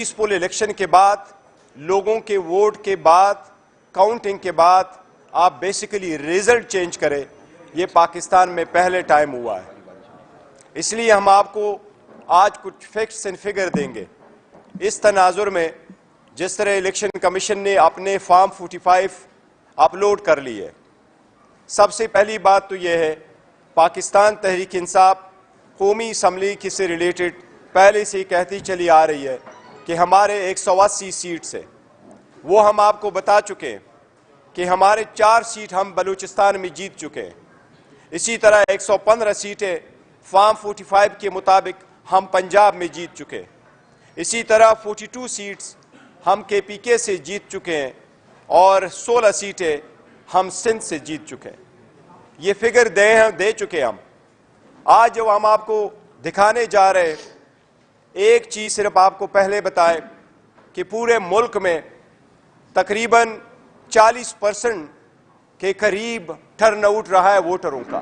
Peaceful election کے بعد، لوگوں کے ووٹ کے بعد، کاؤنٹنگ کے بعد آپ بیسیکلی ریزلٹ چینج کریں، یہ پاکستان میں پہلے ٹائم ہوا ہے۔ اس لیے ہم آپ کو آج کچھ فیکٹس اینڈ فگر دیں گے۔ اس تناظر میں جس طرح الیکشن کمیشن نے اپنے فارم 45 اپلوڈ کر لی ہے، سب سے پہلی بات تو یہ ہے، پاکستان تحریک انصاف قومی اسمبلی کی سے ریلیٹڈ پہلے سے کہتی چلی آ رہی ہے کہ ہمارے 180 سیٹس ہیں، وہ ہم آپ کو بتا چکے ہیں کہ ہمارے 4 سیٹ ہم بلوچستان میں جیت چکے ہیں۔ اسی طرح 115 سیٹیں فارم 45 کے مطابق ہم پنجاب میں جیت چکے ہیں۔ اسی طرح 42 سیٹس ہم KPK سے جیت چکے ہیں اور 16 سیٹیں ہم سندھ سے جیت چکے ہیں۔ یہ فگر دے چکے ہم۔ آج جو ہم آپ کو دکھانے جا رہے ہیں، ایک چیز صرف آپ کو پہلے بتائیں کہ پورے ملک میں تقریباً 40% کے قریب ٹرن آؤٹ رہا ہے ووٹروں کا،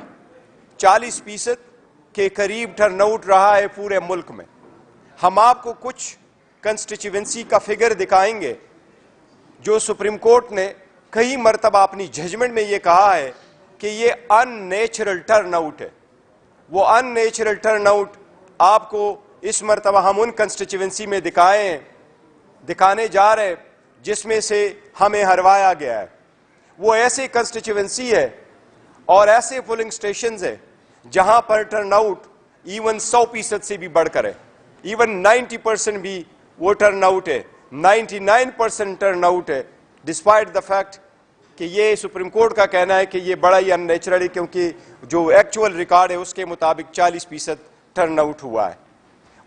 40% کے قریب ٹرن آؤٹ رہا ہے پورے ملک میں۔ ہم آپ کو کچھ کنسٹیچوئنسی کا فگر دکھائیں گے جو سپریم کورٹ نے کئی مرتبہ اپنی ججمنٹ میں یہ کہا ہے کہ یہ ان نیچرل ٹرن آؤٹ ہے۔ وہ ان نیچرل ٹرن آؤٹ آپ کو اس مرتبہ ہم ان کنسٹیچوئنسی میں دکھانے جا رہے جس میں سے ہمیں ہروایا گیا ہے۔ وہ ایسے کنسٹیچوئنسی ہے اور ایسے پولنگ سٹیشنز ہیں جہاں پر ٹرن آؤٹ ایون 100% سے بھی بڑھ کر ہے، ایون 90% بھی وہ ٹرن آؤٹ ہے، 99% ٹرن آؤٹ ہے، ڈسپائٹ دا فیکٹ کہ یہ سپریم کورٹ کا کہنا ہے کہ یہ بڑا ہی ان نیچرل ہے، کیونکہ جو ایکچول ریکارڈ ہے اس کے مطابق 40% ٹرن آؤٹ ہوا ہے۔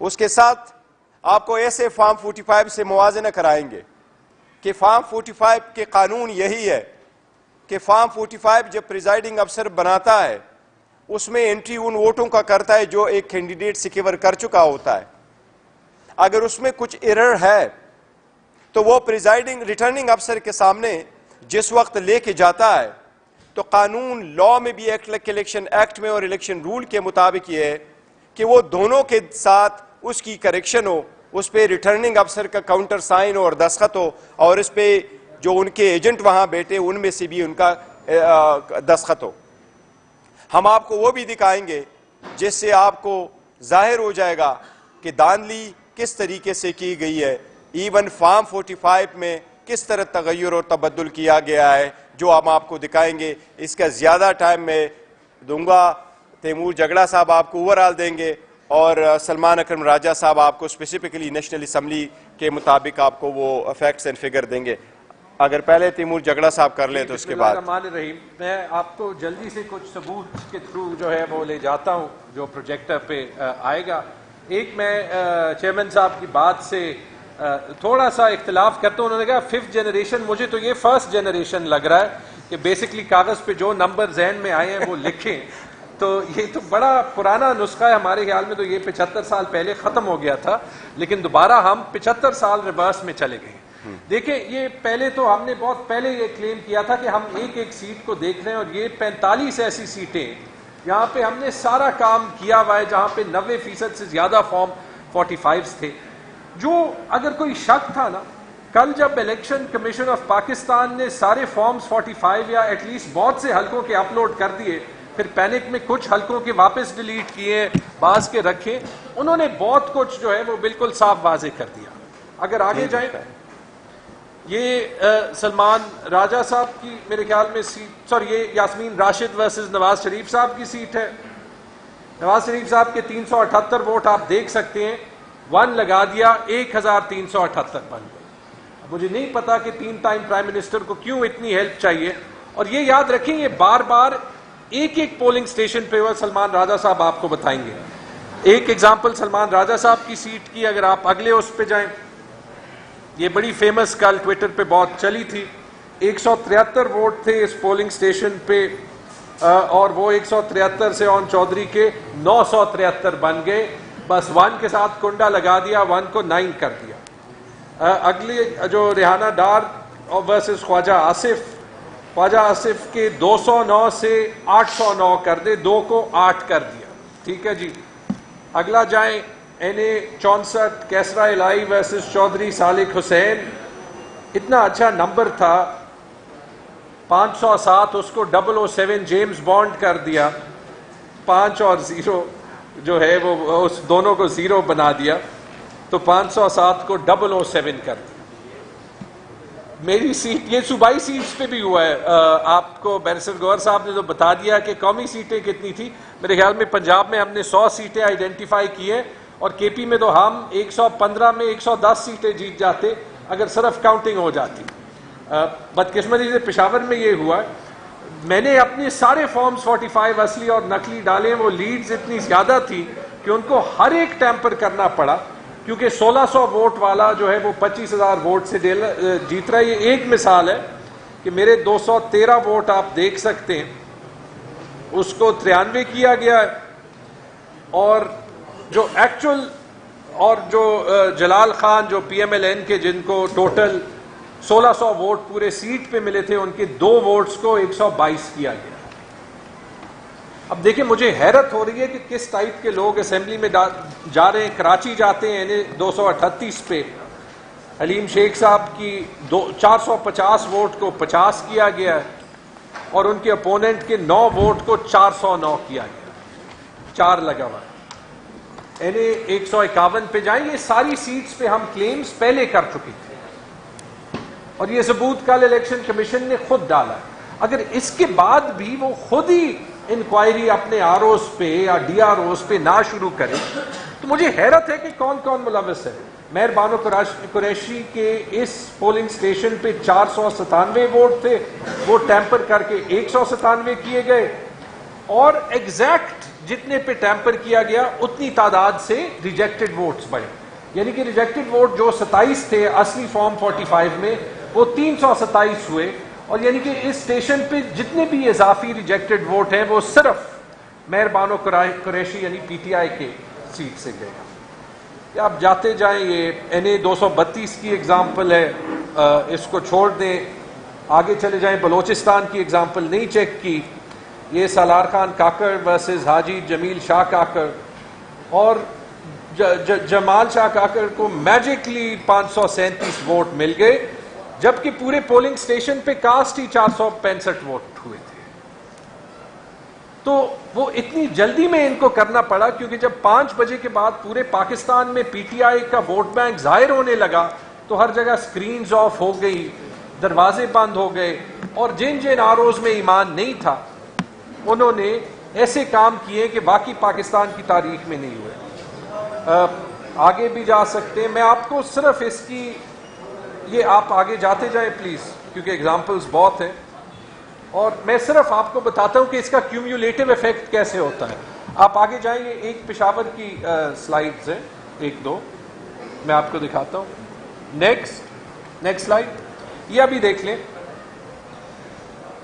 اس کے ساتھ آپ کو ایسے فارم 45 سے موازنہ کرائیں گے کہ فارم 45 کے قانون یہی ہے کہ فارم 45 جب پریزائڈنگ افسر بناتا ہے اس میں انٹری ان ووٹوں کا کرتا ہے جو ایک کینڈیڈیٹ سیکیور کر چکا ہوتا ہے۔ اگر اس میں کچھ ایرر ہے تو وہ پریزائڈنگ ریٹرننگ افسر کے سامنے جس وقت لے کے جاتا ہے تو قانون لا میں بھی الیکشن ایکٹ میں اور الیکشن رول کے مطابق یہ ہے کہ وہ دونوں کے ساتھ اس کی کریکشن ہو، اس پہ ریٹرننگ افسر کا کاؤنٹر سائن اور دستخط ہو، اور اس پہ جو ان کے ایجنٹ وہاں بیٹھے ان میں سے بھی ان کا دستخط ہو۔ ہم آپ کو وہ بھی دکھائیں گے جس سے آپ کو ظاہر ہو جائے گا کہ دھاندلی کس طریقے سے کی گئی ہے، ایون فارم 45 میں کس طرح تغیر اور تبدل کیا گیا ہے، جو ہم آپ کو دکھائیں گے۔ اس کا زیادہ ٹائم میں دوں گا، تیمور جگڑا صاحب آپ کو اوورآل دیں گے اور سلمان اکرم راجہ صاحب آپ کو اسپیسیفکلی نیشنل اسمبلی کے مطابق آپ کو وہ فیکٹس اینڈ فگر دیں گے۔ اگر پہلے تیمور جگڑا صاحب کر لیں تو اس کے بعد۔ بسم اللہ الرحمن الرحیم، میں آپ کو جلدی سے کچھ ثبوت کے تھرو جو ہے وہ لے جاتا ہوں جو پروجیکٹر پہ آئے گا۔ ایک میں چیئرمین صاحب کی بات سے تھوڑا سا اختلاف کرتا ہوں۔ انہوں نے کہا 5th جنریشن، مجھے تو یہ 1st جنریشن لگ رہا ہے کہ بیسکلی کاغذ پہ جو نمبر ذہن میں آئے ہیں وہ لکھیں۔ تو یہ تو بڑا پرانا نسخہ ہے، ہمارے خیال میں تو یہ 75 سال پہلے ختم ہو گیا تھا، لیکن دوبارہ ہم 75 سال ریورس میں چلے گئے۔ دیکھیں، یہ پہلے تو ہم نے بہت پہلے یہ کلیم کیا تھا کہ ہم ایک ایک سیٹ کو دیکھ رہے ہیں، اور یہ 45 ایسی سیٹیں یہاں پہ ہم نے سارا کام کیا ہوا ہے جہاں پہ 90% سے زیادہ فارم 45 تھے۔ جو اگر کوئی شک تھا نا، کل جب الیکشن کمیشن آف پاکستان نے سارے فارمز 45 یا ایٹ لیسٹ بہت سے حلقوں کے اپلوڈ کر دیے، پھر پینک میں کچھ حلقوں کے واپس ڈیلیٹ کیے، بعض کے رکھے، انہوں نے بہت کچھ جو ہے وہ بالکل صاف واضح کر دیا۔ اگر آگے جائیں، یہ سلمان راجہ صاحب کی میرے خیال میں سیٹ، سوری یہ یاسمین راشد ورسز نواز شریف صاحب کی سیٹ ہے۔ نواز شریف صاحب کے 378 ووٹ آپ دیکھ سکتے ہیں، 1 لگا دیا، 1378 بن گئے۔ مجھے نہیں پتا کہ 3 ٹائم پرائم منسٹر کو کیوں اتنی ہیلپ چاہیے، اور یہ یاد رکھیں یہ بار بار ایک ایک پولنگ سٹیشن پہ ہوا۔ سلمان راجہ صاحب آپ کو بتائیں گے۔ ایک ایگزامپل سلمان راجہ صاحب کی سیٹ کی، اگر آپ اگلے اس پہ جائیں، یہ بڑی فیمس کل ٹویٹر پہ بہت چلی تھی۔ 173 ووٹ تھے اس پولنگ سٹیشن پہ، اور وہ 173 سے اون چودھری کے 973 بن گئے، بس 1 کے ساتھ کنڈا لگا دیا، 1 کو 9 کر دیا۔ اگلی جو ریحانہ ڈار ورسز خواجہ آصف کے 209 سے 809 کر دے، 2 کو 8 کر دیا۔ ٹھیک ہے جی، اگلا جائیں، NA64 کیسرا الہی ورسز چودھری صالح حسین، اتنا اچھا نمبر تھا، 507 اس کو 007 جیمز بانڈ کر دیا، 5 اور 0 جو ہے وہ اس دونوں کو 0 بنا دیا، تو 507 کو 007 کر دیا۔ میری سیٹ، یہ صوبائی سیٹس پہ بھی ہوا ہے، آپ کو بیرسٹر گوہر صاحب نے تو بتا دیا کہ قومی سیٹیں کتنی تھی۔ میرے خیال میں پنجاب میں ہم نے 100 سیٹیں آئیڈینٹیفائی کی ہیں، اور کے پی میں تو ہم 115 میں 110 سیٹیں جیت جاتے اگر صرف کاؤنٹنگ ہو جاتی۔ بدقسمتی سے پشاور میں یہ ہوا ہے، میں نے اپنے سارے فارمز 45 اصلی اور نقلی ڈالے، وہ لیڈز اتنی زیادہ تھی کہ ان کو ہر ایک ٹیمپر کرنا پڑا، کیونکہ 1600 ووٹ والا جو ہے وہ 25,000 ووٹ سے جیت رہا ہے۔ یہ ایک مثال ہے کہ میرے 213 ووٹ آپ دیکھ سکتے ہیں، اس کو 93 کیا گیا ہے، اور جو ایکچول اور جو جلال خان جو پی ایم ایل این کے جن کو ٹوٹل 1600 ووٹ پورے سیٹ پہ ملے تھے، ان کے 2 ووٹس کو 122 کیا گیا۔ اب دیکھیں مجھے حیرت ہو رہی ہے کہ کس ٹائپ کے لوگ اسمبلی میں جا رہے ہیں۔ کراچی جاتے ہیں 238 پہ، حلیم شیخ صاحب کی 450 ووٹ کو 50 کیا گیا ہے، اور ان کے اپوننٹ کے 9 ووٹ کو 409 کیا گیا، 4 لگا ہوا ہے۔ 151 پہ جائیں، یہ ساری سیٹس پہ ہم کلیمز پہلے کر چکے تھے، اور یہ ثبوت کل الیکشن کمیشن نے خود ڈالا ہے۔ اگر اس کے بعد بھی وہ خود ہی انکوائری اپنے آر اوز پہ یا ڈی آر اوز پہ نہ شروع کرے، تو مجھے حیرت ہے کہ کون کون ملوث ہے۔ مہر بانو قریشی کے اس پولنگ سٹیشن پہ 497 ووٹ تھے، وہ ٹیمپر کر کے 197 کیے گئے، اور ایگزیکٹ جتنے پہ ٹیمپر کیا گیا اتنی تعداد سے ریجیکٹڈ ووٹس بڑھے، یعنی کہ ریجیکٹڈ ووٹ جو 27 تھے اصلی فارم 45 میں، وہ 327 ہوئے، اور یعنی کہ اس سٹیشن پہ جتنے بھی اضافی ریجیکٹڈ ووٹ ہیں وہ صرف مہر بانو قریشی یعنی پی ٹی آئی کے سیٹ سے گئے۔ یا آپ جاتے جائیں، یہ NA 232 کی ایگزامپل ہے، اس کو چھوڑ دیں، آگے چلے جائیں، بلوچستان کی ایگزامپل نہیں چیک کی، یہ سالار خان کاکڑ ورسز حاجی جمیل شاہ کاکڑ، اور جمال شاہ کاکڑ کو میجکلی 537 ووٹ مل گئے، جبکہ پورے پولنگ سٹیشن پہ کاسٹ ہی 465 ووٹ ہوئے تھے۔ تو وہ اتنی جلدی میں ان کو کرنا پڑا، کیونکہ جب 5 بجے کے بعد پورے پاکستان میں پی ٹی آئی کا ووٹ بینک ظاہر ہونے لگا، تو ہر جگہ سکرینز آف ہو گئی، دروازے بند ہو گئے، اور جن جن آر اوز میں ایمان نہیں تھا انہوں نے ایسے کام کیے کہ باقی پاکستان کی تاریخ میں نہیں ہوئے۔ آگے بھی جا سکتے ہیں، میں آپ کو صرف اس کی، یہ آپ آگے جاتے جائیں پلیز، کیونکہ ایگزامپلز بہت ہیں، اور میں صرف آپ کو بتاتا ہوں کہ اس کا کیومولیٹو ایفیکٹ کیسے ہوتا ہے۔ آپ آگے جائیں، یہ ایک پشاور کی سلائیڈز ہیں، 1-2 میں آپ کو دکھاتا ہوں۔ نیکسٹ سلائیڈ، یہ ابھی دیکھ لیں،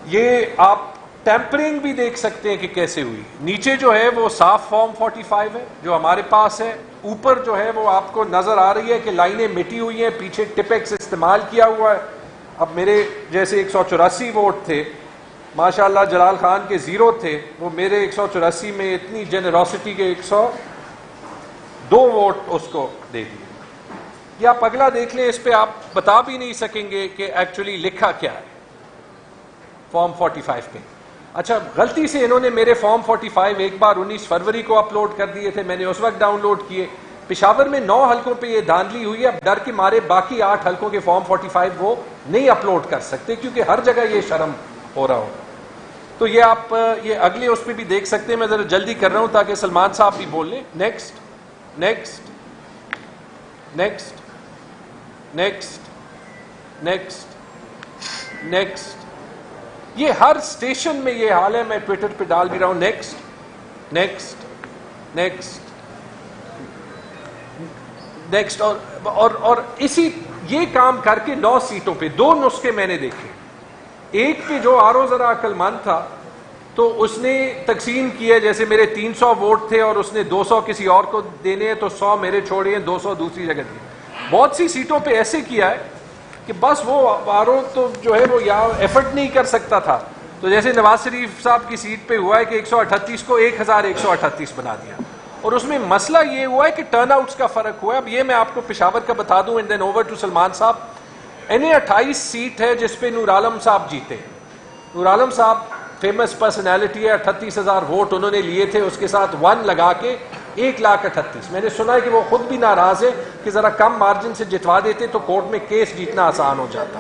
یہ آپ ٹیمپرنگ بھی دیکھ سکتے ہیں کہ کیسے ہوئی۔ نیچے جو ہے وہ صاف فارم 45 ہے جو ہمارے پاس ہے، اوپر جو ہے وہ آپ کو نظر آ رہی ہے کہ لائنیں مٹی ہوئی ہیں، پیچھے ٹپیکس استعمال کیا ہوا ہے۔ اب میرے جیسے 184 ووٹ تھے، ماشاءاللہ جلال خان کے 0 تھے، وہ میرے 184 میں اتنی جنراسٹی کے 102 ووٹ اس کو دے دیے۔ یہ آپ اگلا دیکھ لیں، اس پہ آپ بتا بھی نہیں سکیں گے کہ ایکچولی لکھا کیا ہے فارم 45 پہ۔ اچھا، غلطی سے انہوں نے میرے فارم 45 ایک بار 19 فروری کو اپلوڈ کر دیے تھے، میں نے اس وقت ڈاؤن لوڈ کیے۔ پشاور میں 9 حلقوں پہ یہ دھاندلی ہوئی ہے، اب ڈر کے مارے باقی 8 حلقوں کے فارم 45 وہ نہیں اپلوڈ کر سکتے، کیونکہ ہر جگہ یہ شرم ہو رہا ہوگا۔ تو یہ آپ یہ اگلے اس پہ بھی دیکھ سکتے ہیں، میں ذرا جلدی کر رہا ہوں تاکہ سلمان صاحب بھی بول لیں۔ نیکسٹ، یہ ہر اسٹیشن میں یہ حال ہے، میں ٹویٹر پہ ڈال بھی رہا ہوں۔ نیکسٹ اور اسی یہ کام کر کے 9 سیٹوں پہ 2 نسخے میں نے دیکھے۔ ایک پہ جو آر او ذرا عقل مند تھا تو اس نے تقسیم کیا، جیسے میرے 300 ووٹ تھے اور اس نے 200 کسی اور کو دینے ہیں، تو 100 میرے چھوڑے ہیں، 200 دوسری جگہ دیے۔ بہت سی سیٹوں پہ ایسے کیا ہے کہ بس وہ آر او تو جو ہے وہ یا ایفرٹ نہیں کر سکتا تھا، تو جیسے نواز شریف صاحب کی سیٹ پہ ہوا ہے کہ 138 کو 1138 بنا دیا، اور اس میں مسئلہ یہ ہوا ہے کہ ٹرن آؤٹس کا فرق ہوا ہے. اب یہ میں آپ کو پشاور کا بتا دوں and then over to Salman صاحب. NA 28 سیٹ ہے جس پہ نور عالم صاحب جیتے. نور عالم صاحب فیمس پرسنالٹی ہے, 38,000 ووٹ انہوں نے لیے تھے, اس کے ساتھ 1 لگا کے 1,38,000. میں نے سنا ہے کہ وہ خود بھی ناراض ہے کہ ذرا کم مارجن سے جتوا دیتے تو کورٹ میں کیس جیتنا آسان ہو جاتا.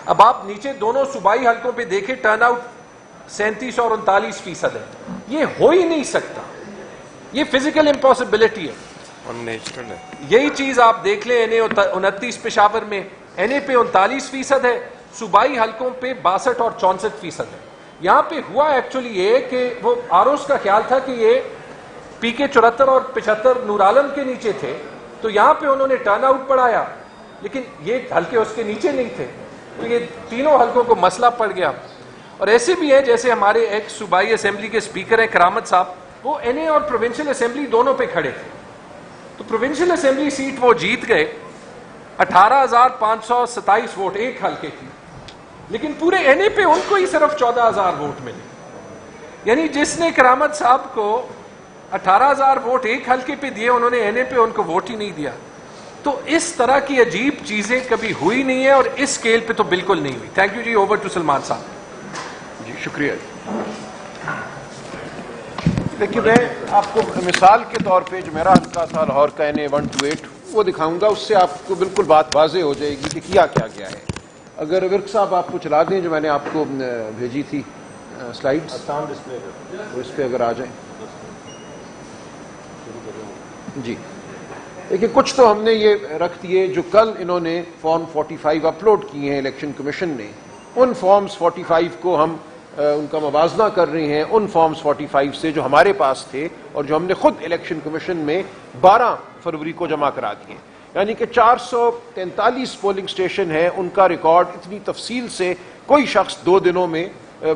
اب آپ نیچے دونوں صوبائی حلقوں پہ دیکھیں, ٹرن آؤٹ 37 اور 39% ہے. یہ ہو ہی نہیں سکتا, یہ فزیکل امپاسبلٹی ہے. یہی چیز آپ دیکھ لیں NA 29 پشاور میں, NA پہ 39% ہے, صوبائی حلقوں پہ 62 اور 64% ہے. یہاں پہ ہوا ایکچولی یہ کہ وہ آروس کا خیال تھا کہ یہ PK 74 اور 75 نور عالم کے نیچے تھے, تو یہاں پہ انہوں نے ٹرن آؤٹ بڑھایا, لیکن یہ حلقے اس کے نیچے نہیں تھے, تو یہ تینوں حلقوں کو مسئلہ پڑ گیا. اور ایسے بھی ہے جیسے ہمارے ایک صوبائی اسمبلی کے اسپیکر ہیں کرامت صاحب, وہ NA اور پروونشل اسمبلی دونوں پہ کھڑے تھے, تو پروونشل اسمبلی سیٹ وہ جیت گئے, 18,527 ووٹ ایک حلقے کی, لیکن پورے NA پہ ان کو ہی صرف 14,000 ووٹ ملے. یعنی جس نے کرامت صاحب کو 18,000 ووٹ ایک حلقے پہ دیے, انہوں نے NA پہ ان کو ووٹ ہی نہیں دیا. تو اس طرح کی عجیب چیزیں کبھی ہوئی نہیں ہے, اور اس سکیل پہ تو بالکل نہیں ہوئی. تھینک یو جی. اوور ٹو سلمان صاحب. جی شکریہ. دیکھیے میں آپ کو مثال کے طور پہ جو میرا حلقہ تھا لاہور کا NA 128 وہ دکھاؤں گا, اس سے آپ کو بالکل بات واضح ہو جائے گی کہ کیا کیا گیا ہے. اگر ورک صاحب آپ کو چلا دیں جو میں نے آپ کو بھیجی تھی سلائیڈز, تو اس پہ اگر آ جائیں. جی دیکھیے کچھ تو ہم نے یہ رکھ دیے جو کل انہوں نے فارم 45 اپلوڈ کیے ہیں الیکشن کمیشن نے. ان فارمز 45 کو ہم ان کا موازنہ کر رہے ہیں ان فارمز 45 سے جو ہمارے پاس تھے اور جو ہم نے خود الیکشن کمیشن میں 12 فروری کو جمع کرا دیے. یعنی کہ 443 پولنگ سٹیشن ہیں, ان کا ریکارڈ اتنی تفصیل سے کوئی شخص 2 دنوں میں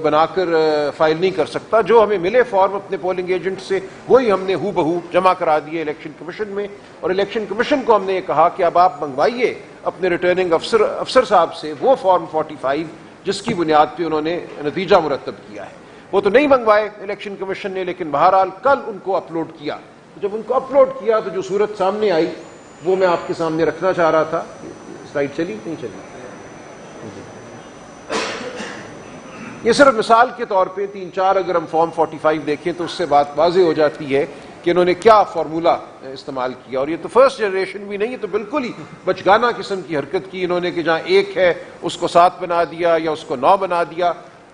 بنا کر فائل نہیں کر سکتا. جو ہمیں ملے فارم اپنے پولنگ ایجنٹ سے وہی ہم نے ہو بہو جمع کرا دیے الیکشن کمیشن میں, اور الیکشن کمیشن کو ہم نے یہ کہا کہ اب آپ منگوائیے اپنے ریٹرننگ افسر صاحب سے وہ فارم 45 جس کی بنیاد پہ انہوں نے نتیجہ مرتب کیا ہے. وہ تو نہیں منگوائے الیکشن کمیشن نے, لیکن بہرحال کل ان کو اپلوڈ کیا. جب ان کو اپلوڈ کیا تو جو صورت سامنے آئی وہ میں آپ کے سامنے رکھنا چاہ رہا تھا. سلائیڈ چلی نہیں چلی؟ یہ صرف مثال کے طور پہ 3-4 اگر ہم فارم 45 دیکھیں تو اس سے بات واضح ہو جاتی ہے کہ انہوں نے کیا فارمولا استعمال کیا. اور یہ تو فرسٹ جنریشن بھی نہیں, یہ تو بالکل ہی بچگانہ قسم کی حرکت کی انہوں نے کہ جہاں 1 ہے اس کو 7 بنا دیا یا اس کو 9 بنا دیا.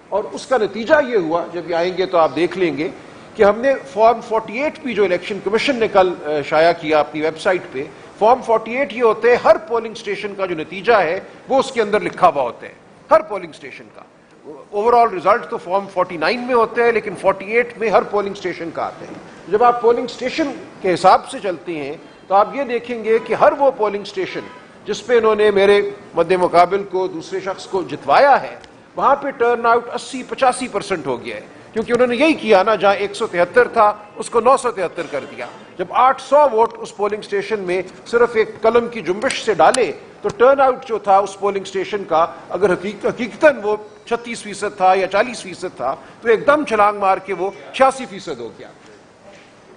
اور اس کا نتیجہ یہ ہوا, جب یہ آئیں گے تو آپ دیکھ لیں گے کہ ہم نے فارم 48 بھی جو الیکشن کمیشن نے کل شائع کیا اپنی ویب سائٹ پہ, فارم 48 یہ ہوتے ہیں ہر پولنگ سٹیشن کا جو نتیجہ ہے وہ اس کے اندر لکھا ہوا ہوتا ہے, ہر پولنگ سٹیشن کا. اوور آل ریزلٹ تو فارم 49 میں ہوتے ہیں, لیکن 48 میں ہر پولنگ سٹیشن کا آتے ہیں. جب آپ پولنگ سٹیشن کے حساب سے چلتے ہیں تو آپ یہ دیکھیں گے کہ ہر وہ پولنگ سٹیشن جس پہ انہوں نے میرے مد مقابل کو دوسرے شخص کو جتوایا ہے وہاں پہ ٹرن آؤٹ 80-85% ہو گیا ہے, کیونکہ انہوں نے یہی کیا نا, جہاں 173 تھا اس کو 973 کر دیا. جب 800 ووٹ اس پولنگ سٹیشن میں صرف ایک قلم کی جنبش سے ڈالے تو ٹرن آؤٹ جو تھا اس پولنگ سٹیشن کا اگر حقیقتاً وہ 36% تھا یا 40% تھا تو ایک دم چھلانگ مار کے وہ 86% ہو گیا.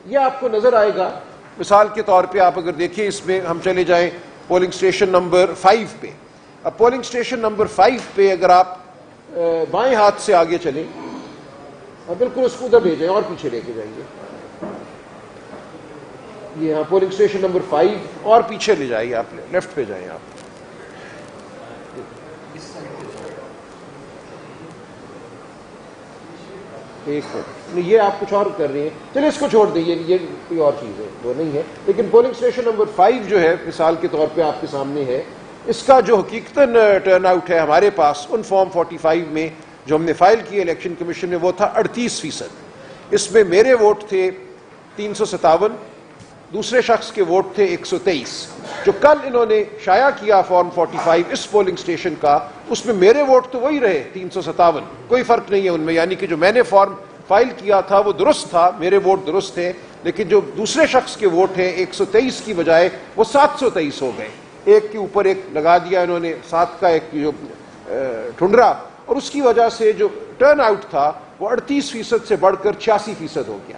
یہ آپ کو نظر آئے گا. مثال کے طور پہ آپ اگر دیکھیں اس میں ہم چلے جائیں پولنگ سٹیشن نمبر 5 پہ. اب پولنگ سٹیشن نمبر 5 پہ اگر آپ بائیں ہاتھ سے آگے چلیں اور بالکل اس کو ادھر لے جائیں اور پیچھے لے کے جائیے, یہ ہاں پولنگ سٹیشن نمبر 5 اور پیچھے لے جائیے, آپ لیفٹ پہ جائیں. آپ ایک نہیں, یہ آپ کچھ اور کر رہے ہیں, چلے اس کو چھوڑ دیں, یہ کوئی اور چیز ہے, وہ نہیں ہے. لیکن پولنگ سٹیشن نمبر 5 جو ہے مثال کے طور پہ آپ کے سامنے ہے, اس کا جو حقیقتاً ٹرن آؤٹ ہے ہمارے پاس ان فارم 45 میں جو ہم نے فائل کیے الیکشن کمیشن نے وہ تھا 38%. اس میں میرے ووٹ تھے 357, دوسرے شخص کے ووٹ تھے 123. جو کل انہوں نے شائع کیا فارم 45 اس پولنگ سٹیشن کا, اس میں میرے ووٹ تو وہی رہے 357, کوئی فرق نہیں ہے ان میں. یعنی کہ جو میں نے فارم فائل کیا تھا وہ درست تھا, میرے ووٹ درست تھے, لیکن جو دوسرے شخص کے ووٹ ہیں 123 کی بجائے وہ 723 ہو گئے. ایک کے اوپر ایک لگا دیا انہوں نے, 7 کا ایک جو ٹھنڈرا, اور اس کی وجہ سے جو ٹرن آؤٹ تھا وہ 38% سے بڑھ کر 86% ہو گیا.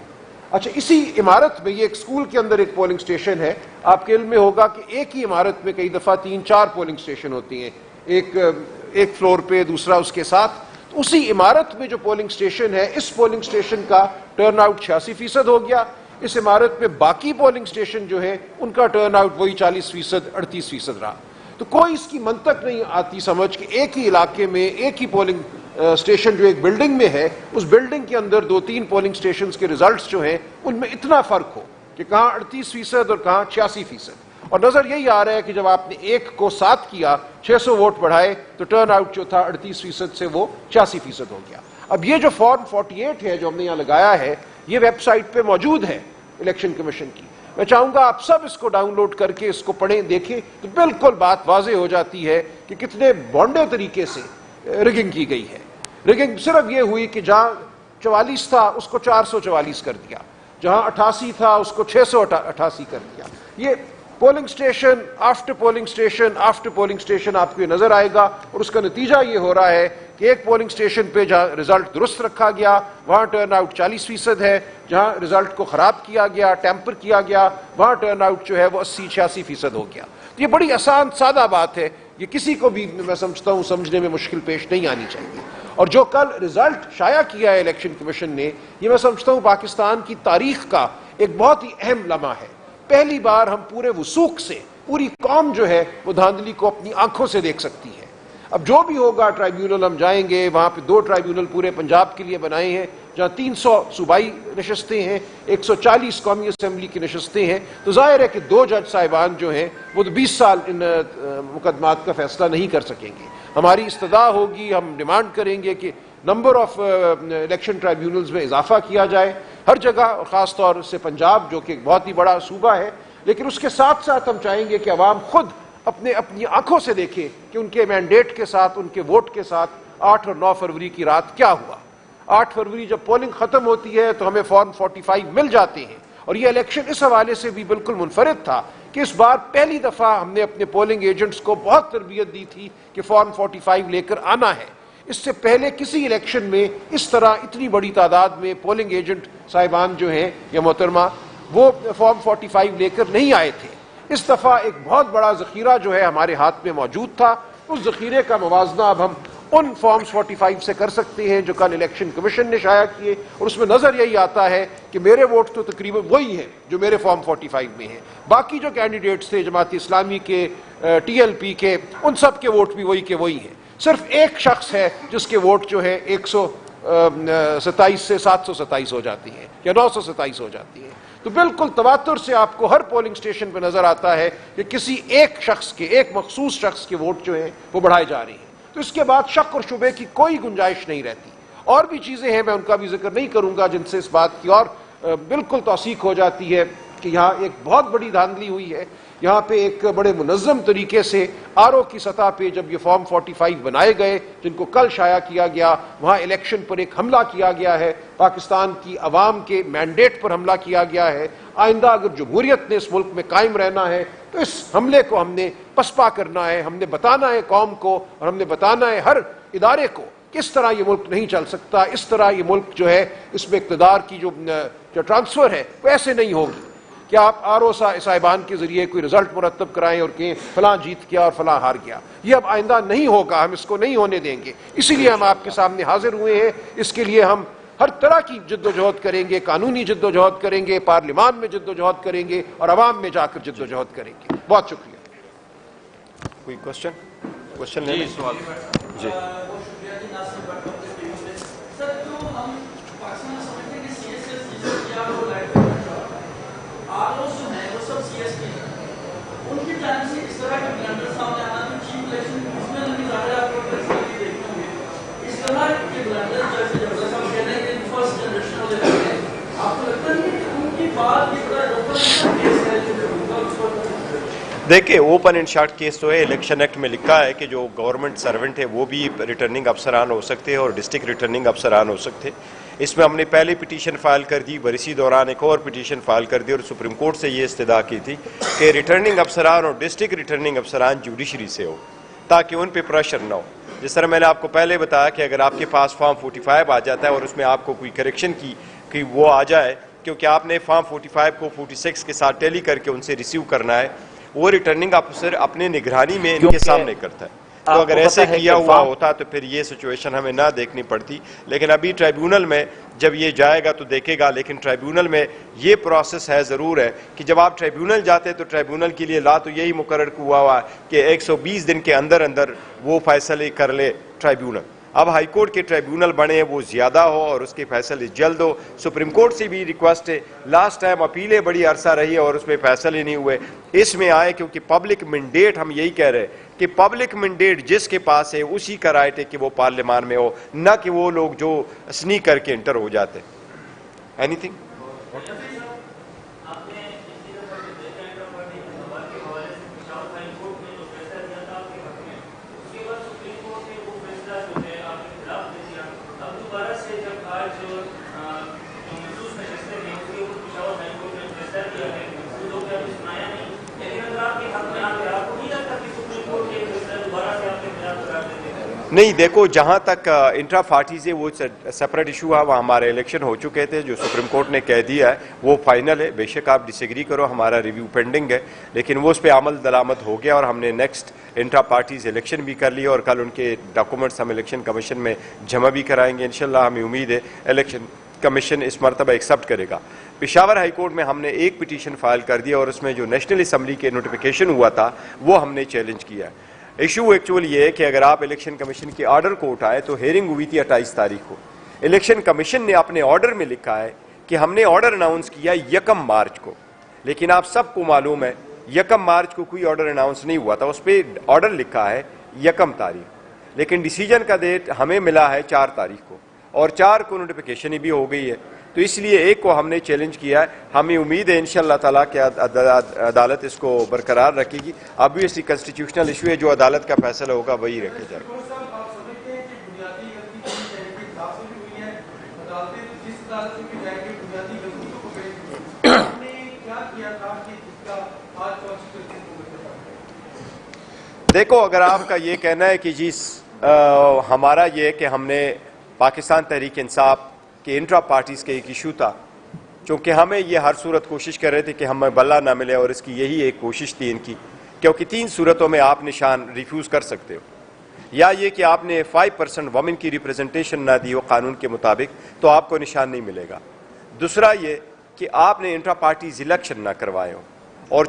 اچھا اسی عمارت میں یہ ایک اسکول کے اندر ایک پولنگ اسٹیشن ہے. آپ کے علم میں ہوگا کہ ایک ہی عمارت میں کئی دفعہ 3-4 پولنگ اسٹیشن ہوتی ہیں, ایک فلور پہ, دوسرا اس کے ساتھ. تو اسی عمارت میں جو پولنگ اسٹیشن ہے, اس پولنگ اسٹیشن کا ٹرن آؤٹ 86% ہو گیا. اس عمارت میں باقی پولنگ اسٹیشن جو ہے ان کا ٹرن آؤٹ وہی 40%, 38% رہا. تو کوئی اس کی منطق نہیں آتی سمجھ کہ ایک ہی علاقے میں ایک ہی پولنگ اسٹیشن جو ایک بلڈنگ میں ہے, اس بلڈنگ کے اندر 2-3 پولنگ اسٹیشنز کے ریزلٹس جو ہیں ان میں اتنا فرق ہو کہ کہاں 38% اور کہاں 86%. اور نظر یہی آ رہا ہے کہ جب آپ نے 1 کو 7 کیا, 600 ووٹ بڑھائے, تو ٹرن آؤٹ جو تھا 38% سے وہ 86% ہو گیا. اب یہ جو فارم 48 ہے جو ہم نے یہاں لگایا ہے, یہ ویب سائٹ پہ موجود ہے الیکشن کمیشن کی. میں چاہوں گا آپ سب اس کو ڈاؤن لوڈ کر کے اس کو پڑھیں, دیکھیں, تو بالکل بات واضح ہو جاتی ہے کہ کتنے بونڈے طریقے سے رگنگ کی گئی ہے. رگنگ صرف یہ ہوئی کہ جہاں 44 تھا اس کو 444 کر دیا, جہاں 88 تھا اس کو 688 کر دیا. یہ polling station after polling station after polling station آپ کو نظر آئے گا, اور اس کا نتیجہ یہ ہو رہا ہے کہ ایک پولنگ سٹیشن پہ جہاں رزلٹ درست رکھا گیا وہاں ٹرن آؤٹ 40% ہے, جہاں رزلٹ کو خراب کیا گیا, ٹیمپر کیا گیا, وہاں ٹرن آؤٹ جو ہے وہ 80-86% ہو گیا. تو یہ بڑی آسان سادہ بات ہے, یہ کسی کو بھی میں سمجھتا ہوں سمجھنے میں مشکل پیش نہیں آنی چاہیے. اور جو کل رزلٹ شائع کیا ہے الیکشن کمیشن نے, یہ میں سمجھتا ہوں پاکستان کی تاریخ کا ایک بہت ہی اہم لمحہ ہے. پہلی بار ہم پورے وثوق سے, پوری قوم جو ہے وہ دھاندلی کو اپنی آنکھوں سے دیکھ سکتی ہے. اب جو بھی ہوگا ٹرائیبیونل ہم جائیں گے, وہاں پہ 2 ٹرائیبیونل پورے پنجاب کے لیے بنائے ہیں, جہاں 300 صوبائی نشستیں ہیں, 140 قومی اسمبلی کی نشستیں ہیں. تو ظاہر ہے کہ 2 جج صاحبان جو ہیں وہ تو 20 سال ان مقدمات کا فیصلہ نہیں کر سکیں گے. ہماری استدعا ہوگی, ہم ڈیمانڈ کریں گے کہ نمبر آف الیکشن ٹرائیبیونلز میں اضافہ کیا جائے ہر جگہ, اور خاص طور سے پنجاب جو کہ ایک بہت ہی بڑا صوبہ ہے. لیکن اس کے ساتھ ساتھ ہم چاہیں گے کہ عوام خود اپنی آنکھوں سے دیکھے کہ ان کے مینڈیٹ کے ساتھ, ان کے ووٹ کے ساتھ 8 اور 9 فروری کی رات کیا ہوا. 8 فروری جب پولنگ ختم ہوتی ہے تو ہمیں فارم 45 مل جاتے ہیں, اور یہ الیکشن اس حوالے سے بھی بالکل منفرد تھا کہ اس بار پہلی دفعہ ہم نے اپنے پولنگ ایجنٹس کو بہت تربیت دی تھی کہ فارم 45 لے کر آنا ہے. اس سے پہلے کسی الیکشن میں اس طرح اتنی بڑی تعداد میں پولنگ ایجنٹ صاحبان جو ہیں یا محترمہ وہ فارم 45 لے کر نہیں آئے تھے. اس دفعہ ایک بہت بڑا ذخیرہ جو ہے ہمارے ہاتھ میں موجود تھا. اس ذخیرے کا موازنہ اب ہم ان فارمز 45 سے کر سکتے ہیں جو کل الیکشن کمیشن نے شائع کیے, اور اس میں نظر یہی آتا ہے کہ میرے ووٹ تو تقریباً وہی ہیں جو میرے فارم 45 میں ہیں. باقی جو کینڈیڈیٹس تھے جماعت اسلامی کے, TLP کے, ان سب کے ووٹ بھی وہی کے وہی ہیں. صرف ایک شخص ہے جس کے ووٹ جو ہے 127 سے 727 ہو جاتی ہیں یا 927 ہو جاتی ہیں. تو بالکل تواتر سے آپ کو ہر پولنگ سٹیشن پہ نظر آتا ہے کہ کسی ایک شخص کے, ایک مخصوص شخص کے ووٹ جو ہیں وہ بڑھائے جا رہے ہیں. تو اس کے بعد شک اور شبے کی کوئی گنجائش نہیں رہتی. اور بھی چیزیں ہیں, میں ان کا بھی ذکر نہیں کروں گا, جن سے اس بات کی اور بالکل توثیق ہو جاتی ہے کہ یہاں ایک بہت بڑی دھاندلی ہوئی ہے. یہاں پہ ایک بڑے منظم طریقے سے RO کی سطح پہ جب یہ فارم 45 بنائے گئے جن کو کل شائع کیا گیا, وہاں الیکشن پر ایک حملہ کیا گیا ہے, پاکستان کی عوام کے مینڈیٹ پر حملہ کیا گیا ہے. آئندہ اگر جمہوریت نے اس ملک میں قائم رہنا ہے تو اس حملے کو ہم نے پسپا کرنا ہے. ہم نے بتانا ہے قوم کو, اور ہم نے بتانا ہے ہر ادارے کو کہ اس طرح یہ ملک نہیں چل سکتا. اس طرح یہ ملک جو ہے اس میں اقتدار کی جو ٹرانسفر ہے وہ ایسے نہیں ہوگی کہ آپ RO صاحبان کے ذریعے کوئی رزلٹ مرتب کرائیں اور کہیں فلاں جیت گیا اور فلاں ہار گیا. یہ اب آئندہ نہیں ہوگا, ہم اس کو نہیں ہونے دیں گے. اسی لیے ہم آپ کے سامنے حاضر ہوئے ہیں. اس کے لیے ہم ہر طرح کی جد و جہد کریں گے, قانونی جد و جہد کریں گے, پارلیمان میں جد و جہد کریں گے, اور عوام میں جا کر جد و جہد کریں گے. بہت شکریہ. کوئی کوشچن جی سوال جی دیکھیں, اوپن اینڈ شارٹ کیس تو ہے. الیکشن ایکٹ میں لکھا ہے کہ جو گورنمنٹ سرونٹ ہے وہ بھی ریٹرننگ افسران ہو سکتے ہیں اور ڈسٹرکٹ ریٹرننگ افسران ہو سکتے. اس میں ہم نے پہلی پٹیشن فائل کر دی, برسی دوران ایک اور پٹیشن فائل کر دی, اور سپریم کورٹ سے یہ استدعا کی تھی کہ ریٹرننگ افسران اور ڈسٹرکٹ ریٹرننگ افسران جوڈیشری سے ہو تاکہ ان پہ پریشر نہ ہو. جس طرح میں نے آپ کو پہلے بتایا کہ اگر آپ کے پاس فارم 45 آ جاتا ہے اور اس میں آپ کو کوئی کریکشن کی وہ آ جائے کہ کیونکہ آپ نے فارم 45 کو 46 کے ساتھ ٹیلی کر کے ان سے ریسیو کرنا ہے، وہ ریٹرننگ آفیسر اپنے نگرانی میں ان کے سامنے کرتا ہے. تو اگر ایسے کیا ہوا ہوتا تو پھر یہ سچویشن ہمیں نہ دیکھنی پڑتی. لیکن ابھی ٹرائیبیونل میں جب یہ جائے گا تو دیکھے گا. لیکن ٹرائیبیونل میں یہ پروسیس ہے ضرور ہے کہ جب آپ ٹرائیبیونل جاتے تو ٹرائیبیونل کے لیے لا تو یہی مقرر ہوا کہ 120 دن کے اندر اندر وہ فیصلے کر لے ٹرائیبیونل. اب ہائی کورٹ کے ٹرائیبیونل بنے وہ زیادہ ہو اور اس کے فیصلے جلد ہو. سپریم کورٹ سے بھی ریکویسٹ ہے، لاسٹ ٹائم اپیلیں بڑی عرصہ رہی اور اس میں فیصلے نہیں ہوئے، اس میں آئے کیونکہ پبلک مینڈیٹ ہم یہی کہہ رہے ہیں کہ پبلک مینڈیٹ جس کے پاس ہے اسی کا رائٹ ہے کہ وہ پارلیمان میں ہو، نہ کہ وہ لوگ جو سنیک کر کے انٹر ہو جاتے. Any thing? نہیں، دیکھو جہاں تک انٹرا پارٹیز ہے وہ سپریٹ ایشو ہے، وہ ہمارے الیکشن ہو چکے تھے، جو سپریم کورٹ نے کہہ دیا ہے وہ فائنل ہے. بے شک آپ ڈس ایگری کرو، ہمارا ریویو پینڈنگ ہے، لیکن وہ اس پہ عمل درآمد ہو گیا اور ہم نے نیکسٹ انٹرا پارٹیز الیکشن بھی کر لیا اور کل ان کے ڈاکومنٹس ہم الیکشن کمیشن میں جمع بھی کرائیں گے. انشاءاللہ ہمیں امید ہے الیکشن کمیشن اس مرتبہ ایکسیپٹ کرے گا. پشاور ہائی کورٹ میں ہم نے ایک پٹیشن فائل کر دیا اور اس میں جو نیشنل اسمبلی کے نوٹیفیکیشن ہوا تھا وہ ہم نے چیلنج کیا ہے. ایشو ایکچولی یہ ہے کہ اگر آپ الیکشن کمیشن کی آرڈر کو اٹھائے تو ہیئرنگ ہوئی تھی 28 تاریخ کو. الیکشن کمیشن نے اپنے آرڈر میں لکھا ہے کہ ہم نے آرڈر اناؤنس کیا 1 مارچ کو، لیکن آپ سب کو معلوم ہے 1 مارچ کو کوئی آرڈر اناؤنس نہیں ہوا تھا. اس پہ آرڈر لکھا ہے 1 تاریخ، لیکن ڈیسیجن کا ڈیٹ ہمیں ملا ہے 4 تاریخ کو اور 4 کو نوٹیفیکیشن بھی ہو گئی ہے. تو اس لیے ایک کو ہم نے چیلنج کیا ہے. ہمیں امید ہے انشاءاللہ تعالیٰ کہ عدالت اس کو برقرار رکھے گی. ابویسلی کنسٹیٹیوشنل ایشو ہے، جو عدالت کا فیصلہ ہوگا وہی رکھے جائے گا. دیکھو اگر آپ کا یہ کہنا ہے کہ جی ہمارا یہ کہ ہم نے پاکستان تحریک انصاف کہ انٹرا پارٹیز کے ایک ایشو تھا، چونکہ ہمیں یہ ہر صورت کوشش کر رہے تھے کہ ہمیں بلہ نہ ملے اور اس کی یہی ایک کوشش تھی ان کی، کیونکہ 3 صورتوں میں آپ نشان ریفیوز کر سکتے ہو. یا یہ کہ آپ نے 5% وومن کی ریپریزنٹیشن نہ دی ہو قانون کے مطابق تو آپ کو نشان نہیں ملے گا. دوسرا یہ کہ آپ نے انٹرا پارٹیز الیکشن نہ کروائے ہو. اور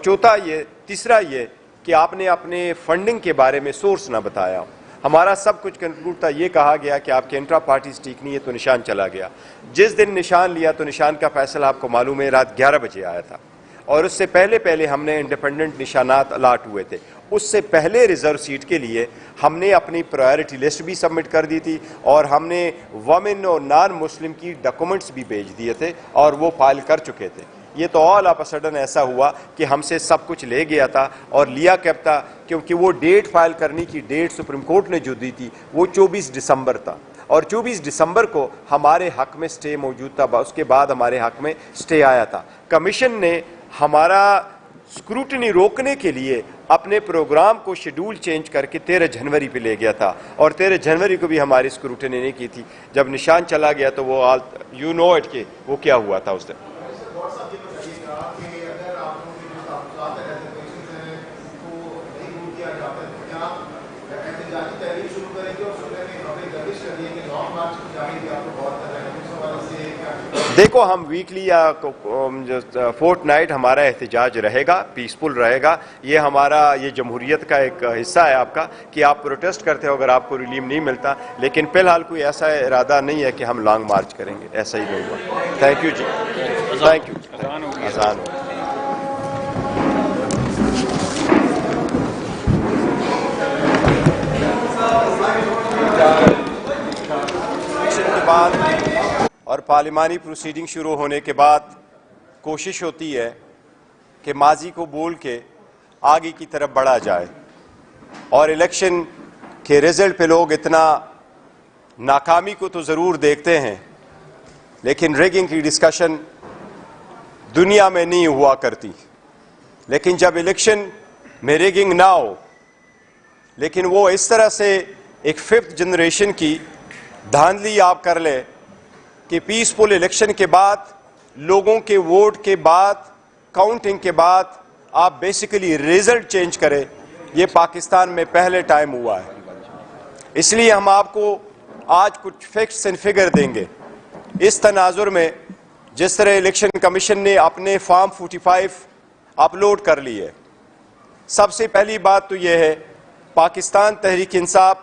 تیسرا یہ کہ آپ نے اپنے فنڈنگ کے بارے میں سورس نہ بتایا ہو. ہمارا سب کچھ کنکلوڈ تھا، یہ کہا گیا کہ آپ کے انٹرا پارٹیز ٹھیک نہیں ہے تو نشان چلا گیا. جس دن نشان لیا تو نشان کا فیصلہ آپ کو معلوم ہے رات 11 بجے آیا تھا، اور اس سے پہلے ہم نے انڈیپینڈنٹ نشانات الاٹ ہوئے تھے. اس سے پہلے ریزرو سیٹ کے لیے ہم نے اپنی پرائیورٹی لسٹ بھی سبمٹ کر دی تھی اور ہم نے وومن اور نان مسلم کی ڈاکومنٹس بھی بھیج دیے تھے اور وہ فائل کر چکے تھے. یہ تو آل آف سڈن ایسا ہوا کہ ہم سے سب کچھ لے گیا تھا اور لیا کب تھا، کیونکہ وہ ڈیٹ فائل کرنے کی ڈیٹ سپریم کورٹ نے جو دی تھی وہ 24 دسمبر تھا اور 24 دسمبر کو ہمارے حق میں سٹے موجود تھا. اس کے بعد ہمارے حق میں سٹے آیا تھا. کمیشن نے ہمارا اسکروٹنی روکنے کے لیے اپنے پروگرام کو شیڈول چینج کر کے 13 جنوری پہ لے گیا تھا اور 13 جنوری کو بھی ہماری اسکروٹنی نہیں کی تھی. جب نشان چلا گیا تو وہ یو نو اٹ کہ وہ کیا ہوا تھا اس دن. دیکھو ہم ویکلی یا فورٹ نائٹ ہمارا احتجاج رہے گا، پیسفل رہے گا. یہ جمہوریت کا ایک حصہ ہے آپ کا کہ آپ پروٹیسٹ کرتے ہو اگر آپ کو ریلیف نہیں ملتا، لیکن فی الحال کوئی ایسا ارادہ نہیں ہے کہ ہم لانگ مارچ کریں گے. ایسا ہی نہیں ہوا. تھینک یو جی، تھینک یو. اذان ہو کے بعد اور پارلیمانی پروسیڈنگ شروع ہونے کے بعد کوشش ہوتی ہے کہ ماضی کو بول کے آگے کی طرف بڑھا جائے. اور الیکشن کے رزلٹ پہ لوگ اتنا ناکامی کو تو ضرور دیکھتے ہیں، لیکن ریگنگ کی ڈسکشن دنیا میں نہیں ہوا کرتی. لیکن جب الیکشن میں ریگنگ نہ ہو، لیکن وہ اس طرح سے ایک 5th جنریشن کی دھاندلی آپ کر لیں کہ پیسفل الیکشن کے بعد لوگوں کے ووٹ کے بعد کاؤنٹنگ کے بعد آپ بیسیکلی ریزلٹ چینج کریں، یہ پاکستان میں پہلے ٹائم ہوا ہے. اس لیے ہم آپ کو آج کچھ فیکٹس اینڈ فگر دیں گے. اس تناظر میں جس طرح الیکشن کمیشن نے اپنے فارم 45 اپلوڈ کر لی ہے، سب سے پہلی بات تو یہ ہے پاکستان تحریک انصاف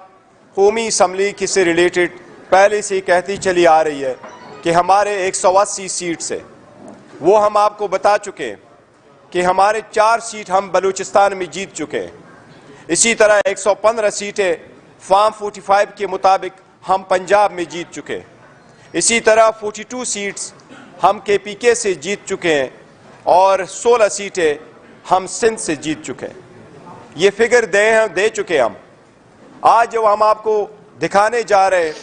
قومی اسمبلی کی سے ریلیٹڈ پہلے سے کہتی چلی آ رہی ہے کہ ہمارے 180 سیٹس ہیں. وہ ہم آپ کو بتا چکے ہیں کہ ہمارے 4 سیٹ ہم بلوچستان میں جیت چکے ہیں. اسی طرح 115 سیٹیں فارم 45 کے مطابق ہم پنجاب میں جیت چکے ہیں. اسی طرح 42 سیٹس ہم KPK سے جیت چکے ہیں اور 16 سیٹیں ہم سندھ سے جیت چکے ہیں. یہ فگر دے چکے ہم. آج جو ہم آپ کو دکھانے جا رہے ہیں،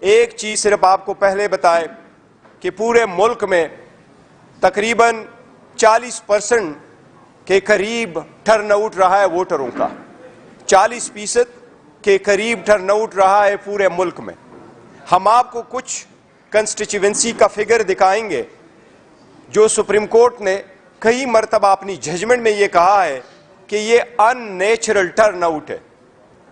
ایک چیز صرف آپ کو پہلے بتائیں کہ پورے ملک میں تقریباً 40% کے قریب ٹرن آؤٹ رہا ہے ووٹروں کا. 40% کے قریب ٹرن آؤٹ رہا ہے پورے ملک میں. ہم آپ کو کچھ کنسٹیچوئنسی کا فگر دکھائیں گے جو سپریم کورٹ نے کئی مرتبہ اپنی ججمنٹ میں یہ کہا ہے کہ یہ ان نیچرل ٹرن آؤٹ ہے.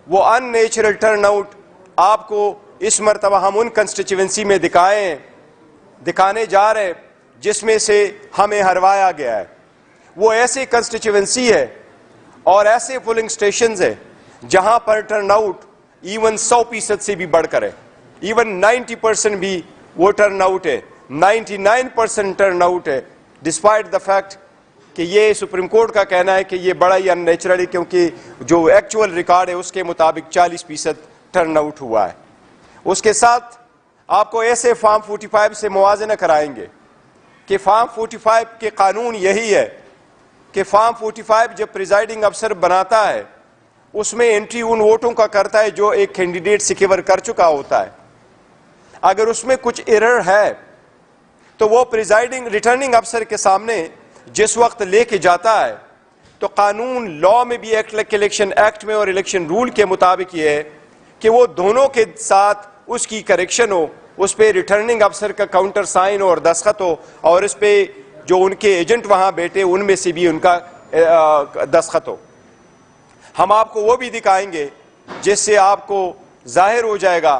وہ ان نیچرل ٹرن آؤٹ آپ کو اس مرتبہ ہم ان کنسٹیچوئنسی میں دکھانے جا رہے جس میں سے ہمیں ہروایا گیا ہے. وہ ایسے کنسٹیچوئنسی ہے اور ایسے پولنگ سٹیشنز ہیں جہاں پر ٹرن آؤٹ ایون 100% سے بھی بڑھ کر ہے. ایون 90% بھی وہ ٹرن آؤٹ ہے. 99% ٹرن آؤٹ ہے، ڈسپائٹ دا فیکٹ کہ یہ سپریم کورٹ کا کہنا ہے کہ یہ بڑا ہی ان نیچرل ہے، کیونکہ جو ایکچوئل ریکارڈ ہے اس کے مطابق 40% ٹرن آؤٹ ہوا ہے. اس کے ساتھ آپ کو ایسے فارم 45 سے موازنہ کرائیں گے کہ فارم 45 کے قانون یہی ہے کہ فارم 45 جب پریزائڈنگ افسر بناتا ہے اس میں انٹری ان ووٹوں کا کرتا ہے جو ایک کینڈیڈیٹ سیکیور کر چکا ہوتا ہے. اگر اس میں کچھ ایرر ہے تو وہ ریٹرننگ افسر کے سامنے جس وقت لے کے جاتا ہے تو قانون لا میں بھی الیکشن ایکٹ میں اور الیکشن رول کے مطابق یہ ہے کہ وہ دونوں کے ساتھ اس کی کریکشن ہو، اس پہ ریٹرننگ افسر کا کاؤنٹر سائن اور دستخط ہو، اور اس پہ جو ان کے ایجنٹ وہاں بیٹھے ان میں سے بھی ان کا دستخط ہو. ہم آپ کو وہ بھی دکھائیں گے جس سے آپ کو ظاہر ہو جائے گا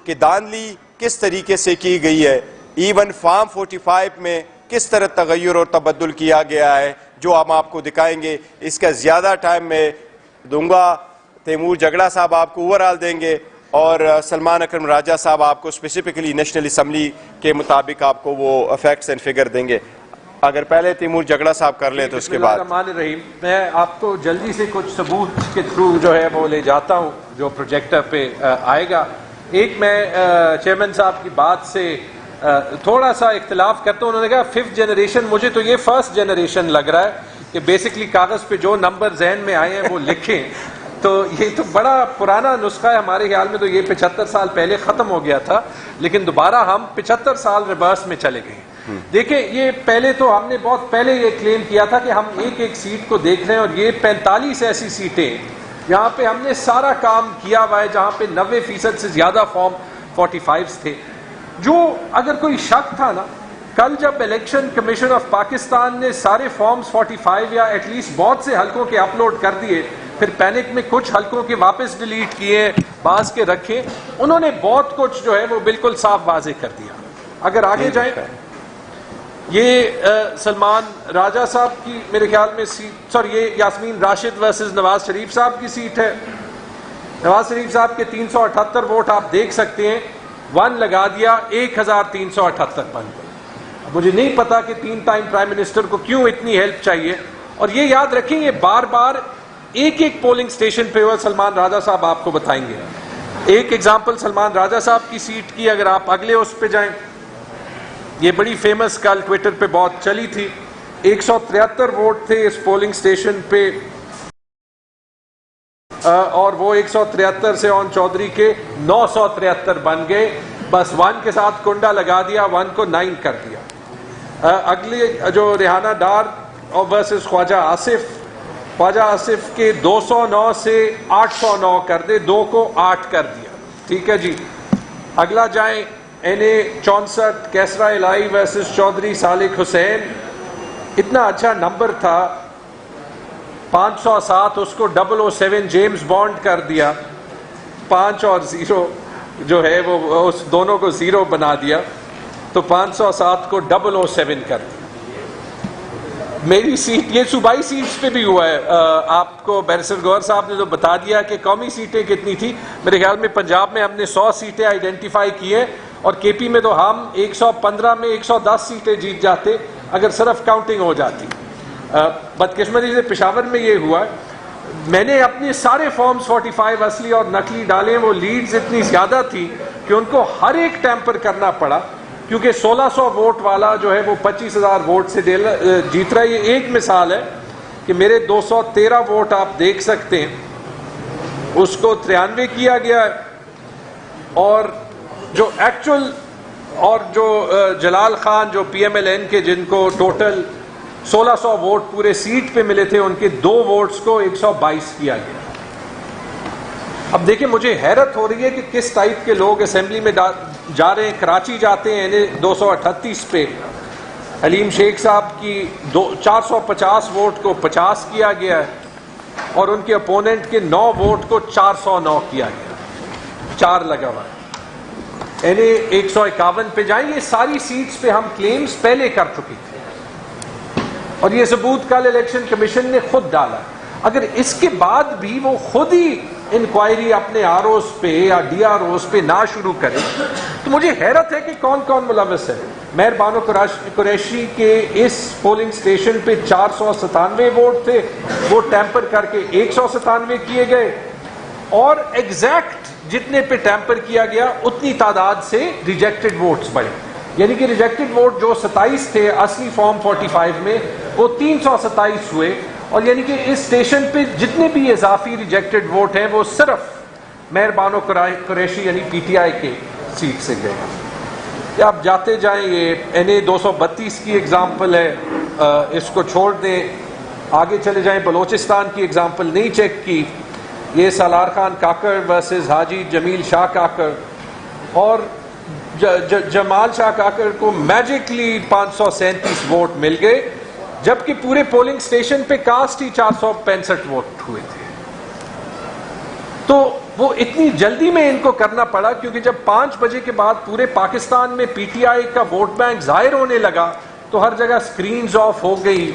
کہ دھاندلی کس طریقے سے کی گئی ہے. ایون فارم 45 میں کس طرح تغیر اور تبدل کیا گیا ہے جو ہم آپ کو دکھائیں گے. اس کا زیادہ ٹائم میں دوں گا. تیمور جگڑا صاحب آپ کو اوورآل دیں گے اور سلمان اکرم راجہ صاحب آپ کو اسپیسیفکلی نیشنل اسمبلی کے مطابق آپ کو وہ فیکٹس اینڈ فگر دیں گے. اگر پہلے تیمور جگڑا صاحب کر لیں تو اس کے بعد. بسم اللہ الرحمن الرحیم. میں آپ کو جلدی سے کچھ ثبوت کے تھرو جو ہے وہ لے جاتا ہوں جو پروجیکٹر پہ آئے گا. ایک میں چیئرمین صاحب کی بات سے تھوڑا سا اختلاف کرتا ہوں. انہوں نے کہا 5th جنریشن، مجھے تو یہ 1st جنریشن لگ رہا ہے کہ بیسکلی کاغذ پہ جو نمبر ذہن میں آئے ہیں وہ لکھیں. تو یہ تو بڑا پرانا نسخہ ہے. ہمارے خیال میں تو یہ 75 سال پہلے ختم ہو گیا تھا، لیکن دوبارہ ہم 75 سال ریورس میں چلے گئے. دیکھیں، یہ پہلے تو ہم نے بہت پہلے یہ کلیم کیا تھا کہ ہم ایک ایک سیٹ کو دیکھ رہے ہیں، اور یہ 45 ایسی سیٹیں جہاں پہ ہم نے سارا کام کیا ہوا ہے، جہاں پہ 90% سے زیادہ فارم 45 تھے. جو اگر کوئی شک تھا نا، کل جب الیکشن کمیشن آف پاکستان نے سارے فارمز 45 یا ایٹ لیسٹ بہت سے حلقوں کے اپلوڈ کر دیے، پھر پینک میں کچھ حلقوں کے واپس ڈیلیٹ کیے، بعض کے رکھے، انہوں نے بہت کچھ جو ہے وہ بالکل صاف واضح کر دیا. اگر آگے جائیں، یہ سلمان راجہ صاحب کی میرے خیال میں سیٹ، یہ یاسمین راشد ورسز نواز شریف صاحب کی سیٹ ہے. نواز شریف صاحب کے 378 ووٹ آپ دیکھ سکتے ہیں. 1 لگا دیا 1378 بن گئے. مجھے نہیں پتا کہ 3 ٹائم پرائم منسٹر کو کیوں اتنی ہیلپ چاہیے. اور یہ یاد رکھیں، یہ بار بار ایک ایک پولنگ سٹیشن پہ ہوا. سلمان راجہ صاحب آپ کو بتائیں گے. ایک ایگزامپل سلمان راجہ صاحب کی سیٹ کی، اگر آپ اگلے اس پہ جائیں، یہ بڑی فیمس کل ٹویٹر پہ بہت چلی تھی. 173 ووٹ تھے اس پولنگ سٹیشن پہ، اور وہ 173 سے اون چودھری کے 973 بن گئے. بس 1 کے ساتھ کنڈا لگا دیا، 1 کو 9 کر دیا. اگلی جو ریحانہ ڈار ورسز خواجہ آصف کے 209 سے 809 کر دے، 2 کو 8 کر دیا. ٹھیک ہے جی. اگلا جائیں NA64 کیسرا الہی ورسز چودھری صالح حسین، اتنا اچھا نمبر تھا، 507 اس کو 007 جیمز بانڈ کر دیا، 5 اور 0 جو ہے وہ اس دونوں کو 0 بنا دیا، تو 507 کو 007 کر دیا۔ میری سیٹ، یہ صوبائی سیٹس پہ بھی ہوا ہے، آپ کو بیرسٹر گوہر صاحب نے تو بتا دیا کہ قومی سیٹیں کتنی تھی۔ میرے خیال میں پنجاب میں ہم نے 100 سیٹیں آئیڈینٹیفائی کی ہیں، اور کے پی میں تو ہم 115 میں 110 سیٹیں جیت جاتے اگر صرف کاؤنٹنگ ہو جاتی۔ بدقسمتی سے پشاور میں یہ ہوا ہے، میں نے اپنے سارے فارمز 45 اصلی اور نقلی ڈالے، وہ لیڈز اتنی زیادہ تھی کہ ان کو ہر ایک ٹیمپر کرنا پڑا، کیونکہ 1600 ووٹ والا جو ہے وہ 25,000 ووٹ سے جیت رہا ہے۔ یہ ایک مثال ہے کہ میرے 213 ووٹ آپ دیکھ سکتے ہیں، اس کو 93 کیا گیا ہے، اور جو ایکچول اور جو جلال خان جو PMLN کے جن کو ٹوٹل 1600 ووٹ پورے سیٹ پہ ملے تھے، ان کے 2 ووٹس کو 122 کیا گیا۔ اب دیکھیں مجھے حیرت ہو رہی ہے کہ کس ٹائپ کے لوگ اسمبلی میں جا رہے ہیں۔ کراچی جاتے ہیں 238 پہ، حلیم شیخ صاحب کی 450 ووٹ کو 50 کیا گیا ہے، اور ان کے اپوننٹ کے 9 ووٹ کو 409 کیا گیا، 4 لگا ہوا ہے۔ 151 پہ جائیں، یہ ساری سیٹس پہ ہم کلیمز پہلے کر چکے تھے، اور یہ ثبوت کل الیکشن کمیشن نے خود ڈالا۔ اگر اس کے بعد بھی وہ خود ہی انکوائری اپنے ROs پہ یا DROs پہ نہ شروع کرے تو مجھے حیرت ہے کہ کون کون ملوث ہے۔ مہر بانو قریشی کے اس پولنگ سٹیشن پہ 497 ووٹ تھے، وہ ٹیمپر کر کے 197 کیے گئے، اور ایگزیکٹ جتنے پہ ٹیمپر کیا گیا اتنی تعداد سے ریجیکٹڈ ووٹس بڑھے، یعنی کہ ریجیکٹڈ ووٹ جو 27 تھے اصلی فارم 45 میں، وہ 327 ہوئے، اور یعنی کہ اس اسٹیشن پہ جتنے بھی اضافی ریجیکٹڈ ووٹ ہیں وہ صرف مہر بانو قریشی یعنی PTI کے سیٹ سے گئے۔ یا آپ جاتے جائیں، یہ NA 232 کی ایگزامپل ہے، اس کو چھوڑ دیں، آگے چلے جائیں۔ بلوچستان کی ایگزامپل نہیں چیک کی، یہ سالار خان کاکڑ ورسز حاجی جمیل شاہ کاکڑ، اور جمال شاہ کاکڑ کو میجکلی 537 ووٹ مل گئے، جبکہ پورے پولنگ سٹیشن پہ کاسٹ ہی 465 ووٹ ہوئے تھے۔ تو وہ اتنی جلدی میں ان کو کرنا پڑا، کیونکہ جب 5 بجے کے بعد پورے پاکستان میں PTI کا ووٹ بینک ظاہر ہونے لگا تو ہر جگہ سکرینز آف ہو گئی،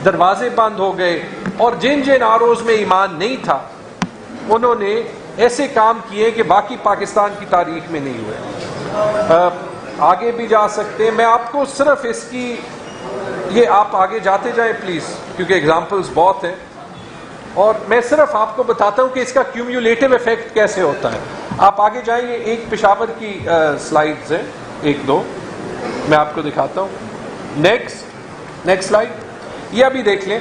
دروازے بند ہو گئے، اور جن ROs میں ایمان نہیں تھا انہوں نے ایسے کام کیے کہ باقی پاکستان کی تاریخ میں نہیں ہوئے۔ آگے بھی جا سکتے ہیں، میں آپ کو صرف اس کی، یہ آپ آگے جاتے جائیں پلیز، کیونکہ ایگزامپلز بہت ہیں، اور میں صرف آپ کو بتاتا ہوں کہ اس کا کیومولیٹو ایفیکٹ کیسے ہوتا ہے۔ آپ آگے جائیں، یہ ایک پشاور کی سلائیڈز ہیں، 1-2 میں آپ کو دکھاتا ہوں۔ نیکسٹ سلائیڈ، یہ ابھی دیکھ لیں،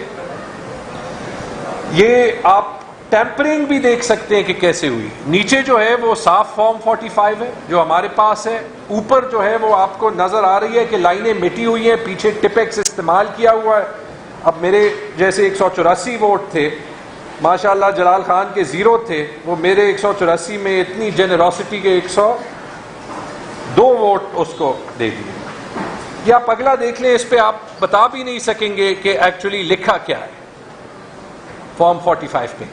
یہ آپ ٹیمپرنگ بھی دیکھ سکتے ہیں کہ کیسے ہوئی۔ نیچے جو ہے وہ صاف فارم 45 ہے جو ہمارے پاس ہے، اوپر جو ہے وہ آپ کو نظر آ رہی ہے کہ لائنیں مٹی ہوئی ہیں، پیچھے ٹپیکس استعمال کیا ہوا ہے۔ اب میرے جیسے 184 ووٹ تھے، ماشاءاللہ جلال خان کے 0 تھے، وہ میرے 184 میں اتنی جنراسٹی کے 102 ووٹ اس کو دے دیے۔ یہ آپ اگلا دیکھ لیں، اس پہ آپ بتا بھی نہیں سکیں گے کہ ایکچولی لکھا کیا ہے فارم 45 پہ۔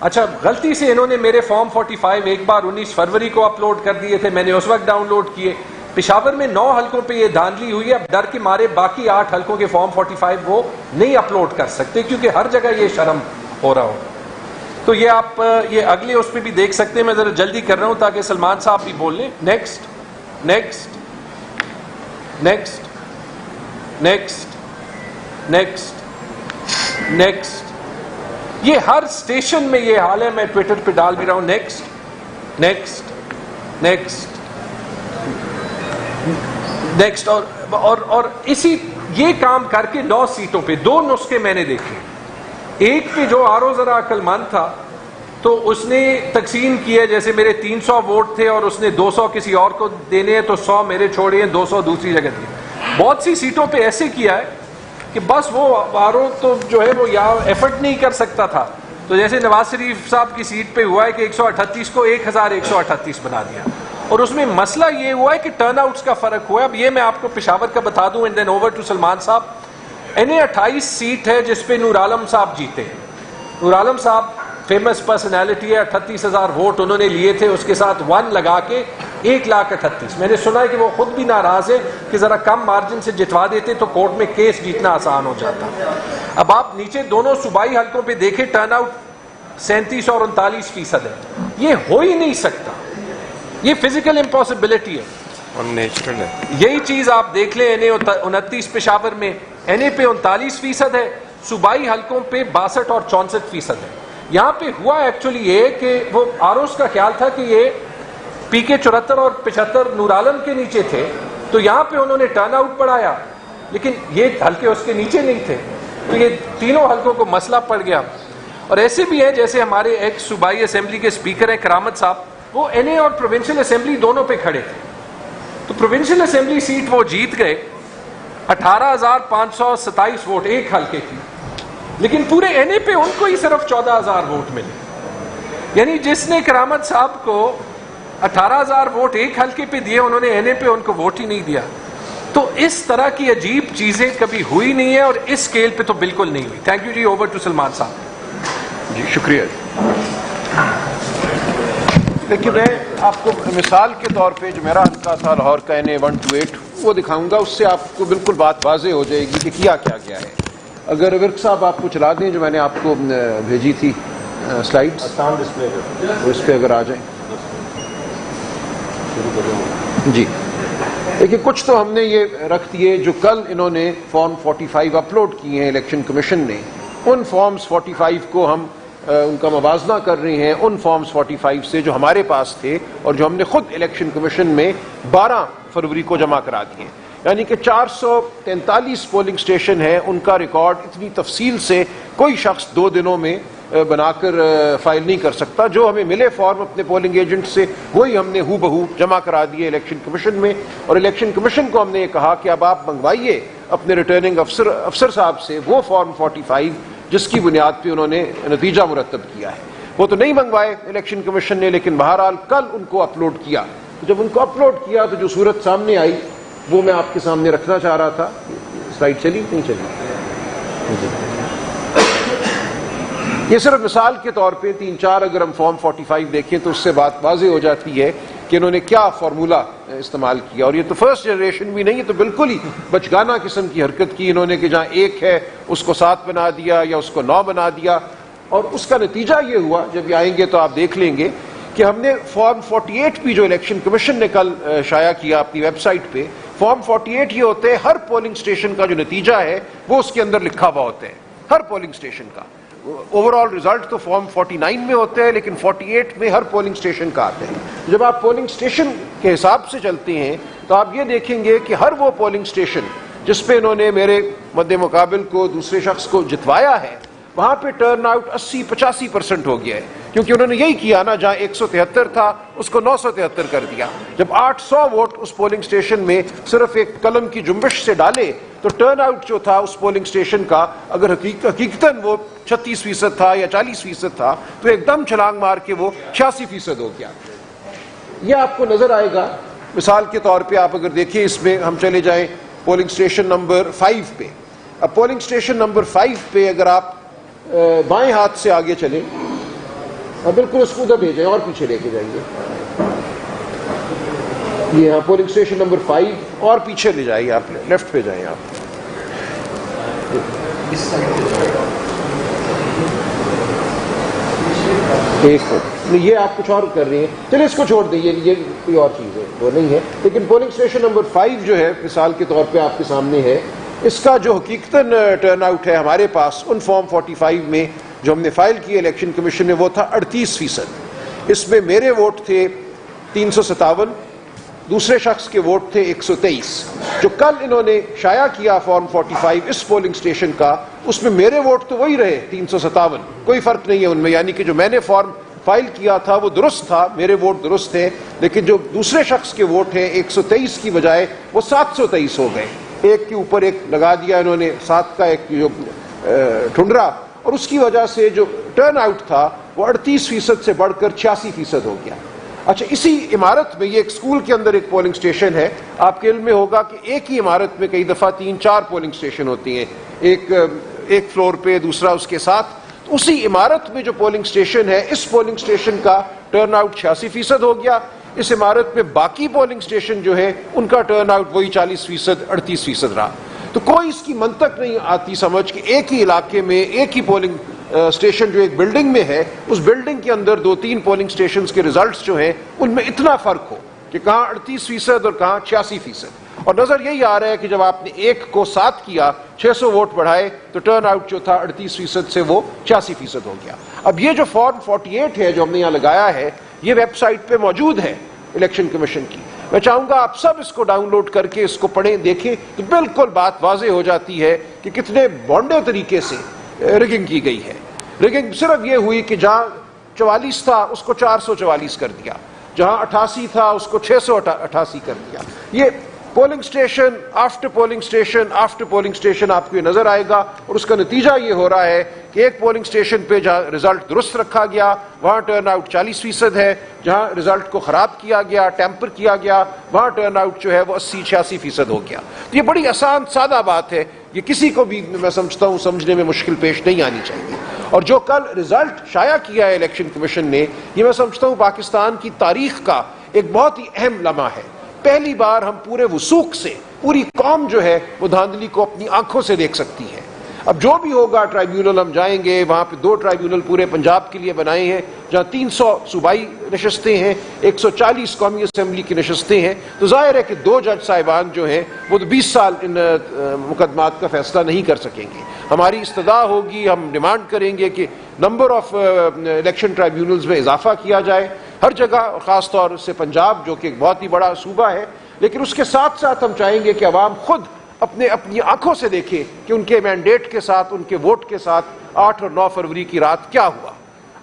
اچھا، غلطی سے انہوں نے میرے فارم 45 ایک بار 19 فروری کو اپلوڈ کر دیے تھے، میں نے اس وقت ڈاؤن لوڈ کیے۔ پشاور میں 9 حلقوں پہ یہ دھاندلی ہوئی ہے، اب ڈر کے مارے باقی 8 حلقوں کے فارم 45 وہ نہیں اپلوڈ کر سکتے، کیونکہ ہر جگہ یہ شرم ہو رہا ہو۔ تو یہ آپ یہ اگلے اس پہ بھی دیکھ سکتے ہیں، میں ذرا جلدی کر رہا ہوں تاکہ سلمان صاحب بھی بول لیں۔ Next next next next next next یہ ہر اسٹیشن میں یہ حال ہے، میں ٹویٹر پہ ڈال بھی رہا ہوں۔ نیکسٹ نیکسٹ نیکسٹ نیکسٹ اور اسی یہ کام کر کے 9 سیٹوں پہ 2 نسخے میں نے دیکھے۔ ایک پہ جو آرو ذرا عقل مند تھا تو اس نے تقسیم کیا، جیسے میرے 300 ووٹ تھے اور اس نے 200 کسی اور کو دینے ہیں تو 100 میرے چھوڑے ہیں، 200 دوسری جگہ دیے۔ بہت سی سیٹوں پہ ایسے کیا ہے کہ بس وہ آرو تو جو ہے وہ یا ایفرٹ نہیں کر سکتا تھا، تو جیسے نواز شریف صاحب کی سیٹ پہ ہوا ہے کہ 138 کو 1138 بنا دیا، اور اس میں مسئلہ یہ ہوا ہے کہ ٹرن آؤٹس کا فرق ہوا ہے. اب یہ میں آپ کو پشاور کا بتا دوں and then over to Salman صاحب. NA 28 سیٹ ہے جس پہ نور عالم صاحب جیتے ہیں. نور عالم صاحب فیمس پرسنالٹی ہے, 38,000 ووٹ انہوں نے لیے تھے, اس کے ساتھ 1 لگا کے 1,38,000. میں نے سنا ہے کہ وہ خود بھی ناراض ہے کہ ذرا کم مارجن سے جتوا دیتے تو کورٹ میں کیس جیتنا آسان ہو جاتا. اب آپ نیچے دونوں صوبائی حلقوں پہ دیکھیں ٹرن آؤٹ 37 اور 39% ہے. یہ ہو ہی نہیں سکتا, یہ فزیکل امپاسبلٹی ہے. نیچرل ہے. یہی چیز آپ دیکھ لیں NA 29 پشاور میں, NA پہ 39% ہے, صوبائی حلقوں پہ 62 اور 64% ہے. یہاں پہ ہوا ایکچولی یہ کہ وہ آروس کا خیال تھا کہ یہ PK 74 اور 75 نور عالم کے نیچے تھے, تو یہاں پہ انہوں نے ٹرن آؤٹ بڑھایا, لیکن یہ حلقے اس کے نیچے نہیں تھے, تو یہ تینوں حلقوں کو مسئلہ پڑ گیا. اور ایسے بھی ہیں جیسے ہمارے ایک صوبائی اسمبلی کے اسپیکر ہیں کرامت صاحب, وہ NA اور پروونشل اسمبلی دونوں پہ کھڑے تھے, تو پروونشل اسمبلی سیٹ وہ جیت گئے, 18,527 ووٹ ایک حلقے کی, لیکن پورے NA پہ ان کو ہی صرف 14,000 ووٹ ملے. یعنی جس نے کرامت صاحب کو 18,000 ووٹ ایک حلقے پہ دیے, انہوں نے NA پہ ان کو ووٹ ہی نہیں دیا. تو اس طرح کی عجیب چیزیں کبھی ہوئی نہیں ہے, اور اس اسکیل پہ تو بالکل نہیں ہوئی. تھینک یو جی. اوور ٹو سلمان صاحب. جی شکریہ. دیکھیے میں آپ کو مثال کے طور پہ جو میرا حلقہ تھا لاہور کا NA 128 وہ دکھاؤں گا, اس سے آپ کو بالکل بات واضح ہو جائے گی کہ کیا کیا گیا ہے. اگر ورک صاحب آپ کو چلا دیں جو میں نے آپ کو بھیجی تھی سلائیڈز, اس پہ اگر آ جائیں. جی دیکھیے کچھ تو ہم نے یہ رکھ دیے جو کل انہوں نے فارم 45 اپلوڈ کیے ہیں الیکشن کمیشن نے. ان فارمز 45 کو ہم ان کا موازنہ کر رہے ہیں ان فارمز 45 سے جو ہمارے پاس تھے اور جو ہم نے خود الیکشن کمیشن میں 12 فروری کو جمع کرا دیے. یعنی کہ 443 پولنگ سٹیشن ہیں, ان کا ریکارڈ اتنی تفصیل سے کوئی شخص 2 دنوں میں بنا کر فائل نہیں کر سکتا. جو ہمیں ملے فارم اپنے پولنگ ایجنٹ سے وہی ہم نے ہو بہو جمع کرا دیے الیکشن کمیشن میں, اور الیکشن کمیشن کو ہم نے یہ کہا کہ اب آپ منگوائیے اپنے ریٹرننگ افسر صاحب سے وہ فارم 45 جس کی بنیاد پہ انہوں نے نتیجہ مرتب کیا ہے. وہ تو نہیں منگوائے الیکشن کمیشن نے, لیکن بہرحال کل ان کو اپلوڈ کیا. جب ان کو اپلوڈ کیا تو جو صورت سامنے آئی وہ میں آپ کے سامنے رکھنا چاہ رہا تھا. سلائیڈ چلی نہیں چلی؟ یہ صرف مثال کے طور پہ 3-4 اگر ہم فارم 45 دیکھیں تو اس سے بات واضح ہو جاتی ہے کہ انہوں نے کیا فارمولا استعمال کیا. اور یہ تو فرسٹ جنریشن بھی نہیں, یہ تو بالکل ہی بچگانہ قسم کی حرکت کی انہوں نے کہ جہاں 1 ہے اس کو 7 بنا دیا یا اس کو 9 بنا دیا. اور اس کا نتیجہ یہ ہوا, جب یہ آئیں گے تو آپ دیکھ لیں گے کہ ہم نے فارم 48 بھی جو الیکشن کمیشن نے کل شائع کیا اپنی ویب سائٹ پہ, فارم 48 یہ ہوتے ہیں ہر پولنگ سٹیشن کا جو نتیجہ ہے وہ اس کے اندر لکھا ہوا ہوتا ہے, ہر پولنگ سٹیشن کا. اوور آل ریزلٹ تو فارم 49 میں ہوتے ہیں, لیکن 48 میں ہر پولنگ سٹیشن کا آتے ہیں. جب آپ پولنگ سٹیشن کے حساب سے چلتے ہیں تو آپ یہ دیکھیں گے کہ ہر وہ پولنگ سٹیشن جس پہ انہوں نے میرے مد مقابل کو دوسرے شخص کو جتوایا ہے وہاں پہ ٹرن آؤٹ 80-85% ہو گیا ہے, کیونکہ انہوں نے یہی کیا نا, جہاں 173 تھا اس کو 973 کر دیا. جب 800 ووٹ اس پولنگ سٹیشن میں صرف ایک قلم کی جنبش سے ڈالے تو ٹرن آؤٹ جو تھا اس پولنگ سٹیشن کا اگر حقیقتاً وہ 36% تھا یا 40% تھا تو ایک دم چھلانگ مار کے وہ 86% ہو گیا. یہ آپ کو نظر آئے گا. مثال کے طور پہ آپ اگر دیکھیں اس میں ہم چلے جائیں پولنگ سٹیشن نمبر 5 پہ. اب پولنگ سٹیشن نمبر 5 پہ اگر آپ بائیں ہاتھ سے آگے چلیں, بالکل اس کو ادھر لے جائیں اور پیچھے لے کے جائیے. یہ ہاں پولنگ سٹیشن نمبر 5 اور پیچھے لے جائیے, آپ لیفٹ پہ جائیں. آپ ایک نہیں, یہ آپ کچھ اور کر رہی ہیں, چلے اس کو چھوڑ دیں, یہ کوئی اور چیز ہے, وہ نہیں ہے. لیکن پولنگ سٹیشن نمبر 5 جو ہے مثال کے طور پہ آپ کے سامنے ہے, اس کا جو حقیقتاً ٹرن آؤٹ ہے ہمارے پاس ان فارم 45 میں جو ہم نے فائل کیے الیکشن کمیشن نے وہ تھا 38%. اس میں میرے ووٹ تھے 357, دوسرے شخص کے ووٹ تھے 123. جو کل انہوں نے شائع کیا فارم 45 اس پولنگ سٹیشن کا, اس میں میرے ووٹ تو وہی رہے 357, کوئی فرق نہیں ہے ان میں. یعنی کہ جو میں نے فارم فائل کیا تھا وہ درست تھا, میرے ووٹ درست تھے, لیکن جو دوسرے شخص کے ووٹ ہیں 123 کی بجائے وہ 723 ہو گئے. ایک کے اوپر ایک لگا دیا انہوں نے 7 کا ایک جو ٹھنڈرا, اور اس کی وجہ سے جو ٹرن آؤٹ تھا وہ 38% سے بڑھ کر 86% ہو گیا. اچھا اسی عمارت میں یہ ایک اسکول کے اندر ایک پولنگ اسٹیشن ہے. آپ کے علم میں ہوگا کہ ایک ہی عمارت میں کئی دفعہ 3-4 پولنگ اسٹیشن ہوتی ہیں, ایک فلور پہ, دوسرا اس کے ساتھ. اسی عمارت میں جو پولنگ اسٹیشن ہے, اس پولنگ اسٹیشن کا ٹرن آؤٹ 86% ہو گیا. اس عمارت میں باقی پولنگ اسٹیشن جو ہے ان کا ٹرن آؤٹ وہی 40%, 38% رہا. تو کوئی اس کی منطق نہیں آتی سمجھ کہ ایک ہی علاقے میں ایک ہی پولنگ اسٹیشن جو ایک بلڈنگ میں ہے, اس بلڈنگ کے اندر 2-3 پولنگ اسٹیشنز کے ریزلٹس جو ہیں ان میں اتنا فرق ہو کہ کہاں 38% اور کہاں 86%. اور نظر یہی آ رہا ہے کہ جب آپ نے 1 کو 7 کیا, 600 ووٹ بڑھائے, تو ٹرن آؤٹ جو تھا 38% سے وہ 86% ہو گیا. اب یہ جو فارم 48 ہے جو ہم نے یہاں لگایا ہے, یہ ویب سائٹ پہ موجود ہے الیکشن کمیشن کی. میں چاہوں گا آپ سب اس کو ڈاؤن لوڈ کر کے اس کو پڑھیں, دیکھیں, تو بالکل بات واضح ہو جاتی ہے کہ کتنے بونڈے طریقے سے ریگنگ کی گئی ہے. ریگنگ صرف یہ ہوئی کہ جہاں 44 تھا اس کو 444 کر دیا, جہاں 88 تھا اس کو 688 کر دیا. یہ polling station after polling station after polling station آپ کو یہ نظر آئے گا, اور اس کا نتیجہ یہ ہو رہا ہے کہ ایک پولنگ اسٹیشن پہ جہاں رزلٹ درست رکھا گیا وہاں ٹرن آؤٹ 40% ہے, جہاں رزلٹ کو خراب کیا گیا, ٹیمپر کیا گیا, وہاں ٹرن آؤٹ جو ہے وہ 80-86% ہو گیا. تو یہ بڑی آسان سادہ بات ہے, یہ کسی کو بھی میں سمجھتا ہوں سمجھنے میں مشکل پیش نہیں آنی چاہیے. اور جو کل رزلٹ شائع کیا ہے الیکشن کمیشن نے, یہ میں سمجھتا ہوں پاکستان کی تاریخ کا ایک بہت ہی اہم لمحہ ہے. پہلی بار ہم پورے وثوق سے پوری قوم جو ہے وہ دھاندلی کو اپنی آنکھوں سے دیکھ سکتی ہے. اب جو بھی ہوگا ٹرائیبیونل ہم جائیں گے, وہاں پہ 2 ٹرائیبیونل پورے پنجاب کے لیے بنائے ہیں جہاں 300 صوبائی نشستیں ہیں, 140 قومی اسمبلی کی نشستیں ہیں. تو ظاہر ہے کہ 2 جج صاحبان جو ہیں وہ تو 20 سال ان مقدمات کا فیصلہ نہیں کر سکیں گے. ہماری استدعا ہوگی, ہم ڈیمانڈ کریں گے کہ نمبر آف الیکشن ٹرائیبیونلز میں اضافہ کیا جائے ہر جگہ, خاص طور سے پنجاب جو کہ ایک بہت ہی بڑا صوبہ ہے. لیکن اس کے ساتھ ساتھ ہم چاہیں گے کہ عوام خود اپنی آنکھوں سے دیکھے کہ ان کے مینڈیٹ کے ساتھ, ان کے ووٹ کے ساتھ 8 اور 9 فروری کی رات کیا ہوا.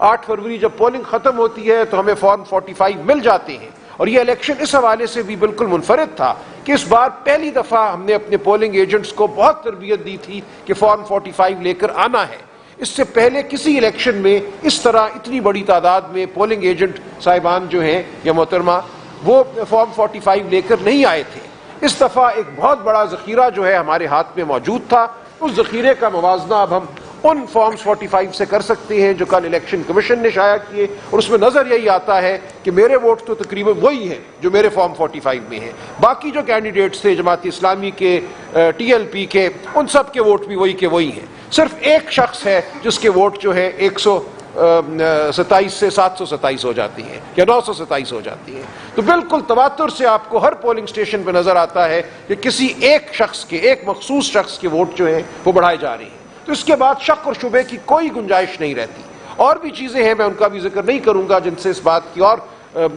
8 فروری جب پولنگ ختم ہوتی ہے تو ہمیں فارم 45 مل جاتے ہیں, اور یہ الیکشن اس حوالے سے بھی بالکل منفرد تھا کہ اس بار پہلی دفعہ ہم نے اپنے پولنگ ایجنٹس کو بہت تربیت دی تھی کہ فارم 45 لے کر آنا ہے. اس سے پہلے کسی الیکشن میں اس طرح اتنی بڑی تعداد میں پولنگ ایجنٹ صاحبان جو ہیں یا محترمہ وہ فارم 45 لے کر نہیں آئے تھے. اس دفعہ ایک بہت بڑا ذخیرہ جو ہے ہمارے ہاتھ میں موجود تھا. اس ذخیرے کا موازنہ اب ہم ان فارمز 45 سے کر سکتے ہیں جو کل الیکشن کمیشن نے شائع کیے, اور اس میں نظر یہی آتا ہے کہ میرے ووٹ تو تقریباً وہی ہیں جو میرے فارم 45 میں ہیں. باقی جو کینڈیڈیٹس تھے جماعت اسلامی کے, TLP کے, ان سب کے ووٹ بھی وہی کے وہی ہیں. صرف ایک شخص ہے جس کے ووٹ جو ہے 127 سے 727 ہو جاتی ہیں یا 927 ہو جاتی ہیں. تو بالکل تواتر سے آپ کو ہر پولنگ اسٹیشن پہ نظر آتا ہے کہ کسی ایک شخص کے, ایک مخصوص شخص کے ووٹ جو ہیں وہ بڑھائے جا رہے ہیں. تو اس کے بعد شک اور شبے کی کوئی گنجائش نہیں رہتی. اور بھی چیزیں ہیں, میں ان کا بھی ذکر نہیں کروں گا, جن سے اس بات کی اور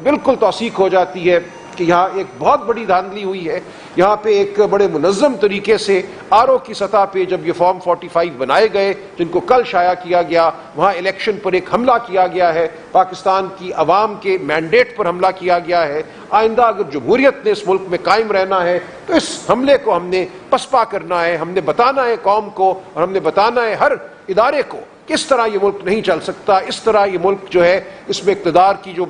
بالکل توثیق ہو جاتی ہے کہ یہاں ایک بہت بڑی دھاندلی ہوئی ہے. یہاں پہ ایک بڑے منظم طریقے سے RO کی سطح پہ جب یہ فارم 45 بنائے گئے جن کو کل شائع کیا گیا, وہاں الیکشن پر ایک حملہ کیا گیا ہے, پاکستان کی عوام کے مینڈیٹ پر حملہ کیا گیا ہے. آئندہ اگر جمہوریت نے اس ملک میں قائم رہنا ہے تو اس حملے کو ہم نے پسپا کرنا ہے. ہم نے بتانا ہے قوم کو, اور ہم نے بتانا ہے ہر ادارے کو کس طرح یہ ملک نہیں چل سکتا. اس طرح یہ ملک جو ہے اس میں اقتدار کی جو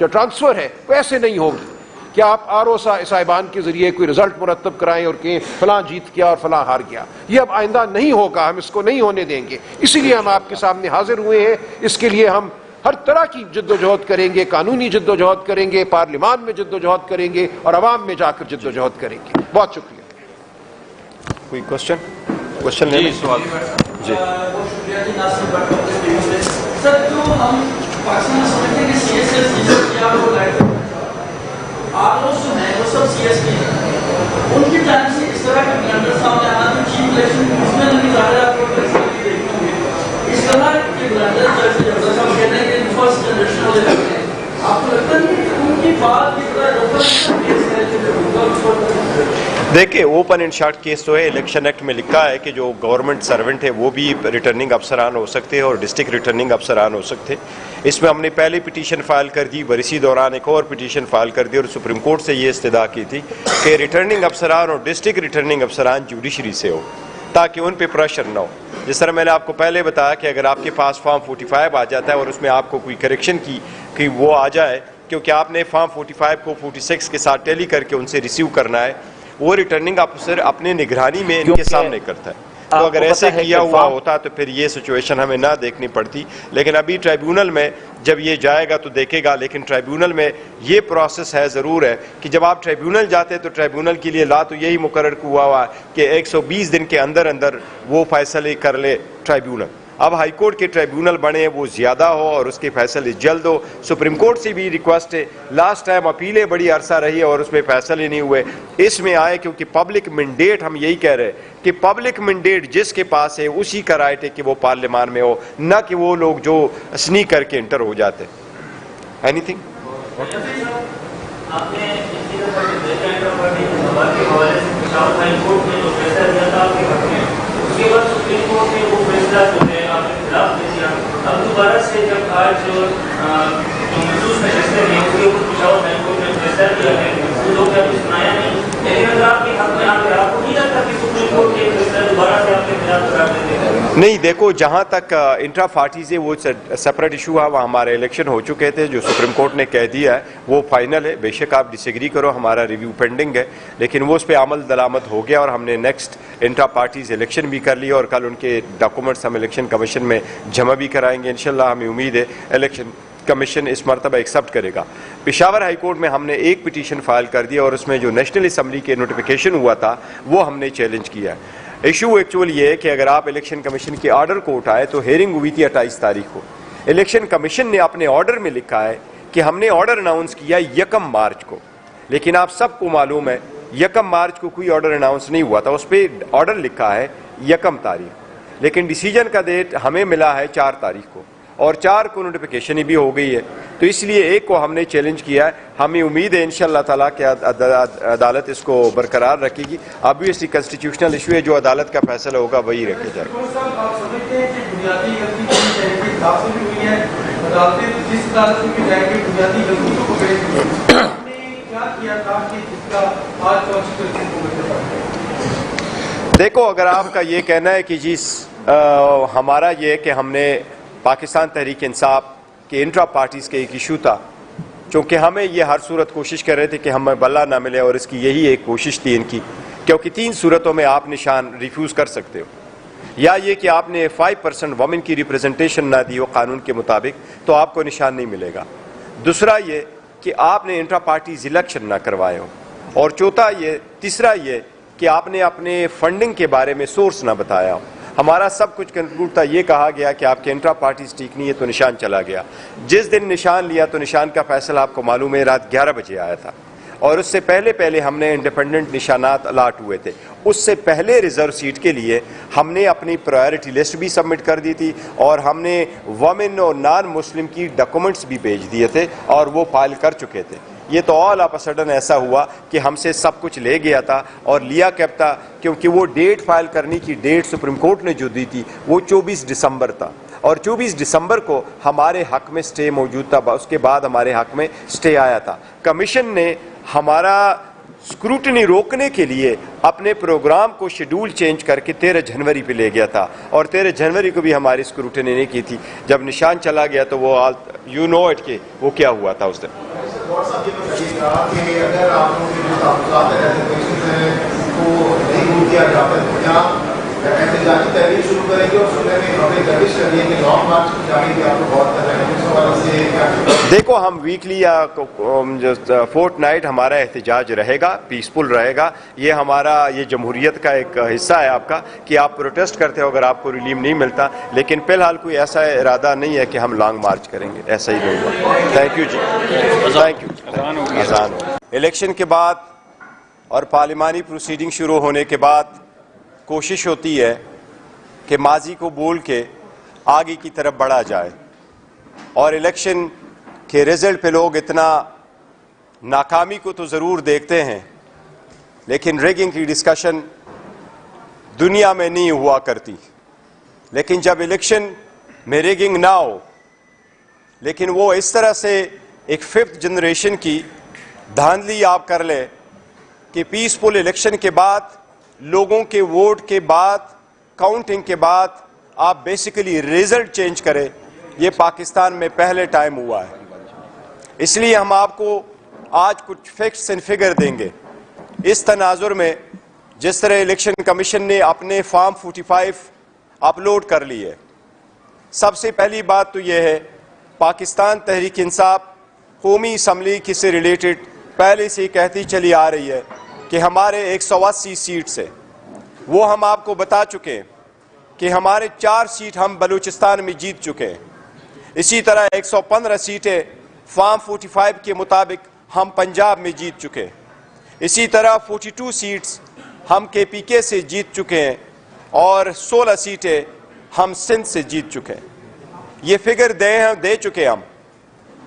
ٹرانسفر ہے وہ ایسے نہیں ہوگی کہ آپ RO صاحبان کے ذریعے کوئی رزلٹ مرتب کرائیں اور کہیں فلاں جیت گیا اور فلاں ہار گیا. یہ اب آئندہ نہیں ہوگا, ہم اس کو نہیں ہونے دیں گے. اسی لیے ہم آپ کے سامنے حاضر ہوئے ہیں. اس کے لیے ہم ہر طرح کی جد و جہد کریں گے, قانونی جد و جہد کریں گے, پارلیمان میں جد و جہد کریں گے, اور عوام میں جا کر جد و جہد کریں گے. بہت شکریہ. کوئی کوشچن جی سوال جی سر, جو ہم پاکستان میں سمجھتے ہیں کہ CSS ROs جو ہیں وہ سب CS کے ہیں, ان کی ٹائم سے اس طرح کے بلنڈر سامنے آنا تو چیف الیکشن کمیشنر بھی ظاہر آپ کو فلیکسیبلٹی دیکھتے ہوں گے. اس طرح کے بلنڈر جیسے جب ہم کہتے ہیں کہ فرسٹ جنریشن والے لگتے ہیں, آپ کو لگتا ہے کہ ان کی بات کی طرح دیکھیں, اوپن اینڈ شارٹ کیس تو ہے. الیکشن ایکٹ میں لکھا ہے کہ جو گورنمنٹ سرونٹ ہے وہ بھی ریٹرننگ افسران ہو سکتے ہیں اور ڈسٹرکٹ ریٹرننگ افسران ہو سکتے. اس میں ہم نے پہلے پٹیشن فائل کر دی, برسی دوران ایک اور پٹیشن فائل کر دی, اور سپریم کورٹ سے یہ استدعا کی تھی کہ ریٹرننگ افسران اور ڈسٹرکٹ ریٹرننگ افسران جوڈیشری سے ہو تاکہ ان پہ پریشر نہ ہو. جس طرح میں نے آپ کو پہلے بتایا کہ اگر آپ کے پاس فارم 45 آ جاتا ہے اور اس میں آپ کو کوئی کریکشن کی وہ آ جائے کیونکہ آپ نے فارم 45 کو 46 کے ساتھ ٹیلی کر کے ان سے ریسیو کرنا ہے. وہ ریٹرننگ آفیسر اپنے نگرانی میں ان کے سامنے کرتا ہے. تو اگر ایسے کیا ہوا ہوتا تو پھر یہ سچویشن ہمیں نہ دیکھنی پڑتی. لیکن ابھی ٹرائیبیونل میں جب یہ جائے گا تو دیکھے گا. لیکن ٹرائیبیونل میں یہ پروسیس ہے, ضرور ہے کہ جب آپ ٹرائیبیونل جاتے تو ٹرائیبیونل کے لیے لا تو یہی مقرر ہوا ہوا کہ 120 دن کے اندر اندر وہ فیصلے کر لے ٹرائیبیونل. اب ہائی کورٹ کے ٹرائیبیونل بنے وہ زیادہ ہو اور اس کے فیصلے جلد ہو. سپریم کورٹ سے بھی ریکویسٹ ہے, لاسٹ ٹائم اپیلیں بڑی عرصہ رہی اور اس میں فیصلے نہیں ہوئے. اس میں آئے کیونکہ پبلک مینڈیٹ, ہم یہی کہہ رہے ہیں کہ پبلک مینڈیٹ جس کے پاس ہے اسی کا رائٹ ہے کہ وہ پارلیمان میں ہو, نہ کہ وہ لوگ جو سنیک کر کے انٹر ہو جاتے. اینی تھنگ آپ نے اس چیز پر دیکھا ہے پراپرٹی کے حوالے کے حوالے سے پشاور ہائی کورٹ نے جو فیصلہ دیا تھا آپ کے حق میں, اس کے بعد سپریم کورٹ نے وہ فیصلہ جو ہے آپ کے خلاف دے دیا. اب دوبارہ سے جب آج جو مخصوص نشستیں ہیں اس کے اوپر پشاور ہائی کورٹ نے فیصلہ دیا ہے, وہ لوگ ابھی سنایا نہیں. لیکن اگر آپ کے حق میں آپ کو نہیں لگتا کہ سپریم کورٹ کے فیصلہ دوبارہ سے آپ کے خلاف قرار دے دے گا؟ نہیں, دیکھو جہاں تک انٹرا پارٹیز ہے وہ سپریٹ ایشو ہے. وہ ہمارے الیکشن ہو چکے تھے, جو سپریم کورٹ نے کہہ دیا ہے وہ فائنل ہے. بے شک آپ ڈس ایگری کرو, ہمارا ریویو پینڈنگ ہے, لیکن وہ اس پہ عمل درآمد ہو گیا اور ہم نے نیکسٹ انٹرا پارٹیز الیکشن بھی کر لیا اور کل ان کے ڈاکومنٹس ہم الیکشن کمیشن میں جمع بھی کرائیں گے. انشاءاللہ ہمیں امید ہے الیکشن کمیشن اس مرتبہ ایکسیپٹ کرے گا. پشاور ہائی کورٹ میں ہم نے ایک پٹیشن فائل کر دیا اور اس میں جو نیشنل اسمبلی کے نوٹیفیکیشن ہوا تھا وہ ہم نے چیلنج کیا ہے. ایشو ایکچولی یہ ہے کہ اگر آپ الیکشن کمیشن کے آرڈر کو اٹھائے تو ہیئرنگ ہوئی تھی 28 تاریخ کو. الیکشن کمیشن نے اپنے آرڈر میں لکھا ہے کہ ہم نے آرڈر اناؤنس کیا 1 مارچ کو, لیکن آپ سب کو معلوم ہے 1 مارچ کو کوئی آرڈر اناؤنس نہیں ہوا تھا. اس پہ آرڈر لکھا ہے 1 تاریخ, لیکن ڈیسیجن کا ڈیٹ ہمیں ملا ہے 4 تاریخ کو, اور 4 کو نوٹیفیکیشن بھی ہو گئی ہے. تو اس لیے ایک کو ہم نے چیلنج کیا ہے. ہمیں امید ہے انشاءاللہ تعالیٰ کہ عدالت اس کو برقرار رکھے گی. obviously کنسٹیٹیوشنل ایشو ہے, جو عدالت کا فیصلہ ہوگا وہی رکھے جائے گا. آپ سمجھتے ہیں کہ بنیادی غلطی کی حساب سے بھی ہوئی ہے, عدالتیں جس عدالت میں جائیں گے بنیادی غلطیوں کو پیش کریں, آپ نے کیا کیا تھا کہ جس کا آج کانسٹیٹیوشن کو مطلب؟ دیکھو, اگر آپ کا یہ کہنا ہے کہ جی ہمارا یہ کہ ہم نے پاکستان تحریک انصاف کے انٹرا پارٹیز کے ایک ایشو تھا, چونکہ ہمیں یہ ہر صورت کوشش کر رہے تھے کہ ہمیں بلا نہ ملے, اور اس کی یہی ایک کوشش تھی ان کی, کیونکہ 3 صورتوں میں آپ نشان ریفیوز کر سکتے ہو. یا یہ کہ آپ نے 5% وومن کی ریپریزنٹیشن نہ دی ہو قانون کے مطابق تو آپ کو نشان نہیں ملے گا. دوسرا یہ کہ آپ نے انٹرا پارٹیز الیکشن نہ کروائے ہو, اور تیسرا یہ کہ آپ نے اپنے فنڈنگ کے بارے میں سورس نہ بتایا ہو. ہمارا سب کچھ کنکلوڈ تھا, یہ کہا گیا کہ آپ کے انٹرا پارٹیز ٹھیک نہیں ہے تو نشان چلا گیا. جس دن نشان لیا تو نشان کا فیصلہ آپ کو معلوم ہے رات 11 بجے آیا تھا, اور اس سے پہلے ہم نے انڈیپینڈنٹ نشانات الاٹ ہوئے تھے. اس سے پہلے ریزرو سیٹ کے لیے ہم نے اپنی پرائیورٹی لسٹ بھی سبمٹ کر دی تھی, اور ہم نے وومن اور نان مسلم کی ڈاکومنٹس بھی بھیج دیے تھے اور وہ فائل کر چکے تھے. یہ تو آل آف سڈن ایسا ہوا کہ ہم سے سب کچھ لے گیا تھا, اور لیا کب تھا, کیونکہ وہ ڈیٹ فائل کرنے کی ڈیٹ سپریم کورٹ نے جو دی تھی وہ 24 دسمبر تھا, اور 24 دسمبر کو ہمارے حق میں سٹے موجود تھا. اس کے بعد ہمارے حق میں سٹے آیا تھا. کمیشن نے ہمارا اسکروٹنی روکنے کے لیے اپنے پروگرام کو شیڈول چینج کر کے 13 جنوری پہ لے گیا تھا, اور 13 جنوری کو بھی ہماری اسکروٹنی نہیں کی تھی. جب نشان چلا گیا تو وہ یو نو اٹ کہ وہ کیا ہوا تھا اس دن. اگر آپ لوگوں کے جو تعلقات ہیں کو نہیں دور کیا جاتا ہے تو کیا احتجاجی تحریک شروع کریں گے, اور سننے میں ہمیں گردش کر رہی ہے کہ لانگ مارچ کی جانے کی آپ کو بہت کر رہے ہیں, اس حوالے سے کیا؟ دیکھو, ہم ویکلی یا فورٹ نائٹ ہمارا احتجاج رہے گا, پیسفل رہے گا. یہ جمہوریت کا ایک حصہ ہے آپ کا کہ آپ پروٹیسٹ کرتے ہو اگر آپ کو ریلیف نہیں ملتا, لیکن فی الحال کوئی ایسا ارادہ نہیں ہے کہ ہم لانگ مارچ کریں گے. ایسا ہی نہیں ہوگا. تھینک یو جی, تھینک یو. اذان ہو. الیکشن کے بعد اور پارلیمانی پروسیڈنگ شروع ہونے کے بعد کوشش ہوتی ہے کہ ماضی کو بول کے آگے کی طرف بڑھا جائے, اور الیکشن کے رزلٹ پہ لوگ اتنا ناکامی کو تو ضرور دیکھتے ہیں, لیکن ریگنگ کی ڈسکشن دنیا میں نہیں ہوا کرتی. لیکن جب الیکشن میں ریگنگ نہ ہو, لیکن وہ اس طرح سے ایک 5th جنریشن کی دھاندلی آپ کر لیں کہ پیسفل الیکشن کے بعد لوگوں کے ووٹ کے بعد کاؤنٹنگ کے بعد آپ بیسیکلی ریزلٹ چینج کریں, یہ پاکستان میں پہلے ٹائم ہوا ہے. اس لیے ہم آپ کو آج کچھ فیکٹس اینڈ فگر دیں گے. اس تناظر میں جس طرح الیکشن کمیشن نے اپنے فارم 45 اپلوڈ کر لی ہے، سب سے پہلی بات تو یہ ہے پاکستان تحریک انصاف قومی اسمبلی کی سے ریلیٹڈ پہلے سے کہتی چلی آ رہی ہے کہ ہمارے 180 سیٹس ہیں. وہ ہم آپ کو بتا چکے ہیں کہ ہمارے 4 سیٹ ہم بلوچستان میں جیت چکے ہیں. اسی طرح 115 سیٹیں فارم 45 کے مطابق ہم پنجاب میں جیت چکے ہیں. اسی طرح 42 سیٹس ہم کے پی کے سے جیت چکے ہیں اور 16 سیٹیں ہم سندھ سے جیت چکے ہیں. یہ فگر دے چکے ہم.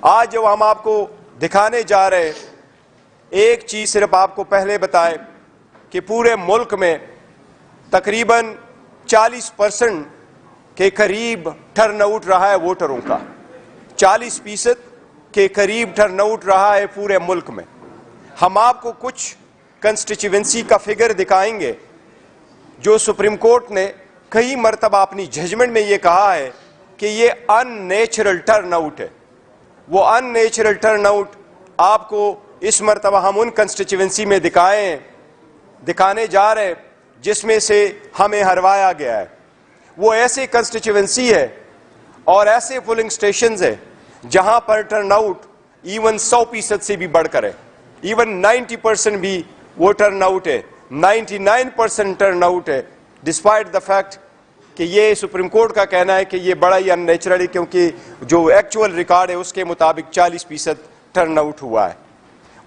آج جو ہم آپ کو دکھانے جا رہے ہیں، ایک چیز صرف آپ کو پہلے بتائیں کہ پورے ملک میں تقریباً 40% کے قریب ٹرن آؤٹ رہا ہے ووٹروں کا. 40% کے قریب ٹرن آؤٹ رہا ہے پورے ملک میں. ہم آپ کو کچھ کنسٹیچوئنسی کا فگر دکھائیں گے جو سپریم کورٹ نے کئی مرتبہ اپنی ججمنٹ میں یہ کہا ہے کہ یہ ان نیچرل ٹرن آؤٹ ہے. وہ ان نیچرل ٹرن آؤٹ آپ کو اس مرتبہ ہم ان کنسٹیچوئنسی میں دکھانے جا رہے جس میں سے ہمیں ہروایا گیا ہے. وہ ایسے کنسٹیچوئنسی ہے اور ایسے پولنگ سٹیشنز ہیں جہاں پر ٹرن آؤٹ ایون 100% سے بھی بڑھ کر ہے. ایون 90% بھی وہ ٹرن آؤٹ ہے. 99% ٹرن آؤٹ ہے ڈسپائٹ دا فیکٹ کہ یہ سپریم کورٹ کا کہنا ہے کہ یہ بڑا ہی ان نیچرل ہے کیونکہ جو ایکچوئل ریکارڈ ہے اس کے مطابق 40% ٹرن آؤٹ ہوا ہے.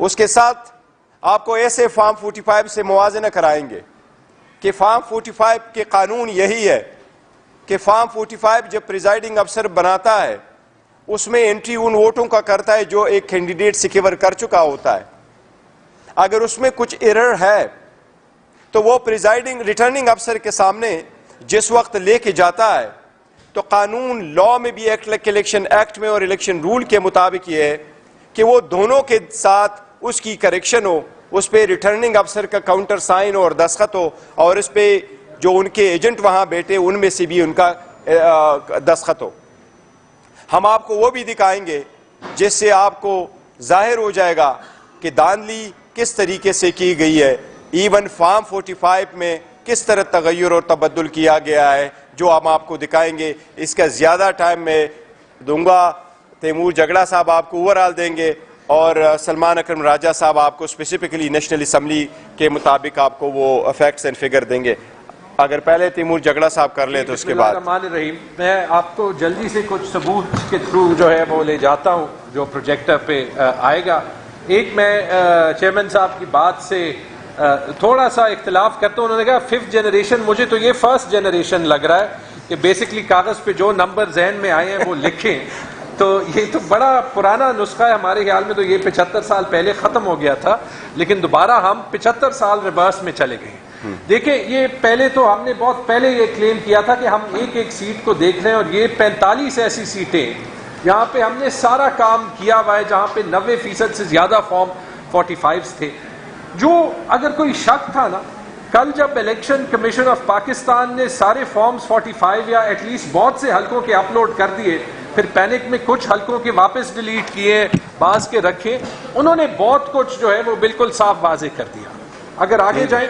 اس کے ساتھ آپ کو ایسے فارم 45 سے موازنہ کرائیں گے کہ فارم 45 کے قانون یہی ہے کہ فارم 45 جب پریزائڈنگ افسر بناتا ہے اس میں انٹری ان ووٹوں کا کرتا ہے جو ایک کینڈیڈیٹ سیکیور کر چکا ہوتا ہے. اگر اس میں کچھ ایرر ہے تو وہ پریزائڈنگ ریٹرننگ افسر کے سامنے جس وقت لے کے جاتا ہے تو قانون لا میں بھی الیکشن ایکٹ میں اور الیکشن رول کے مطابق یہ ہے کہ وہ دونوں کے ساتھ اس کی کریکشن ہو، اس پہ ریٹرننگ افسر کا کاؤنٹر سائن اور دستخط ہو اور اس پہ جو ان کے ایجنٹ وہاں بیٹھے ان میں سے بھی ان کا دستخط ہو. ہم آپ کو وہ بھی دکھائیں گے جس سے آپ کو ظاہر ہو جائے گا کہ دھاندلی کس طریقے سے کی گئی ہے. ایون فارم 45 میں کس طرح تغیر اور تبدل کیا گیا ہے جو ہم آپ کو دکھائیں گے. اس کا زیادہ ٹائم میں دوں گا. تیمور جگڑا صاحب آپ کو اوورآل دیں گے اور سلمان اکرم راجہ صاحب آپ کو اسپیسیفکلی نیشنل اسمبلی کے مطابق آپ کو وہ فیکٹس اینڈ فگر دیں گے. اگر پہلے تیمور جگڑا صاحب کر لیں تو اس کے بعد. بسم اللہ الرحمن الرحیم. میں آپ کو جلدی سے کچھ ثبوت کے تھرو جو ہے وہ لے جاتا ہوں جو پروجیکٹر پہ آئے گا. ایک میں چیئرمین صاحب کی بات سے تھوڑا سا اختلاف کرتا ہوں. انہوں نے کہا 5th جنریشن، مجھے تو یہ 1st جنریشن لگ رہا ہے کہ بیسکلی کاغذ پہ جو نمبر ذہن میں آئے ہیں وہ لکھیں. تو یہ تو بڑا پرانا نسخہ ہے. ہمارے خیال میں تو یہ 75 سال پہلے ختم ہو گیا تھا لیکن دوبارہ ہم 75 سال ریورس میں چلے گئے. دیکھیں یہ پہلے تو ہم نے بہت پہلے یہ کلیم کیا تھا کہ ہم ایک ایک سیٹ کو دیکھ رہے ہیں اور یہ 45 ایسی سیٹیں یہاں پہ ہم نے سارا کام کیا ہوا ہے جہاں پہ 90% سے زیادہ فارم 45 تھے. جو اگر کوئی شک تھا نا، کل جب الیکشن کمیشن آف پاکستان نے سارے فارمز 45 یا ایٹ لیسٹ بہت سے حلقوں کے اپلوڈ کر دیے، پھر پینک میں کچھ حلقوں کے واپس ڈیلیٹ کیے، بعض کے رکھے، انہوں نے بہت کچھ جو ہے وہ بالکل صاف واضح کر دیا. اگر آگے جائیں،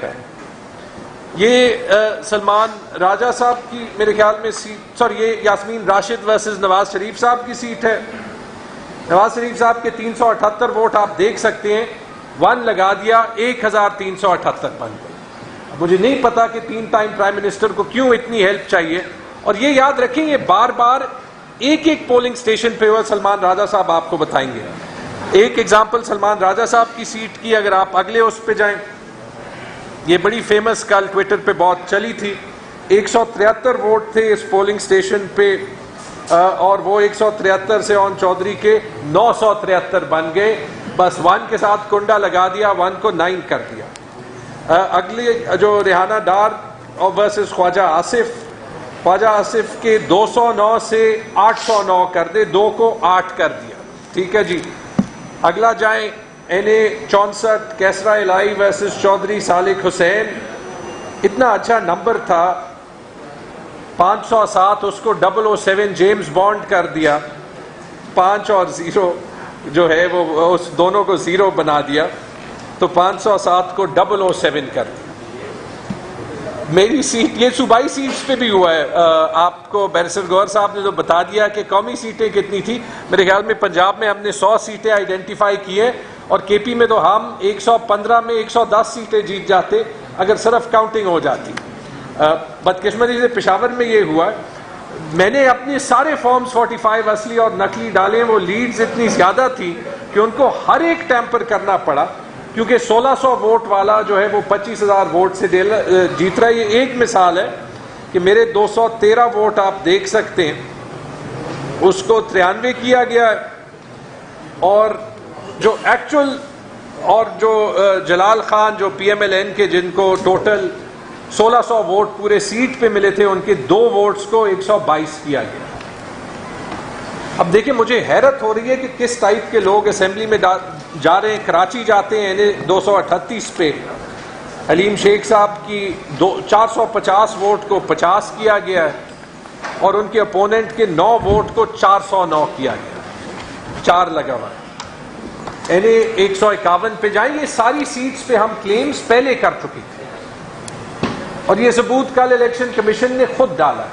یہ سلمان راجہ صاحب کی میرے خیال میں سیٹ، سوری یہ یاسمین راشد ورسز نواز شریف صاحب کی سیٹ ہے. نواز شریف صاحب کے 378 ووٹ آپ دیکھ سکتے ہیں. 1 لگا دیا 1378 بن گئے. مجھے نہیں پتا کہ 3 ٹائم پرائم منسٹر کو کیوں اتنی ہیلپ چاہیے. اور یہ یاد رکھیں یہ بار بار ایک ایک پولنگ سٹیشن پہ ہوا. سلمان راجہ صاحب آپ کو بتائیں گے. ایک ایگزامپل سلمان راجہ صاحب کی سیٹ کی، اگر آپ اگلے اس پہ جائیں، یہ بڑی فیمس کل ٹویٹر پہ بہت چلی تھی. 173 ووٹ تھے اس پولنگ سٹیشن پہ اور وہ 173 سے اون چودھری کے 973 بن گئے. بس 1 کے ساتھ کنڈا لگا دیا، 1 کو 9 کر دیا. اگلی جو ریحانہ ڈار ورسز خواجہ آصف کے 209 سے 809 کر دے، 2 کو 8 کر دیا. ٹھیک ہے جی. اگلا جائیں NA 64 کیسرا الہی ورسز چودھری صالح حسین. اتنا اچھا نمبر تھا 507، اس کو 007 جیمز بانڈ کر دیا. 5 اور 0. جو ہے وہ اس دونوں کو 0 بنا دیا تو 507 کو 007 کر دیا. میری سیٹ یہ صوبائی سیٹس پہ بھی ہوا ہے. آپ کو بیرسٹر گوہر صاحب نے تو بتا دیا کہ قومی سیٹیں کتنی تھی. میرے خیال میں پنجاب میں ہم نے 100 سیٹیں آئیڈینٹیفائی کی ہیں اور کے پی میں تو ہم 115 میں 110 سیٹیں جیت جاتے اگر صرف کاؤنٹنگ ہو جاتی. بدقسمتی سے پشاور میں یہ ہوا ہے. میں نے اپنے سارے فارمز 45 اصلی اور نقلی ڈالے. وہ لیڈز اتنی زیادہ تھی کہ ان کو ہر ایک ٹیمپر کرنا پڑا کیونکہ 1600 ووٹ والا جو ہے وہ 25,000 ووٹ سے جیت رہا ہے. یہ ایک مثال ہے کہ میرے 213 ووٹ آپ دیکھ سکتے ہیں اس کو 93 کیا گیا ہے اور جو ایکچول اور جو جلال خان جو پی ایم ایل این کے جن کو ٹوٹل 1600 ووٹ پورے سیٹ پہ ملے تھے ان کے 2 ووٹس کو 122 کیا گیا. اب دیکھیں مجھے حیرت ہو رہی ہے کہ کس ٹائپ کے لوگ اسمبلی میں جا رہے ہیں. کراچی جاتے ہیں 238 پہ حلیم شیخ صاحب کی 450 ووٹ کو 50 کیا گیا ہے اور ان کے اپوننٹ کے 9 ووٹ کو 409 کیا گیا. 4 لگا ہوا ہے. 151 پہ جائیں. یہ ساری سیٹس پہ ہم کلیمز پہلے کر چکے تھے اور یہ ثبوت کل الیکشن کمیشن نے خود ڈالا.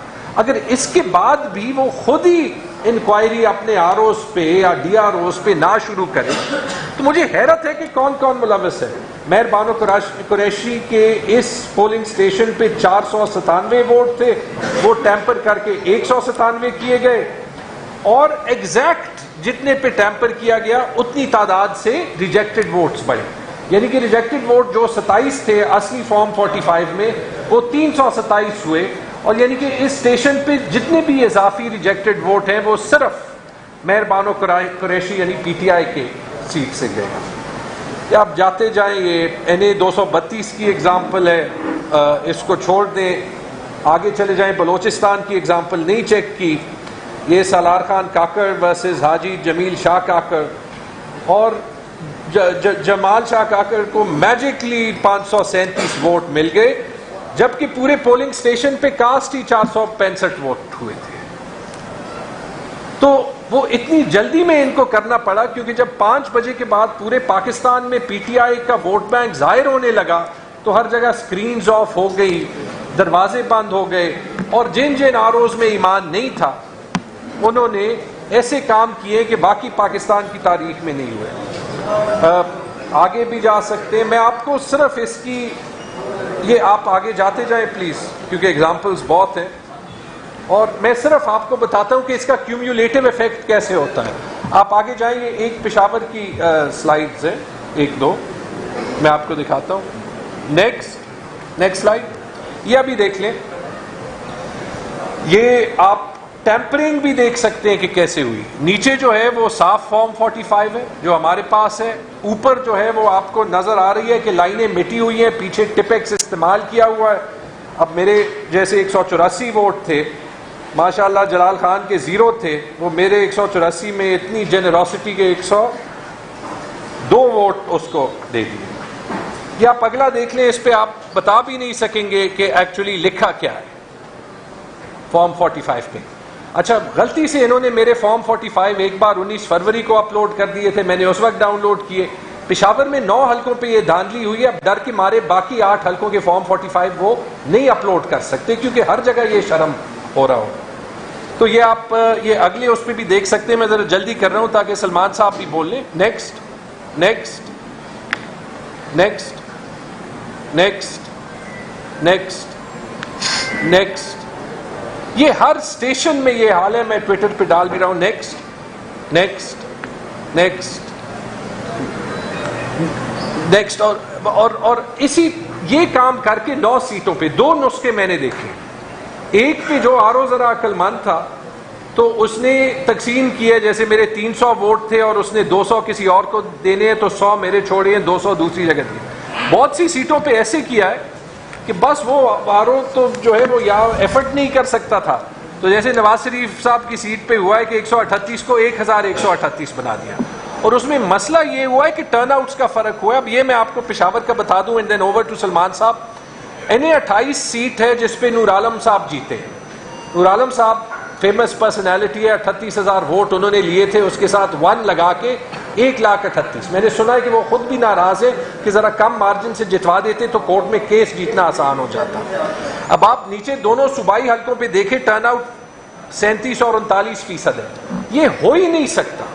اگر اس کے بعد بھی وہ خود ہی انکوائری اپنے آر اوز پہ یا ڈی آر اوز پہ نہ شروع کرے تو مجھے حیرت ہے کہ کون کون ملوث ہے. مہر بانو قریشی کے اس پولنگ سٹیشن پہ 497 ووٹ تھے, وہ ٹیمپر کر کے 197 کیے گئے اور ایگزیکٹ جتنے پہ ٹیمپر کیا گیا اتنی تعداد سے ریجیکٹڈ ووٹس بڑھے. یعنی کہ ریجیکٹڈ ووٹ جو 27 تھے اصلی فارم 45 میں وہ 327 ہوئے اور یعنی کہ اس اسٹیشن پہ جتنے بھی اضافی ریجیکٹڈ ووٹ ہیں وہ صرف مہر بانو قریشی یعنی پی ٹی آئی کے سیٹ سے گئے. یا آپ جاتے جائیں. یہ NA 232 کی ایگزامپل ہے, اس کو چھوڑ دیں. آگے چلے جائیں. بلوچستان کی ایگزامپل نہیں چیک کی. یہ سالار خان کاکڑ ورسز حاجی جمیل شاہ کاکڑ اور جمال شاہ کاکڑ کو میجکلی 537 ووٹ مل گئے جبکہ پورے پولنگ سٹیشن پہ کاسٹ ہی 465 ووٹ ہوئے تھے. تو وہ اتنی جلدی میں ان کو کرنا پڑا کیونکہ جب 5 بجے کے بعد پورے پاکستان میں پی ٹی آئی کا ووٹ بینک ظاہر ہونے لگا تو ہر جگہ سکرینز آف ہو گئی, دروازے بند ہو گئے اور جن آر اوز میں ایمان نہیں تھا انہوں نے ایسے کام کیے کہ باقی پاکستان کی تاریخ میں نہیں ہوئے. آگے بھی جا سکتے ہیں. میں آپ کو صرف اس کی یہ آپ آگے جاتے جائیں پلیز کیونکہ ایگزامپلز بہت ہیں اور میں صرف آپ کو بتاتا ہوں کہ اس کا کیومولیٹو ایفیکٹ کیسے ہوتا ہے. آپ آگے جائیں. یہ ایک پشاور کی سلائیڈز ہیں, 1-2 میں آپ کو دکھاتا ہوں. Next slide. یہ ابھی دیکھ لیں. یہ آپ ٹیمپرنگ بھی دیکھ سکتے ہیں کہ کیسے ہوئی. نیچے جو ہے وہ صاف فارم 45 ہے جو ہمارے پاس ہے. اوپر جو ہے وہ آپ کو نظر آ رہی ہے کہ لائنیں مٹی ہوئی ہیں, پیچھے ٹپیکس استعمال کیا ہوا ہے. اب میرے جیسے 184 ووٹ تھے, ماشاءاللہ جلال خان کے 0 تھے, وہ میرے 184 میں اتنی جنراسٹی کے 102 ووٹ اس کو دے دیے. یہ آپ اگلا دیکھ لیں. اس پہ آپ بتا بھی نہیں سکیں گے کہ ایکچولی لکھا کیا ہے فارم 45 پہ. اچھا, غلطی سے انہوں نے میرے فارم 45 ایک بار 19 فروری کو اپلوڈ کر دیے تھے. میں نے اس وقت ڈاؤن لوڈ کیے. پشاور میں 9 حلقوں پہ یہ دھاندلی ہوئی ہے. اب ڈر کے مارے باقی 8 حلقوں کے فارم 45 وہ نہیں اپلوڈ کر سکتے کیونکہ ہر جگہ یہ شرم ہو رہا ہو. تو یہ آپ یہ اگلے اس پہ بھی دیکھ سکتے ہیں. میں ذرا جلدی کر رہا ہوں تاکہ سلمان صاحب بھی بول لیں. نیکسٹ. یہ ہر اسٹیشن میں یہ حال ہے. میں ٹویٹر پہ ڈال بھی رہا ہوں. نیکسٹ. اور اسی یہ کام کر کے 9 سیٹوں پہ 2 نسخے میں نے دیکھے. ایک پہ جو آر او ذرا عقل مند تھا تو اس نے تقسیم کیا, جیسے میرے 300 ووٹ تھے اور اس نے 200 کسی اور کو دینے ہیں تو 100 میرے چھوڑے ہیں, 200 دوسری جگہ دیے. بہت سی سیٹوں پہ ایسے کیا ہے کہ بس وہ آر او تو جو ہے وہ یا ایفرٹ نہیں کر سکتا تھا. تو جیسے نواز شریف صاحب کی سیٹ پہ ہوا ہے کہ 138 کو 1138 بنا دیا اور اس میں مسئلہ یہ ہوا ہے کہ ٹرن آؤٹس کا فرق ہوا ہے. اب یہ میں آپ کو پشاور کا بتا دوں and then over to Salman صاحب. NA 28 سیٹ ہے جس پہ نور عالم صاحب جیتے ہیں. نور عالم صاحب فیمس پرسنالٹی ہے, 38,000 ووٹ انہوں نے لیے تھے, اس کے ساتھ 1 لگا کے 1,38,000. میں نے سنا ہے کہ وہ خود بھی ناراض ہے کہ ذرا کم مارجن سے جتوا دیتے تو کورٹ میں کیس جیتنا آسان ہو جاتا. اب آپ نیچے دونوں صوبائی حلقوں پہ دیکھیں ٹرن آؤٹ 37 اور 39% ہے. یہ ہو ہی نہیں سکتا,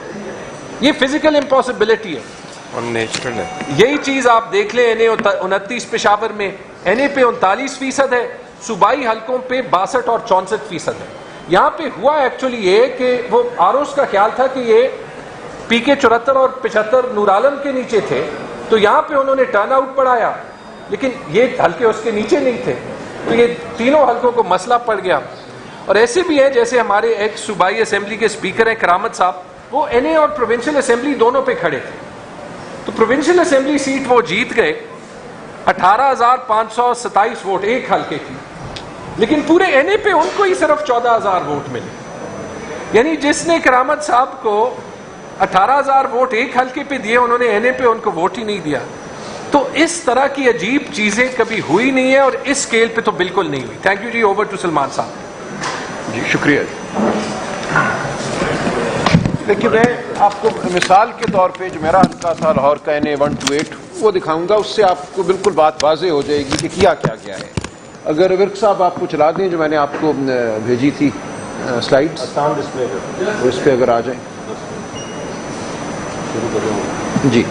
یہ فزیکل امپاسبلٹی ہے. نیچرل ہے. یہی چیز آپ دیکھ لیں NA 29 پشاور میں, NA پہ 39% ہے, صوبائی حلقوں پہ 62 اور 64% ہے. یہاں پہ ہوا ایکچولی یہ کہ وہ آروس کا خیال تھا کہ یہ PK 74 اور 75 نور عالم کے نیچے تھے, تو یہاں پہ انہوں نے ٹرن آؤٹ بڑھایا, لیکن یہ حلقے اس کے نیچے نہیں تھے, تو یہ تینوں حلقوں کو مسئلہ پڑ گیا. اور ایسے بھی ہیں جیسے ہمارے ایک صوبائی اسمبلی کے اسپیکر ہیں کرامت صاحب, وہ NA اور پروونشل اسمبلی دونوں پہ کھڑے تھے, تو پروونشل اسمبلی سیٹ وہ جیت گئے 18,527 ووٹ ایک حلقے کی, لیکن پورے NA پہ ان کو ہی صرف 14,000 ووٹ ملے. یعنی جس نے کرامت صاحب کو 18,000 ووٹ ایک حلقے پہ دیے, انہوں نے NA پہ ان کو ووٹ ہی نہیں دیا. تو اس طرح کی عجیب چیزیں کبھی ہوئی نہیں ہے, اور اس اسکیل پہ تو بالکل نہیں ہوئی. تھینک یو جی. اوور ٹو سلمان صاحب. جی شکریہ. دیکھیے میں آپ کو مثال کے طور پہ جو میرا حلقہ تھا لاہور کا NA 128 وہ دکھاؤں گا, اس سے آپ کو بالکل بات واضح ہو جائے گی کہ کیا کیا گیا ہے. اگر ورک صاحب آپ کو چلا دیں جو میں نے آپ کو بھیجی تھی سلائیڈز, اس پہ اگر آ جائیں. جی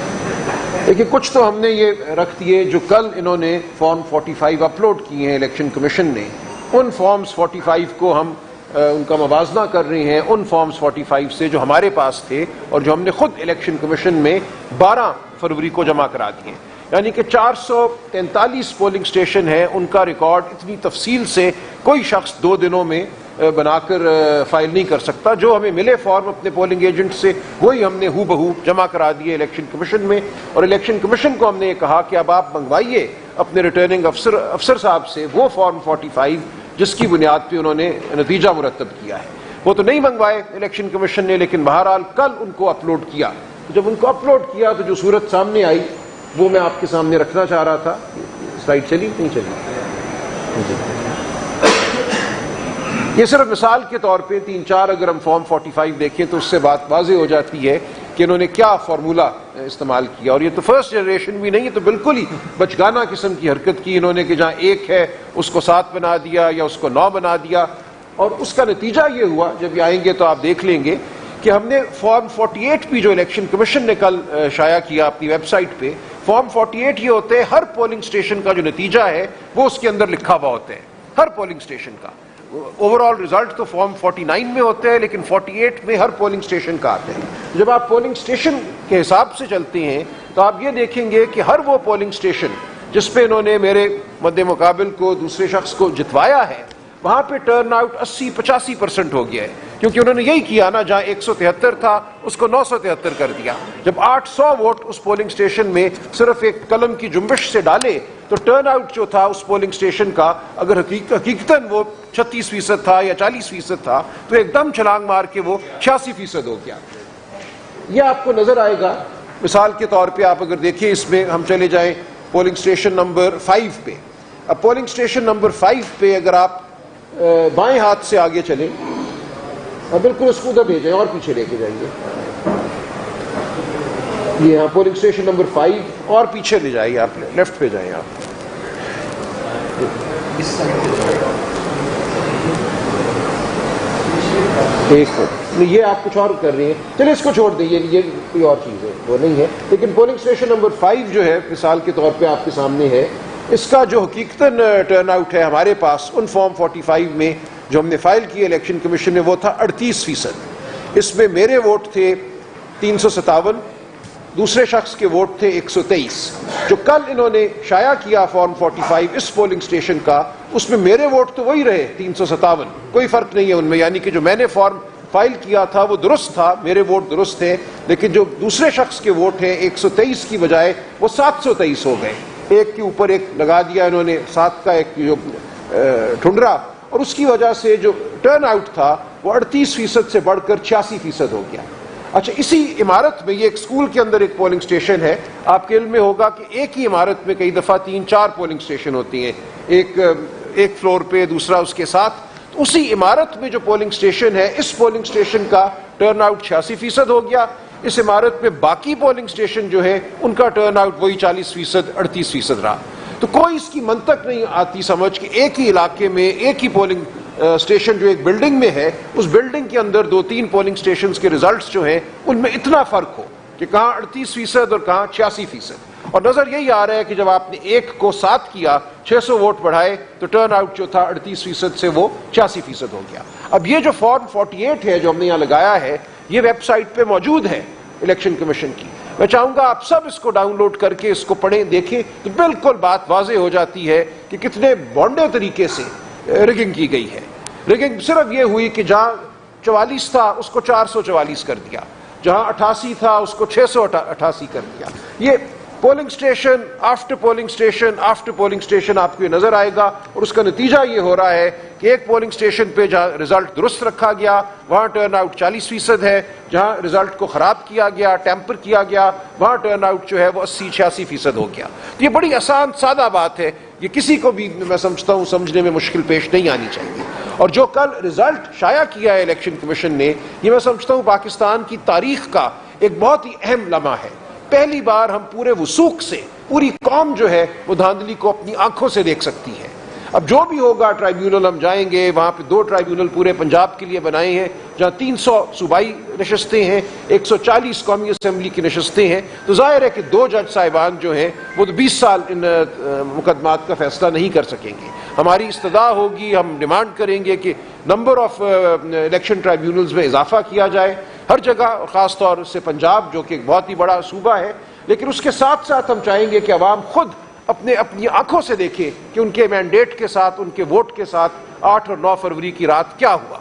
دیکھیے کچھ تو ہم نے یہ رکھ دیے جو کل انہوں نے فارم 45 اپلوڈ کیے ہیں الیکشن کمیشن نے. ان فارمز 45 کو ہم ان کا موازنہ کر رہے ہیں ان فارمز 45 سے جو ہمارے پاس تھے اور جو ہم نے خود الیکشن کمیشن میں 12 فروری کو جمع کرا دیے. یعنی کہ 443 پولنگ سٹیشن ہیں, ان کا ریکارڈ اتنی تفصیل سے کوئی شخص 2 دنوں میں بنا کر فائل نہیں کر سکتا. جو ہمیں ملے فارم اپنے پولنگ ایجنٹ سے وہی ہم نے ہو بہو جمع کرا دیے الیکشن کمیشن میں, اور الیکشن کمیشن کو ہم نے یہ کہا کہ اب آپ منگوائیے اپنے ریٹرننگ افسر صاحب سے وہ فارم 45 جس کی بنیاد پہ انہوں نے نتیجہ مرتب کیا ہے. وہ تو نہیں منگوائے الیکشن کمیشن نے, لیکن بہرحال کل ان کو اپلوڈ کیا. جب ان کو اپلوڈ کیا تو جو صورت سامنے آئی وہ میں آپ کے سامنے رکھنا چاہ رہا تھا. سلائیڈ چلی نہیں چلی؟ یہ صرف مثال کے طور پہ 3-4 اگر ہم فارم 45 دیکھیں تو اس سے بات واضح ہو جاتی ہے کہ انہوں نے کیا فارمولا استعمال کیا. اور یہ تو فرسٹ جنریشن بھی نہیں, یہ تو بالکل ہی بچگانہ قسم کی حرکت کی انہوں نے کہ جہاں 1 ہے اس کو 7 بنا دیا یا اس کو 9 بنا دیا. اور اس کا نتیجہ یہ ہوا, جب یہ آئیں گے تو آپ دیکھ لیں گے کہ ہم نے فارم 48 بھی جو الیکشن کمیشن نے کل شائع کیا اپنی ویب سائٹ پہ, فارم 48 یہ ہوتے ہیں ہر پولنگ سٹیشن کا جو نتیجہ ہے وہ اس کے اندر لکھا ہوا ہوتا ہے, ہر پولنگ سٹیشن کا. اوور آل ریزلٹ تو فارم 49 میں ہوتے ہیں, لیکن 48 میں ہر پولنگ سٹیشن کا آتے ہیں. جب آپ پولنگ سٹیشن کے حساب سے چلتے ہیں تو آپ یہ دیکھیں گے کہ ہر وہ پولنگ سٹیشن جس پہ انہوں نے میرے مد مقابل کو دوسرے شخص کو جتوایا ہے وہاں پہ ٹرن آؤٹ 80-85% ہو گیا ہے, کیونکہ انہوں نے یہی کیا نا, جہاں 173 تھا اس کو 973 کر دیا. جب 800 ووٹ اس پولنگ سٹیشن میں صرف ایک قلم کی جنبش سے ڈالے تو ٹرن آؤٹ جو تھا اس پولنگ سٹیشن کا اگر حقیقتاً وہ 36% تھا یا 40% تھا تو ایک دم چھلانگ مار کے وہ 86% ہو گیا. یہ آپ کو نظر آئے گا. مثال کے طور پہ آپ اگر دیکھیں اس میں ہم چلے جائیں پولنگ سٹیشن نمبر 5 پہ. اب پولنگ سٹیشن نمبر 5 پہ اگر آپ بائیں ہاتھ سے آگے چلیں, بالکل اس کو ادھر لے جائیں اور پیچھے لے کے جائیے, یہ ہاں پولنگ سٹیشن نمبر 5 اور پیچھے لے جائیے, آپ لیفٹ پہ جائیں آپ. یہ آپ کچھ اور کر رہے ہیں, چلے اس کو چھوڑ دیں, یہ کوئی اور چیز ہے, وہ نہیں ہے. لیکن پولنگ سٹیشن نمبر 5 جو ہے مثال کے طور پہ آپ کے سامنے ہے, اس کا جو حقیقتاً ٹرن آؤٹ ہے ہمارے پاس ان فارم 45 میں جو ہم نے فائل کیے الیکشن کمیشن نے وہ تھا 38%. اس میں میرے ووٹ تھے 357, دوسرے شخص کے ووٹ تھے 123. جو کل انہوں نے شائع کیا فارم 45 اس پولنگ سٹیشن کا, اس میں میرے ووٹ تو وہی رہے 357, کوئی فرق نہیں ہے ان میں. یعنی کہ جو میں نے فارم فائل کیا تھا وہ درست تھا, میرے ووٹ درست تھے, لیکن جو دوسرے شخص کے ووٹ ہیں 123 کی بجائے وہ 723 ہو گئے. ایک کے اوپر ایک لگا دیا انہوں نے, 7 کا ایک جو ٹھنڈرا, اور اس کی وجہ سے جو ٹرن آؤٹ تھا وہ 38% سے بڑھ کر 86% ہو گیا. اچھا, اسی عمارت میں یہ ایک اسکول کے اندر ایک پولنگ سٹیشن ہے. آپ کے علم میں ہوگا کہ ایک ہی عمارت میں کئی دفعہ 3-4 پولنگ سٹیشن ہوتی ہیں, ایک فلور پہ دوسرا اس کے ساتھ. اسی عمارت میں جو پولنگ سٹیشن ہے اس پولنگ سٹیشن کا ٹرن آؤٹ 86% ہو گیا. اس عمارت میں باقی پولنگ سٹیشن جو ہے ان کا ٹرن آؤٹ وہی 40%، 38% رہا. تو کوئی اس کی منطق نہیں آتی سمجھ کہ ایک ہی علاقے میں ایک ہی پولنگ سٹیشن جو ایک بلڈنگ میں ہے، اس بلڈنگ کے اندر 2-3 پولنگ سٹیشنز کے ریزلٹس جو ہیں ان میں اتنا فرق ہو کہ کہاں 38% اور کہاں 86%. اور نظر یہی آ رہا ہے کہ جب آپ نے 1 کو 7 کیا، 600 ووٹ بڑھائے، تو ٹرن آؤٹ جو تھا 38% سے وہ 86% ہو گیا. اب یہ جو فارم 48 ہے جو ہم نے یہاں لگایا ہے، یہ ویب سائٹ پہ موجود ہے الیکشن کمیشن کی. میں چاہوں گا آپ سب اس کو ڈاؤن لوڈ کر کے اس کو پڑھیں، دیکھیں تو بالکل بات واضح ہو جاتی ہے کہ کتنے بونڈے طریقے سے ریگنگ کی گئی ہے. ریگنگ صرف یہ ہوئی کہ جہاں 44 تھا اس کو 444 کر دیا، جہاں 88 تھا اس کو 688 کر دیا. یہ polling station after polling station after polling station آپ کو یہ نظر آئے گا، اور اس کا نتیجہ یہ ہو رہا ہے کہ ایک پولنگ سٹیشن پہ جہاں رزلٹ درست رکھا گیا وہاں ٹرن آؤٹ 40% ہے، جہاں رزلٹ کو خراب کیا گیا، ٹیمپر کیا گیا، وہاں ٹرن آؤٹ جو ہے وہ 80-86% ہو گیا. تو یہ بڑی آسان سادہ بات ہے، یہ کسی کو بھی میں سمجھتا ہوں سمجھنے میں مشکل پیش نہیں آنی چاہیے. اور جو کل رزلٹ شائع کیا ہے الیکشن کمیشن نے، یہ میں سمجھتا ہوں پاکستان کی تاریخ کا ایک بہت ہی اہم لمحہ ہے. پہلی بار ہم پورے وثوق سے پوری قوم جو ہے وہ دھاندلی کو اپنی آنکھوں سے دیکھ سکتی ہے. اب جو بھی ہوگا ٹرائیبیونل ہم جائیں گے، وہاں پہ 2 ٹرائیبیونل پورے پنجاب کے لیے بنائے ہیں جہاں 300 صوبائی نشستیں ہیں، 140 قومی اسمبلی کی نشستیں ہیں. تو ظاہر ہے کہ 2 جج صاحبان جو ہیں وہ تو 20 سال ان مقدمات کا فیصلہ نہیں کر سکیں گے. ہماری استدعا ہوگی، ہم ڈیمانڈ کریں گے کہ نمبر آف الیکشن ٹرائیبیونلز میں اضافہ کیا جائے ہر جگہ، خاص طور سے پنجاب جو کہ ایک بہت ہی بڑا صوبہ ہے. لیکن اس کے ساتھ ساتھ ہم چاہیں گے کہ عوام خود اپنی آنکھوں سے دیکھے کہ ان کے مینڈیٹ کے ساتھ، ان کے ووٹ کے ساتھ 8 اور 9 فروری کی رات کیا ہوا.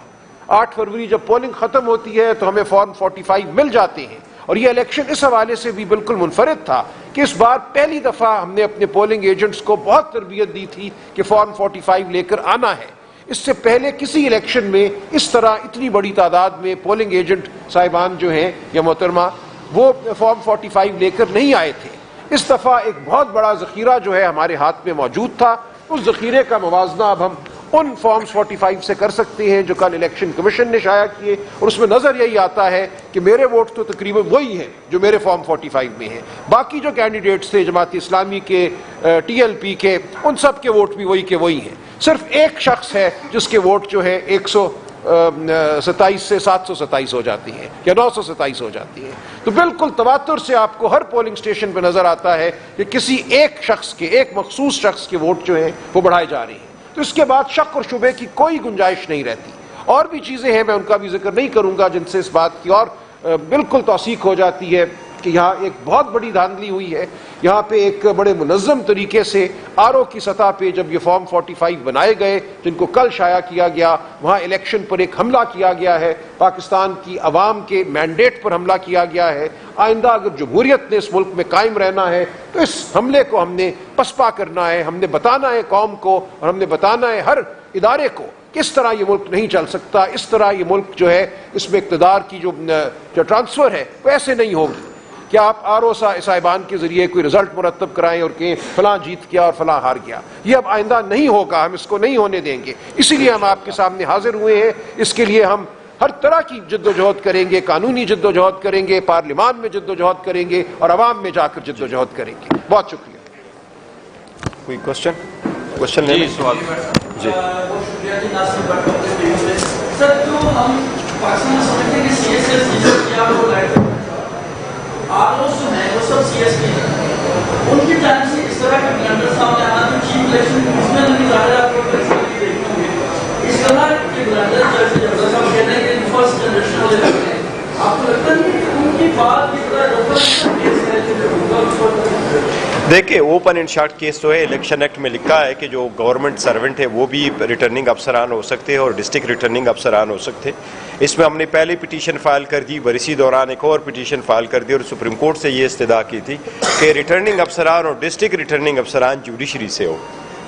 8 فروری جب پولنگ ختم ہوتی ہے تو ہمیں فارم 45 مل جاتے ہیں، اور یہ الیکشن اس حوالے سے بھی بالکل منفرد تھا کہ اس بار پہلی دفعہ ہم نے اپنے پولنگ ایجنٹس کو بہت تربیت دی تھی کہ فارم 45 لے کر آنا ہے. اس سے پہلے کسی الیکشن میں اس طرح اتنی بڑی تعداد میں پولنگ ایجنٹ صاحبان جو ہیں یا محترمہ وہ فارم 45 لے کر نہیں آئے تھے. اس دفعہ ایک بہت بڑا ذخیرہ جو ہے ہمارے ہاتھ میں موجود تھا. اس ذخیرے کا موازنہ اب ہم ان فارمز 45 سے کر سکتے ہیں جو کل الیکشن کمیشن نے شائع کیے، اور اس میں نظر یہی آتا ہے کہ میرے ووٹ تو تقریباً وہی ہیں جو میرے فارم 45 میں ہیں. باقی جو کینڈیڈیٹس تھے جماعت اسلامی کے، TLP کے، ان سب کے ووٹ بھی وہی کے وہی ہیں. صرف ایک شخص ہے جس کے ووٹ جو ہے 127 سے 727 ہو جاتی ہیں یا 927 ہو جاتی ہیں. تو بالکل تواتر سے آپ کو ہر پولنگ سٹیشن پہ نظر آتا ہے کہ کسی ایک شخص کے، ایک مخصوص شخص کے ووٹ جو ہیں وہ بڑھائے جا رہے ہیں. تو اس کے بعد شک اور شبے کی کوئی گنجائش نہیں رہتی. اور بھی چیزیں ہیں، میں ان کا بھی ذکر نہیں کروں گا، جن سے اس بات کی اور بالکل توثیق ہو جاتی ہے کہ یہاں ایک بہت بڑی دھاندلی ہوئی ہے. یہاں پہ ایک بڑے منظم طریقے سے RO کی سطح پہ جب یہ فارم 45 بنائے گئے جن کو کل شائع کیا گیا، وہاں الیکشن پر ایک حملہ کیا گیا ہے، پاکستان کی عوام کے مینڈیٹ پر حملہ کیا گیا ہے. آئندہ اگر جمہوریت نے اس ملک میں قائم رہنا ہے تو اس حملے کو ہم نے پسپا کرنا ہے. ہم نے بتانا ہے قوم کو، اور ہم نے بتانا ہے ہر ادارے کو کہ اس طرح یہ ملک نہیں چل سکتا. اس طرح یہ ملک جو ہے اس میں اقتدار کی جو ٹرانسفر ہے وہ ایسے نہیں ہوگی کہ آپ RO صاحبان کے ذریعے کوئی رزلٹ مرتب کرائیں اور کہیں فلاں جیت گیا اور فلاں ہار گیا. یہ اب آئندہ نہیں ہوگا، ہم اس کو نہیں ہونے دیں گے. اسی لیے ہم آپ کے سامنے حاضر ہوئے ہیں. اس کے لیے ہم ہر طرح کی جد و جہد کریں گے، قانونی جد و جہد کریں گے، پارلیمان میں جد و جہد کریں گے، اور عوام میں جا کر جد و جہد کریں گے. بہت شکریہ. کوئی کوشچن جی سوال جی. بہت شکریہ جی ناصر بھٹ. سر جو ہم پاکستان میں سمجھتے ہیں کہ CSS کیا وہ لائٹ ROs جو ہیں وہ سب CS کے ہیں، ان کی ٹائم سے اس طرح کے بلنڈر سامنے آنا تو چیف الیکشن کمیشنر بھی ظاہر آپ کو فیصلے دیکھتے ہوں گے. اس طرح کے بلنڈر جیسے جب صاحب کہتے ہیں کہ فرسٹ جنریشن والے لگتے ہیں، آپ کو لگتا نہیں کہ ان کی بات کی طرح دیکھیں اوپن اینڈ شارٹ کیس تو ہے. الیکشن ایکٹ میں لکھا ہے کہ جو گورنمنٹ سرونٹ ہے وہ بھی ریٹرننگ افسران ہو سکتے ہیں اور ڈسٹرکٹ ریٹرننگ افسران ہو سکتے. اس میں ہم نے پہلے پٹیشن فائل کر دی، برسی دوران ایک اور پٹیشن فائل کر دی اور سپریم کورٹ سے یہ استدعا کی تھی کہ ریٹرننگ افسران اور ڈسٹرکٹ ریٹرننگ افسران جوڈیشری سے ہو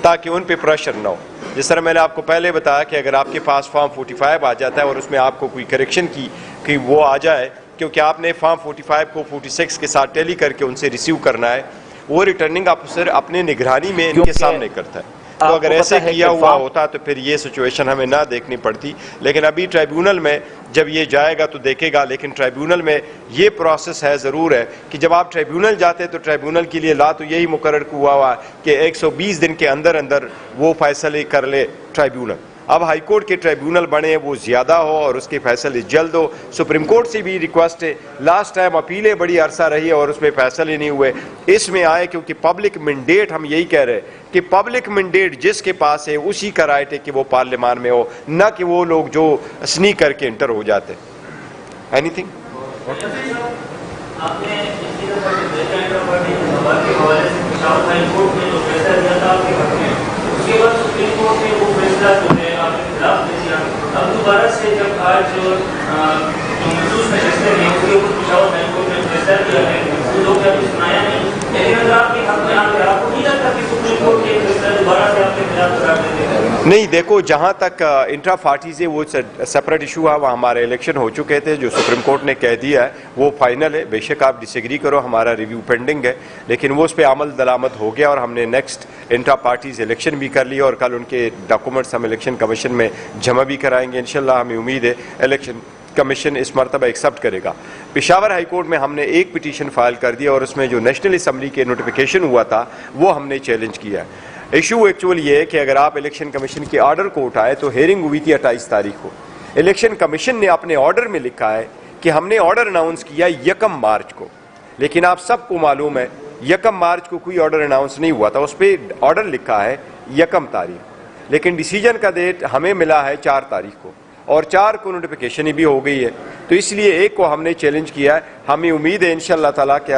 تاکہ ان پہ پریشر نہ ہو. جس طرح میں نے آپ کو پہلے بتایا کہ اگر آپ کے پاس فارم 45 آ جاتا ہے اور اس میں آپ کو کوئی کریکشن کی وہ آ جائے، کیونکہ آپ نے فارم 45 کو 46 کے ساتھ ٹیلی کر کے ان سے ریسیو کرنا ہے، وہ ریٹرننگ افسر اپنے نگرانی میں ان کے سامنے کرتا ہے. تو اگر ایسے کیا ہوا ہوتا تو پھر یہ سچویشن ہمیں نہ دیکھنی پڑتی، لیکن ابھی ٹرائیبیونل میں جب یہ جائے گا تو دیکھے گا، لیکن ٹرائیبیونل میں یہ پروسیس ہے، ضرور ہے کہ جب آپ ٹرائیبیونل جاتے تو ٹرائیبیونل کے لیے لا تو یہی مقرر ہوا کہ 120 دن کے اندر اندر وہ فیصلے کر لے ٹرائیبیونل۔ اب ہائی کورٹ کے ٹرائیبیونل بنے وہ زیادہ ہو اور اس کے فیصلے جلد ہو۔ سپریم کورٹ سے بھی ریکویسٹ ہے، لاسٹ ٹائم اپیلیں بڑی عرصہ رہی اور اس میں فیصلے نہیں ہوئے، اس میں آئے کیونکہ پبلک مینڈیٹ، ہم یہی کہہ رہے ہیں کہ پبلک مینڈیٹ جس کے پاس ہے اسی کا رائٹ ہے کہ وہ پارلیمان میں ہو، نہ کہ وہ لوگ جو سنیک کر کے انٹر ہو جاتے۔ Any thing? آپ نے کے حوالے سے پشاور ہائی کورٹ نے جو فیصلہ دیا تھا آپ کے حق میں، اس کے بعد سپریم کورٹ نے وہ فیصلہ جو ہے آپ کے خلاف دے دیا۔ اب دوبارہ سے جب آج جو مخصوص نشستیں ہیں اس کے اوپر پشاور ہائی کورٹ نے فیصلہ دیا ہے، وہ لوگ ابھی سنایا نہیں، لیکن اگر آپ کے حق میں آ گیا، آپ کو نہیں لگتا کہ سپریم کورٹ کے فیصلہ دوبارہ سے آپ کے خلاف قرار دے دے گا؟ نہیں، دیکھو جہاں تک انٹرا پارٹیز ہے وہ سیپریٹ ایشو ہے، وہ ہمارے الیکشن ہو چکے تھے، جو سپریم کورٹ نے کہہ دیا ہے وہ فائنل ہے، بے شک آپ ڈس ایگری کرو، ہمارا ریویو پینڈنگ ہے، لیکن وہ اس پہ عمل درآمد ہو گیا اور ہم نے نیکسٹ انٹرا پارٹیز الیکشن بھی کر لیا اور کل ان کے ڈاکومنٹس ہم الیکشن کمیشن میں جمع بھی کرائیں گے انشاءاللہ۔ ہمیں امید ہے الیکشن کمیشن اس مرتبہ ایکسیپٹ کرے گا۔ پشاور ہائی کورٹ میں ہم نے ایک پٹیشن فائل کر دیا اور اس میں جو نیشنل اسمبلی کے نوٹیفیکیشن ہوا تھا وہ ہم نے چیلنج کیا ہے۔ ایشو ایکچولی یہ ہے کہ اگر آپ الیکشن کمیشن کے آرڈر کو اٹھائے تو ہیئرنگ ہوئی تھی 28 تاریخ کو، الیکشن کمیشن نے اپنے آرڈر میں لکھا ہے کہ ہم نے آرڈر اناؤنس کیا 1 مارچ کو، لیکن آپ سب کو معلوم ہے 1 مارچ کو کوئی آرڈر اناؤنس نہیں ہوا تھا، اس پہ آرڈر لکھا ہے 1 تاریخ، لیکن ڈیسیجن کا ڈیٹ ہمیں ملا ہے 4 تاریخ کو اور 4 کو نوٹیفیکیشن بھی ہو گئی ہے، تو اس لیے ایک کو ہم نے چیلنج کیا ہے۔ ہمیں امید ہے انشاءاللہ تعالیٰ کہ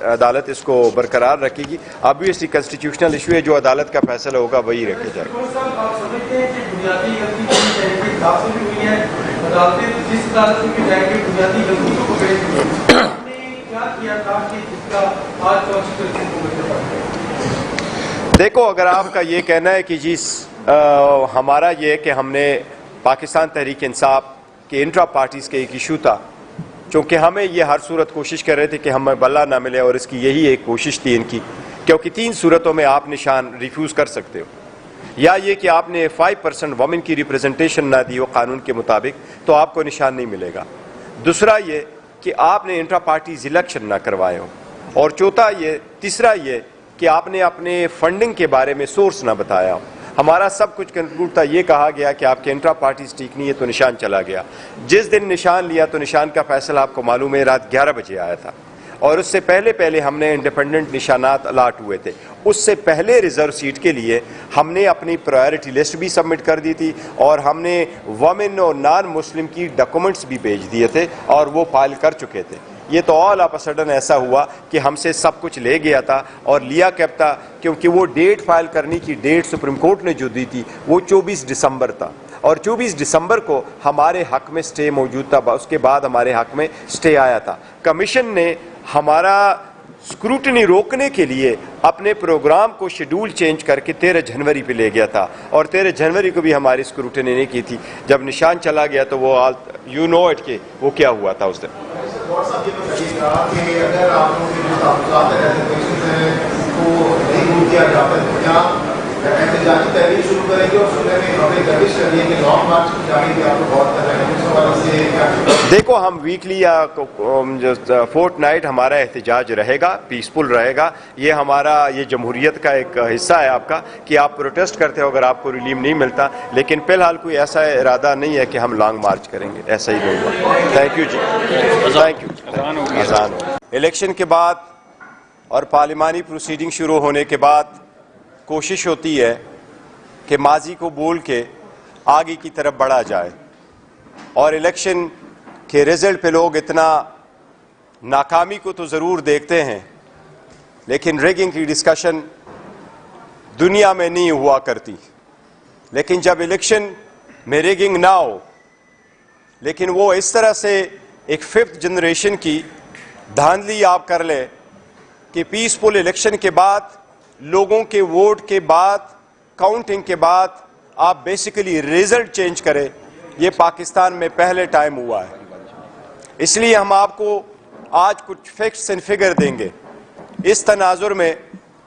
عدالت اس کو برقرار رکھے گی۔ آبویسلی کنسٹیٹیوشنل ایشو ہے، جو عدالت کا فیصلہ ہوگا وہی رکھے جائے گا۔ آپ سمجھتے ہیں کہ بنیادی غلطی کی حساب سے بھی ہوئی ہے، عدالتیں جس عدالت میں جائیں گے بنیادی غلطیوں کو پیش ہوئی، آپ نے کیا کیا تھا کہ جس کا آج کانسٹیٹیوشن کو بچا؟ دیکھو اگر آپ کا یہ کہنا ہے کہ جی ہمارا یہ کہ ہم نے پاکستان تحریک انصاف کے انٹرا پارٹیز کے ایک ایشو تھا، چونکہ ہمیں یہ ہر صورت کوشش کر رہے تھے کہ ہمیں بلہ نہ ملے اور اس کی یہی ایک کوشش تھی ان کی، کیونکہ 3 صورتوں میں آپ نشان ریفیوز کر سکتے ہو، یا یہ کہ آپ نے 5% وومن کی ریپریزنٹیشن نہ دی ہو قانون کے مطابق تو آپ کو نشان نہیں ملے گا، دوسرا یہ کہ آپ نے انٹرا پارٹیز الیکشن نہ کروائے ہو، اور تیسرا یہ کہ آپ نے اپنے فنڈنگ کے بارے میں سورس نہ بتایا ہو۔ ہمارا سب کچھ کنکلوڈ تھا، یہ کہا گیا کہ آپ کے انٹرا پارٹیز ٹھیک نہیں ہے تو نشان چلا گیا۔ جس دن نشان لیا تو نشان کا فیصلہ آپ کو معلوم ہے رات 11 بجے آیا تھا، اور اس سے پہلے ہم نے انڈیپینڈنٹ نشانات الاٹ ہوئے تھے، اس سے پہلے ریزرو سیٹ کے لیے ہم نے اپنی پرائیورٹی لسٹ بھی سبمٹ کر دی تھی اور ہم نے وومن اور نان مسلم کی ڈاکومنٹس بھی بھیج دیے تھے اور وہ فائل کر چکے تھے۔ یہ تو آل آف سڈن ایسا ہوا کہ ہم سے سب کچھ لے گیا تھا اور لیا کب تھا، کیونکہ وہ ڈیٹ فائل کرنے کی ڈیٹ سپریم کورٹ نے جو دی تھی وہ 24 دسمبر تھا، اور 24 دسمبر کو ہمارے حق میں سٹے موجود تھا، اس کے بعد ہمارے حق میں سٹے آیا تھا۔ کمیشن نے ہمارا اسکروٹنی روکنے کے لیے اپنے پروگرام کو شیڈول چینج کر کے 13 جنوری پہ لے گیا تھا، اور 13 جنوری کو بھی ہماری اسکروٹنی نہیں کی تھی۔ جب نشان چلا گیا تو وہ یو نو اٹ کہ وہ کیا ہوا تھا اس دن۔ صاحب یہ بتائیے گا کہ اگر آپ لوگوں کے جو تعلقات کو نہیں دور کیا جاتا ہے تو کیا احتجاجی تحریک شروع کریں گے، اور سننے میں ہمیں گردش کر رہی ہے کہ لانگ مارچ کی جاری بھی آپ کو بہت کر رہے ہیں، اس حوالے سے کیا؟ دیکھو ہم ویکلی یا فورٹ نائٹ ہمارا احتجاج رہے گا، پیسفل رہے گا، یہ جمہوریت کا ایک حصہ ہے آپ کا کہ آپ پروٹیسٹ کرتے ہو اگر آپ کو ریلیف نہیں ملتا، لیکن فی الحال کوئی ایسا ارادہ نہیں ہے کہ ہم لانگ مارچ کریں گے، ایسا ہی نہیں ہوگا۔ تھینک یو جی، تھینک یو۔ اذان ہو الیکشن کے بعد اور پارلیمانی پروسیڈنگ شروع ہونے کے بعد کوشش ہوتی ہے کہ ماضی کو بھول کے آگے کی طرف بڑھا جائے، اور الیکشن کے رزلٹ پہ لوگ اتنا ناکامی کو تو ضرور دیکھتے ہیں، لیکن ریگنگ کی ڈسکشن دنیا میں نہیں ہوا کرتی، لیکن جب الیکشن میں ریگنگ نہ ہو، لیکن وہ اس طرح سے ایک 5th جنریشن کی دھاندلی آپ کر لیں کہ پیسفل الیکشن کے بعد لوگوں کے ووٹ کے بعد کاؤنٹنگ کے بعد آپ بیسیکلی ریزلٹ چینج کریں، یہ پاکستان میں پہلے ٹائم ہوا ہے۔ اس لیے ہم آپ کو آج کچھ فیکٹس اینڈ فگر دیں گے۔ اس تناظر میں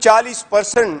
40%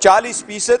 40%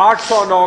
809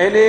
NA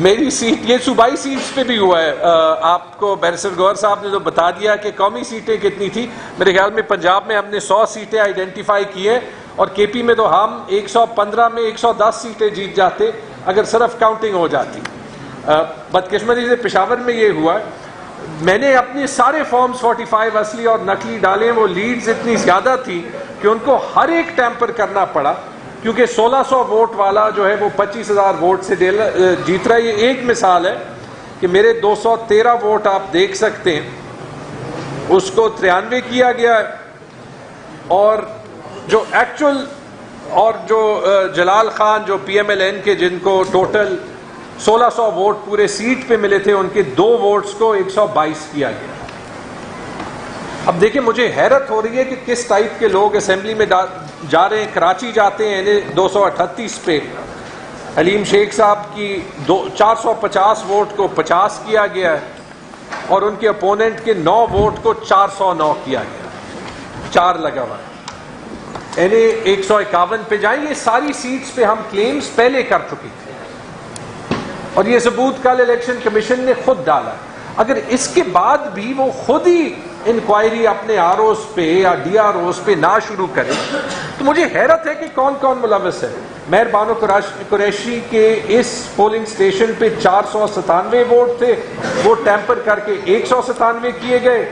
میری سیٹ، یہ صوبائی سیٹس پہ بھی ہوا ہے. آپ کو بیرسٹر گوہر صاحب نے تو بتا دیا کہ قومی سیٹیں کتنی تھی. میرے خیال میں پنجاب میں ہم نے 100 سیٹیں آئیڈینٹیفائی کی ہیں اور کے پی میں تو ہم 115 میں 110 سیٹیں جیت جاتے اگر صرف کاؤنٹنگ ہو جاتی. بدقسمتی سے پشاور میں یہ ہوا ہے. میں نے اپنے سارے فارمز 45 اصلی اور نقلی ڈالے. وہ لیڈز اتنی زیادہ تھی کہ ان کو ہر ایک ٹیمپر کرنا پڑا کیونکہ 1600 ووٹ والا جو ہے وہ 25,000 ووٹ سے جیت رہا ہے. یہ ایک مثال ہے کہ میرے 213 ووٹ آپ دیکھ سکتے ہیں اس کو 93 کیا گیا ہے اور جو ایکچول اور جو جلال خان جو پی ایم ایل این کے جن کو ٹوٹل 1600 ووٹ پورے سیٹ پہ ملے تھے ان کے 2 ووٹس کو 122 کیا گیا. اب دیکھیں مجھے حیرت ہو رہی ہے کہ کس ٹائپ کے لوگ اسمبلی میں جا رہے ہیں. کراچی جاتے ہیں 238 پہ حلیم شیخ صاحب کی 450 ووٹ کو 50 کیا گیا ہے اور ان کے اپوننٹ کے 9 ووٹ کو 409 کیا گیا. 4 لگا ہوا. 151 پہ جائیں. یہ ساری سیٹس پہ ہم کلیمز پہلے کر چکے تھے اور یہ ثبوت کل الیکشن کمیشن نے خود ڈالا. اگر اس کے بعد بھی وہ خود ہی انکوائری اپنے آر اوز پہ یا ڈی آر اوز پہ نہ شروع کرے تو مجھے حیرت ہے کہ کون کون ملوث ہے. مہر بانو قریشی کے اس پولنگ سٹیشن پہ 497 ووٹ تھے, وہ ٹیمپر کر کے 197 کیے گئے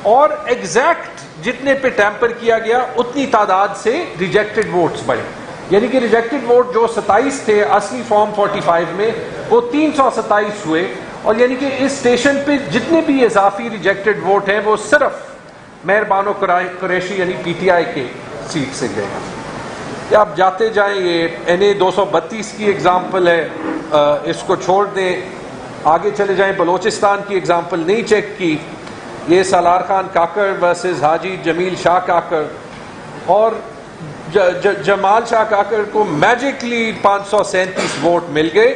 اور ایگزیکٹ جتنے پہ ٹیمپر کیا گیا اتنی تعداد سے ریجیکٹڈ ووٹس بڑھے. یعنی کہ ریجیکٹڈ ووٹ جو 27 تھے اصلی فارم 45 میں وہ 327 ہوئے اور یعنی کہ اس اسٹیشن پہ جتنے بھی اضافی ریجیکٹڈ ووٹ ہیں وہ صرف مہر بانو قریشی یعنی پی ٹی آئی کے سیٹ سے گئے. یا آپ جاتے جائیں. یہ NA 232 کی ایگزامپل ہے, اس کو چھوڑ دیں. آگے چلے جائیں. بلوچستان کی ایگزامپل نہیں چیک کی. یہ سالار خان کاکڑ ورسز حاجی جمیل شاہ کاکڑ اور جمال شاہ کاکڑ کو میجکلی 537 ووٹ مل گئے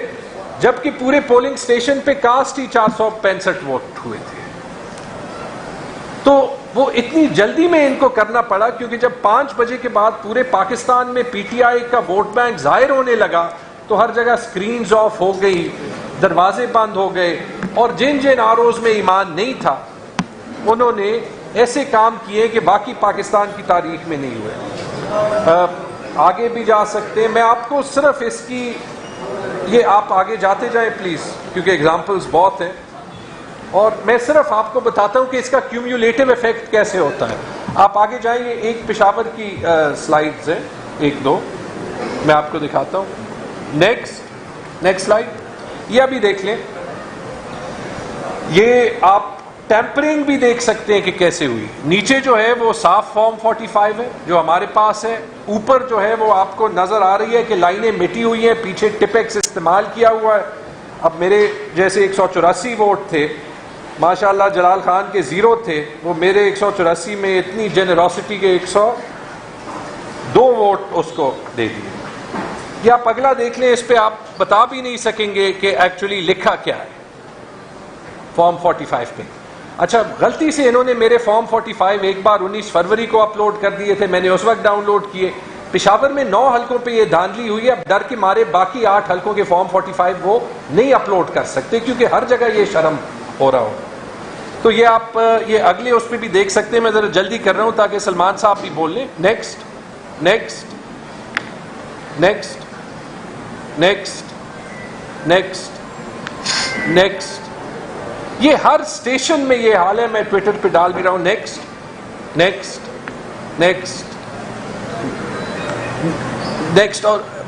جبکہ پورے پولنگ سٹیشن پہ کاسٹ ہی 465 ووٹ ہوئے تھے. تو وہ اتنی جلدی میں ان کو کرنا پڑا کیونکہ جب 5 بجے کے بعد پورے پاکستان میں پی ٹی آئی کا ووٹ بینک ظاہر ہونے لگا تو ہر جگہ سکرینز آف ہو گئی, دروازے بند ہو گئے اور جن آر اوز میں ایمان نہیں تھا انہوں نے ایسے کام کیے کہ باقی پاکستان کی تاریخ میں نہیں ہوئے. آگے بھی جا سکتے ہیں. میں آپ کو صرف اس کی یہ آپ آگے جاتے جائیں پلیز کیونکہ ایگزامپلز بہت ہیں اور میں صرف آپ کو بتاتا ہوں کہ اس کا کیومولیٹو ایفیکٹ کیسے ہوتا ہے. آپ آگے جائیں. یہ ایک پشاور کی سلائیڈز ہیں, 1-2 میں آپ کو دکھاتا ہوں. Next slide. یہ ابھی دیکھ لیں. یہ آپ ٹیمپرنگ بھی دیکھ سکتے ہیں کہ کیسے ہوئی. نیچے جو ہے وہ صاف فارم 45 ہے جو ہمارے پاس ہے. اوپر جو ہے وہ آپ کو نظر آ رہی ہے کہ لائنیں مٹی ہوئی ہیں, پیچھے ٹپیکس استعمال کیا ہوا ہے. اب میرے جیسے 184 ووٹ تھے, ماشاءاللہ جلال خان کے 0 تھے, وہ میرے 184 میں اتنی جنراسٹی کے 102 ووٹ اس کو دے دیے. یہ آپ اگلا دیکھ لیں. اس پہ آپ بتا بھی نہیں سکیں گے کہ ایکچولی لکھا کیا ہے فارم 45 پہ. اچھا, غلطی سے انہوں نے میرے فارم 45 ایک بار 19 فروری کو اپلوڈ کر دیے تھے. میں نے اس وقت ڈاؤن لوڈ کیے. پشاور میں 9 حلقوں پہ یہ دھاندلی ہوئی ہے. اب ڈر کے مارے باقی 8 حلقوں کے فارم 45 وہ نہیں اپلوڈ کر سکتے کیونکہ ہر جگہ یہ شرم ہو رہا ہو. تو یہ آپ یہ اگلے اس پہ بھی دیکھ سکتے ہیں. میں ذرا جلدی کر رہا ہوں تاکہ سلمان صاحب بھی بول لیں. نیکسٹ. یہ ہر اسٹیشن میں یہ حال ہے. میں ٹویٹر پہ ڈال بھی رہا ہوں. نیکسٹ.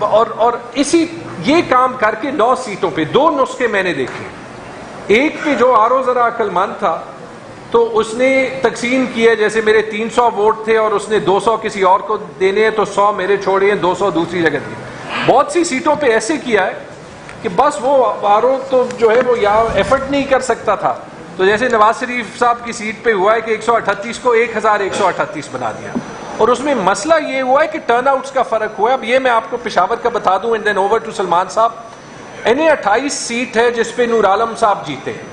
اور اسی یہ کام کر کے 9 سیٹوں پہ 2 نسخے میں نے دیکھے. ایک پہ جو آر او ذرا عقل مند تھا تو اس نے تقسیم کیا, جیسے میرے 300 ووٹ تھے اور اس نے 200 کسی اور کو دینے ہیں تو 100 میرے چھوڑے ہیں, 200 دوسری جگہ دیے. بہت سی سیٹوں پہ ایسے کیا ہے کہ بس وہ آر او تو جو ہے وہ یا ایفرٹ نہیں کر سکتا تھا. تو جیسے نواز شریف صاحب کی سیٹ پہ ہوا ہے کہ 138 کو 1138 بنا دیا اور اس میں مسئلہ یہ ہوا ہے کہ ٹرن آؤٹس کا فرق ہوا ہے. اب یہ میں آپ کو پشاور کا بتا دوں and then over to Salman صاحب. NA 28 سیٹ ہے جس پہ نور عالم صاحب جیتے ہیں.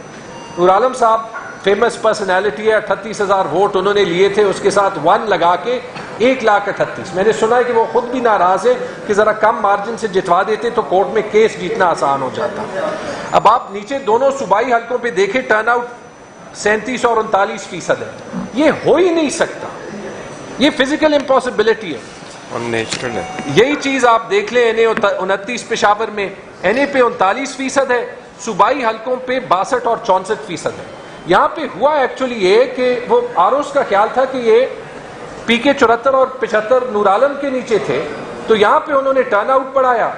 نور عالم صاحب فیمس پرسنالٹی ہے, 38,000 ووٹ انہوں نے لیے تھے, اس کے ساتھ 1 لگا کے 1,38,000. میں نے سنا ہے کہ وہ خود بھی ناراض ہے کہ ذرا کم مارجن سے جتوا دیتے تو کورٹ میں کیس جیتنا آسان ہو جاتا. اب آپ نیچے دونوں صوبائی حلقوں پہ دیکھیں ٹرن آؤٹ 37 اور 39% ہے. یہ ہو ہی نہیں سکتا, یہ فزیکل امپاسبلٹی ہے. نیچرل ہے. یہی چیز آپ دیکھ لیں NA 29 پشاور میں, NA پہ 39% ہے, صوبائی حلقوں پہ 62 اور 64% ہے. یہاں پہ ہوا ایکچولی یہ کہ وہ آروس کا خیال تھا کہ یہ PK 74 اور 75 نور عالم کے نیچے تھے, تو یہاں پہ انہوں نے ٹرن آؤٹ بڑھایا,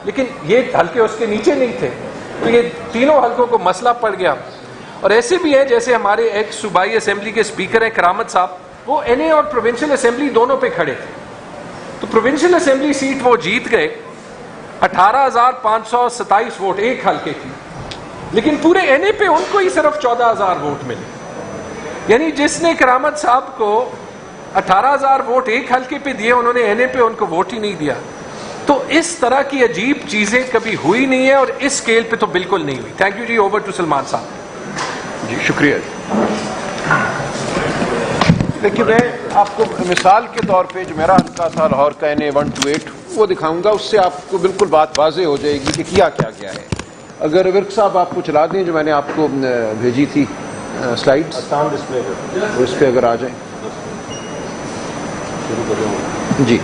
لیکن یہ حلقے اس کے نیچے نہیں تھے, تو یہ تینوں حلقوں کو مسئلہ پڑ گیا. اور ایسے بھی ہیں جیسے ہمارے ایک صوبائی اسمبلی کے اسپیکر ہیں کرامت صاحب, وہ NA اور پروونشل اسمبلی دونوں پہ کھڑے تھے, تو پروونشل اسمبلی سیٹ وہ جیت گئے, 18,527 ووٹ ایک حلقے کی, لیکن پورے NA پہ ان کو ہی صرف 14,000 ووٹ ملے. یعنی جس نے کرامت صاحب کو 18,000 ووٹ ایک حلقے پہ دیے, انہوں نے NA پہ ان کو ووٹ ہی نہیں دیا. تو اس طرح کی عجیب چیزیں کبھی ہوئی نہیں ہے, اور اس سکیل پہ تو بالکل نہیں ہوئی. تھینک یو جی. اوور ٹو سلمان صاحب. جی شکریہ. دیکھیے میں آپ کو مثال کے طور پہ جو میرا حلقہ تھا لاہور کا NA 128 وہ دکھاؤں گا, اس سے آپ کو بالکل بات واضح ہو جائے گی کہ کیا کیا گیا ہے. اگر ورک صاحب آپ کو چلا دیں جو میں نے آپ کو بھیجی تھی سلائیڈز, اس پہ اگر آ جائیں. جی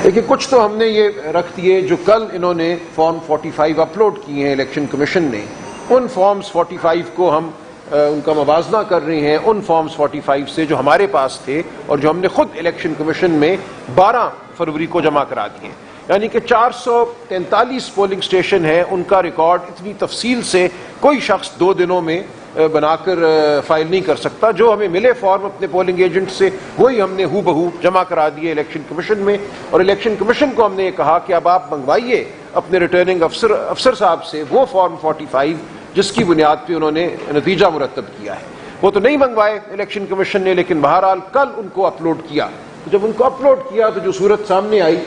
دیکھیے کچھ تو ہم نے یہ رکھ دیے جو کل انہوں نے فارم 45 اپلوڈ کیے ہیں الیکشن کمیشن نے. ان فارمز 45 کو ہم ان کا موازنہ کر رہے ہیں ان فارمز 45 سے جو ہمارے پاس تھے اور جو ہم نے خود الیکشن کمیشن میں 12 فروری کو جمع کرا دیے. یعنی کہ 443 پولنگ سٹیشن ہیں, ان کا ریکارڈ اتنی تفصیل سے کوئی شخص 2 دنوں میں بنا کر فائل نہیں کر سکتا. جو ہمیں ملے فارم اپنے پولنگ ایجنٹ سے وہی ہم نے ہو بہو جمع کرا دیے الیکشن کمیشن میں, اور الیکشن کمیشن کو ہم نے یہ کہا کہ اب آپ منگوائیے اپنے ریٹرننگ افسر صاحب سے وہ فارم 45 جس کی بنیاد پہ انہوں نے نتیجہ مرتب کیا ہے. وہ تو نہیں منگوائے الیکشن کمیشن نے, لیکن بہرحال کل ان کو اپلوڈ کیا. جب ان کو اپلوڈ کیا تو جو صورت سامنے آئی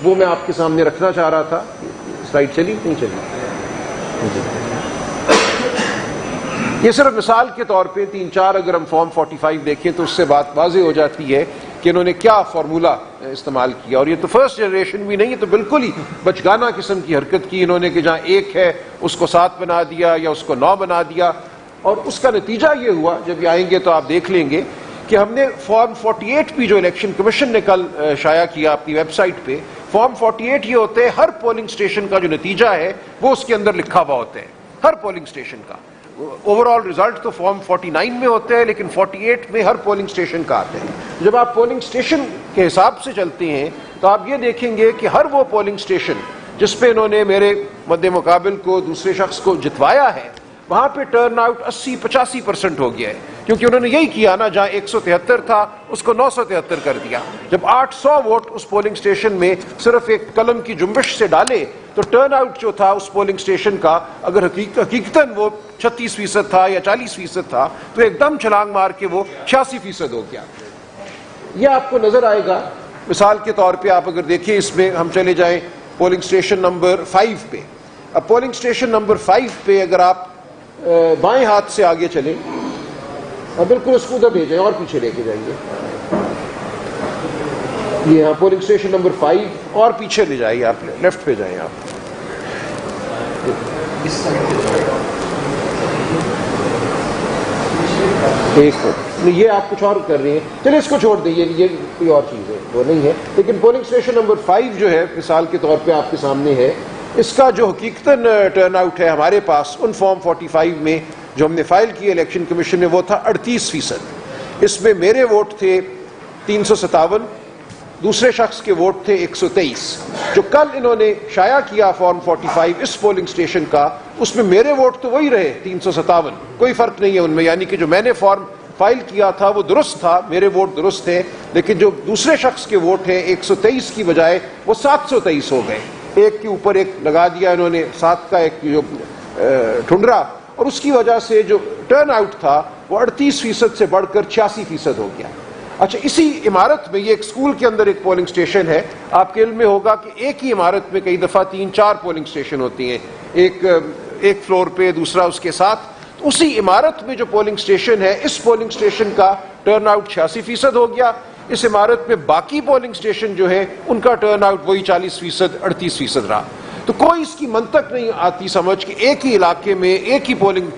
وہ میں آپ کے سامنے رکھنا چاہ رہا تھا. سلائیڈ چلی نہیں چلی؟ یہ صرف مثال کے طور پہ 3-4 اگر ہم فارم 45 دیکھیں تو اس سے بات واضح ہو جاتی ہے کہ انہوں نے کیا فارمولا استعمال کیا. اور یہ تو فرسٹ جنریشن بھی نہیں, یہ تو بالکل ہی بچگانہ قسم کی حرکت کی انہوں نے کہ جہاں 1 ہے اس کو 7 بنا دیا یا اس کو 9 بنا دیا. اور اس کا نتیجہ یہ ہوا, جب یہ آئیں گے تو آپ دیکھ لیں گے کہ ہم نے فارم 48 بھی جو الیکشن کمیشن نے کل شائع کیا اپنی ویب سائٹ پہ, فارم 48 یہ ہوتے ہیں ہر پولنگ سٹیشن کا جو نتیجہ ہے وہ اس کے اندر لکھا ہوا ہوتا ہے, ہر پولنگ سٹیشن کا. اوور آل ریزلٹ تو فارم 49 میں ہوتے ہیں, لیکن 48 میں ہر پولنگ سٹیشن کا آتے ہیں. جب آپ پولنگ سٹیشن کے حساب سے چلتے ہیں تو آپ یہ دیکھیں گے کہ ہر وہ پولنگ سٹیشن جس پہ انہوں نے میرے مد مقابل کو دوسرے شخص کو جتوایا ہے وہاں پہ ٹرن آؤٹ 80-85% ہو گیا ہے, کیونکہ انہوں نے یہی کیا نا, جہاں 173 تھا اس کو 973 کر دیا. جب 800 ووٹ اس پولنگ سٹیشن میں صرف ایک قلم کی جنبش سے ڈالے تو ٹرن آؤٹ جو تھا اس پولنگ سٹیشن کا اگر حقیقتاً وہ 36% تھا یا 40% تھا تو ایک دم چھلانگ مار کے وہ 86% ہو گیا. یہ آپ کو نظر آئے گا. مثال کے طور پہ آپ اگر دیکھیں اس میں ہم چلے جائیں پولنگ سٹیشن نمبر 5 پہ. اب پولنگ سٹیشن نمبر 5 پہ اگر آپ بائیں ہاتھ سے آگے چلیں, بالکل اس کو ادھر لے جائیں اور پیچھے لے کے جائیے. یہ ہاں پولنگ سٹیشن نمبر 5 اور پیچھے لے جائیے, آپ لیفٹ پہ جائیں. آپ ایک نہیں, یہ آپ کچھ اور کر رہے ہیں, چلے اس کو چھوڑ دیں, یہ کوئی اور چیز ہے, وہ نہیں ہے. لیکن پولنگ سٹیشن نمبر 5 جو ہے مثال کے طور پہ آپ کے سامنے ہے, اس کا جو حقیقتاً ٹرن آؤٹ ہے ہمارے پاس ان فارم 45 میں جو ہم نے فائل کیے الیکشن کمیشن نے وہ تھا 38%. اس میں میرے ووٹ تھے 357, دوسرے شخص کے ووٹ تھے 123. جو کل انہوں نے شائع کیا فارم 45 اس پولنگ سٹیشن کا, اس میں میرے ووٹ تو وہی رہے 357, کوئی فرق نہیں ہے ان میں. یعنی کہ جو میں نے فارم فائل کیا تھا وہ درست تھا, میرے ووٹ درست تھے, لیکن جو دوسرے شخص کے ووٹ ہیں 123 کی بجائے وہ 723 ہو گئے. ایک کے اوپر ایک لگا دیا انہوں نے, 7 کا ایک جو ٹھنڈرا, اور اس کی وجہ سے جو ٹرن آؤٹ تھا وہ 38% سے بڑھ کر 86% ہو گیا. اچھا, اسی عمارت میں یہ ایک اسکول کے اندر ایک پولنگ سٹیشن ہے. آپ کے علم میں ہوگا کہ ایک ہی عمارت میں کئی دفعہ 3-4 پولنگ سٹیشن ہوتی ہیں, ایک فلور پہ, دوسرا اس کے ساتھ. اسی عمارت میں جو پولنگ سٹیشن ہے, اس پولنگ سٹیشن کا ٹرن آؤٹ 86% ہو گیا. اس عمارت میں باقی پولنگ سٹیشن جو ہے ان کا ٹرن آؤٹ وہی 40%, 38% رہا. تو کوئی اس کی منطق نہیں آتی سمجھ کہ ایک ہی علاقے میں ایک ہی پولنگ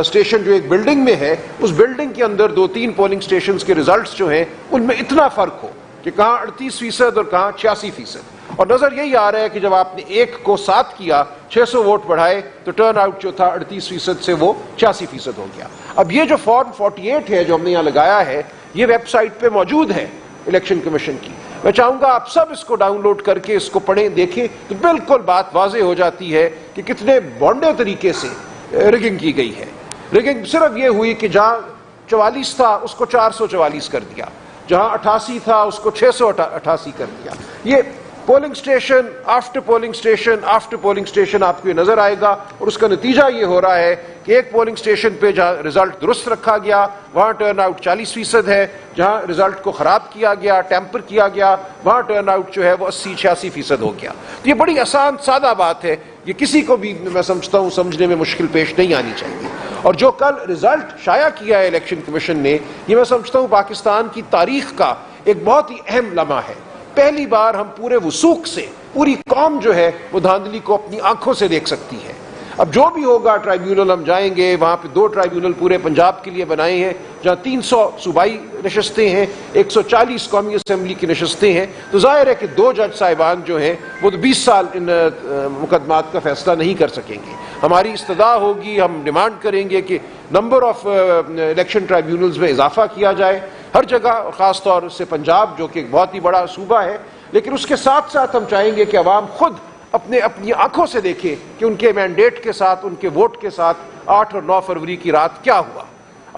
سٹیشن جو ایک بلڈنگ میں ہے, اس بلڈنگ کے اندر 2-3 پولنگ سٹیشنز کے ریزلٹس جو ہیں ان میں اتنا فرق ہو کہ کہاں 38% اور کہاں 86%. اور نظر یہی آ رہا ہے کہ جب آپ نے 1 کو 7 کیا, 600 ووٹ بڑھائے, تو ٹرن آؤٹ جو تھا 38% سے وہ 86% ہو گیا. اب یہ جو فارم 48 ہے جو ہم نے یہاں لگایا ہے, یہ ویب سائٹ پہ موجود ہے الیکشن کمیشن کی. میں چاہوں گا آپ سب اس کو ڈاؤن لوڈ کر کے اس کو پڑھیں, دیکھیں, تو بالکل بات واضح ہو جاتی ہے کہ کتنے بونڈے طریقے سے ریگنگ کی گئی ہے. ریگنگ صرف یہ ہوئی کہ جہاں 44 تھا اس کو 444 کر دیا, جہاں 88 تھا اس کو 688 کر دیا. یہ polling station after polling station after polling station آپ کو یہ نظر آئے گا, اور اس کا نتیجہ یہ ہو رہا ہے کہ ایک پولنگ سٹیشن پہ جہاں رزلٹ درست رکھا گیا وہاں ٹرن آؤٹ 40% ہے, جہاں رزلٹ کو خراب کیا گیا, ٹیمپر کیا گیا, وہاں ٹرن آؤٹ جو ہے وہ 80-86% ہو گیا. تو یہ بڑی آسان سادہ بات ہے, یہ کسی کو بھی میں سمجھتا ہوں سمجھنے میں مشکل پیش نہیں آنی چاہیے. اور جو کل رزلٹ شائع کیا ہے الیکشن کمیشن نے, یہ میں سمجھتا ہوں پاکستان کی تاریخ کا ایک بہت ہی اہم لمحہ ہے. پہلی بار ہم پورے وثوق سے پوری قوم جو ہے وہ دھاندلی کو اپنی آنکھوں سے دیکھ سکتی ہے. اب جو بھی ہوگا ٹرائیبیونل ہم جائیں گے, وہاں پہ 2 ٹرائیبیونل پورے پنجاب کے لیے بنائے ہیں جہاں 300 صوبائی نشستیں ہیں, 140 قومی اسمبلی کی نشستیں ہیں. تو ظاہر ہے کہ 2 جج صاحبان جو ہیں وہ تو 20 سال ان مقدمات کا فیصلہ نہیں کر سکیں گے. ہماری استدعا ہوگی, ہم ڈیمانڈ کریں گے کہ نمبر آف الیکشن ٹرائیبیونلز میں اضافہ کیا جائے ہر جگہ, خاص طور سے پنجاب جو کہ ایک بہت ہی بڑا صوبہ ہے. لیکن اس کے ساتھ ساتھ ہم چاہیں گے کہ عوام خود اپنی آنکھوں سے دیکھیں کہ ان کے مینڈیٹ کے ساتھ, ان کے ووٹ کے ساتھ 8 اور 9 فروری کی رات کیا ہوا.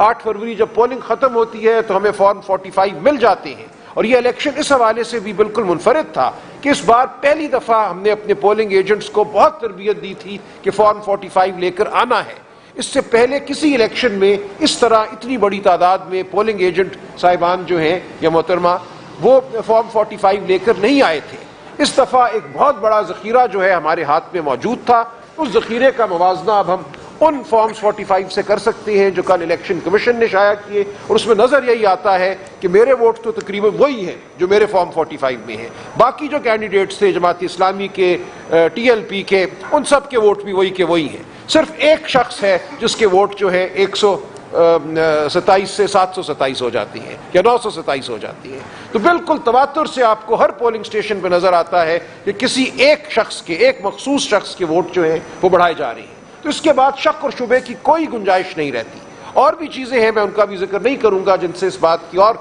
8 فروری جب پولنگ ختم ہوتی ہے تو ہمیں فارم 45 مل جاتے ہیں, اور یہ الیکشن اس حوالے سے بھی بالکل منفرد تھا کہ اس بار پہلی دفعہ ہم نے اپنے پولنگ ایجنٹس کو بہت تربیت دی تھی کہ فارم 45 لے کر آنا ہے. اس سے پہلے کسی الیکشن میں اس طرح اتنی بڑی تعداد میں پولنگ ایجنٹ صاحبان جو ہیں یا محترمہ وہ فارم 45 لے کر نہیں آئے تھے. اس دفعہ ایک بہت بڑا ذخیرہ جو ہے ہمارے ہاتھ میں موجود تھا. اس ذخیرے کا موازنہ اب ہم ان فارمز 45 سے کر سکتے ہیں جو کل الیکشن کمیشن نے شائع کیے, اور اس میں نظر یہی آتا ہے کہ میرے ووٹ تو تقریباً وہی ہیں جو میرے فارم 45 میں ہیں. باقی جو کینڈیڈیٹس تھے جماعت اسلامی کے, TLP کے, ان سب کے ووٹ بھی وہی کے وہی ہیں. صرف ایک شخص ہے جس کے ووٹ جو ہے 127 سے 727 ہو جاتی ہیں یا 927 ہو جاتی ہیں. تو بالکل تواتر سے آپ کو ہر پولنگ سٹیشن پہ نظر آتا ہے کہ کسی ایک شخص کے, ایک مخصوص شخص کے ووٹ جو ہیں وہ بڑھائے جا رہے ہیں. تو اس کے بعد شک اور شبے کی کوئی گنجائش نہیں رہتی. اور بھی چیزیں ہیں, میں ان کا بھی ذکر نہیں کروں گا, جن سے اس بات کی اور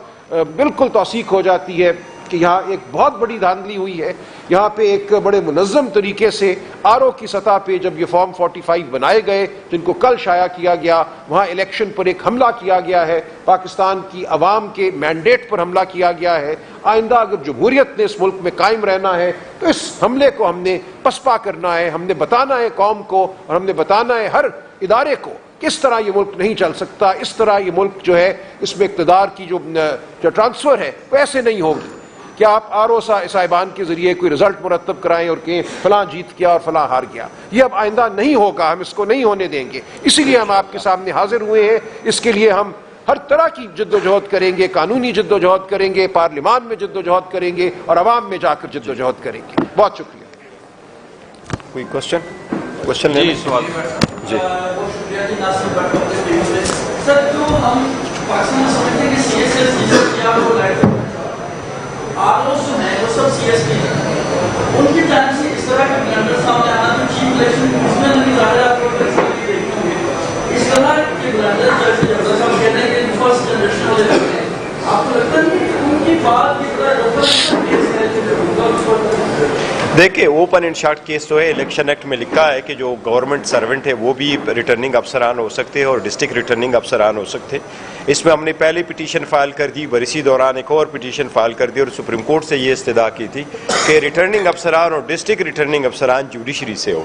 بالکل توثیق ہو جاتی ہے کہ یہاں ایک بہت بڑی دھاندلی ہوئی ہے. یہاں پہ ایک بڑے منظم طریقے سے RO کی سطح پہ جب یہ فارم 45 بنائے گئے جن کو کل شائع کیا گیا, وہاں الیکشن پر ایک حملہ کیا گیا ہے, پاکستان کی عوام کے مینڈیٹ پر حملہ کیا گیا ہے. آئندہ اگر جمہوریت نے اس ملک میں قائم رہنا ہے تو اس حملے کو ہم نے پسپا کرنا ہے. ہم نے بتانا ہے قوم کو, اور ہم نے بتانا ہے ہر ادارے کو کس طرح یہ ملک نہیں چل سکتا. اس طرح یہ ملک جو ہے اس میں اقتدار کی جو ٹرانسفر ہے وہ ایسے نہیں ہوگی کہ آپ RO صاحبان کے ذریعے کوئی رزلٹ مرتب کرائیں اور کہیں فلاں جیت گیا اور فلاں ہار گیا. یہ اب آئندہ نہیں ہوگا, ہم اس کو نہیں ہونے دیں گے. اسی لیے ہم آپ کے سامنے حاضر ہوئے ہیں. اس کے لیے ہم ہر طرح کی جد و جہد کریں گے, قانونی جد و جہد کریں گے, پارلیمان میں جد و جہد کریں گے, اور عوام میں جا کر جد و جہد کریں گے. بہت شکریہ. کوئی کوشچن جی سوال جی. بہت شکریہ جی ناصر بھٹ. سر جو ہم پاکستان میں سمجھتے ہیں کہ CSS کیا وہ لائٹ ROs جو ہیں وہ سب CS کے ہیں, ان کی ٹائم سے اس طرح کے بلنڈر سامنے آنا تو چیف الیکشن کمیشنر بھی ظاہر آپ کو فلیکسیبلٹی دیکھتے ہوں گے. اس طرح کے بلنڈر جیسے جب ہم کہتے ہیں کہ فرسٹ جنریشن والے لگتے ہیں, آپ کو لگتا ہے کہ ان کی بات کی طرح دیکھیں اوپن اینڈ شارٹ کیس تو ہے. الیکشن ایکٹ میں لکھا ہے کہ جو گورنمنٹ سرونٹ ہے وہ بھی ریٹرننگ افسران ہو سکتے ہیں اور ڈسٹرکٹ ریٹرننگ افسران ہو سکتے. اس میں ہم نے پہلی پٹیشن فائل کر دی, برسی دوران ایک اور پٹیشن فائل کر دی, اور سپریم کورٹ سے یہ استدعا کی تھی کہ ریٹرننگ افسران اور ڈسٹرکٹ ریٹرننگ افسران جوڈیشری سے ہو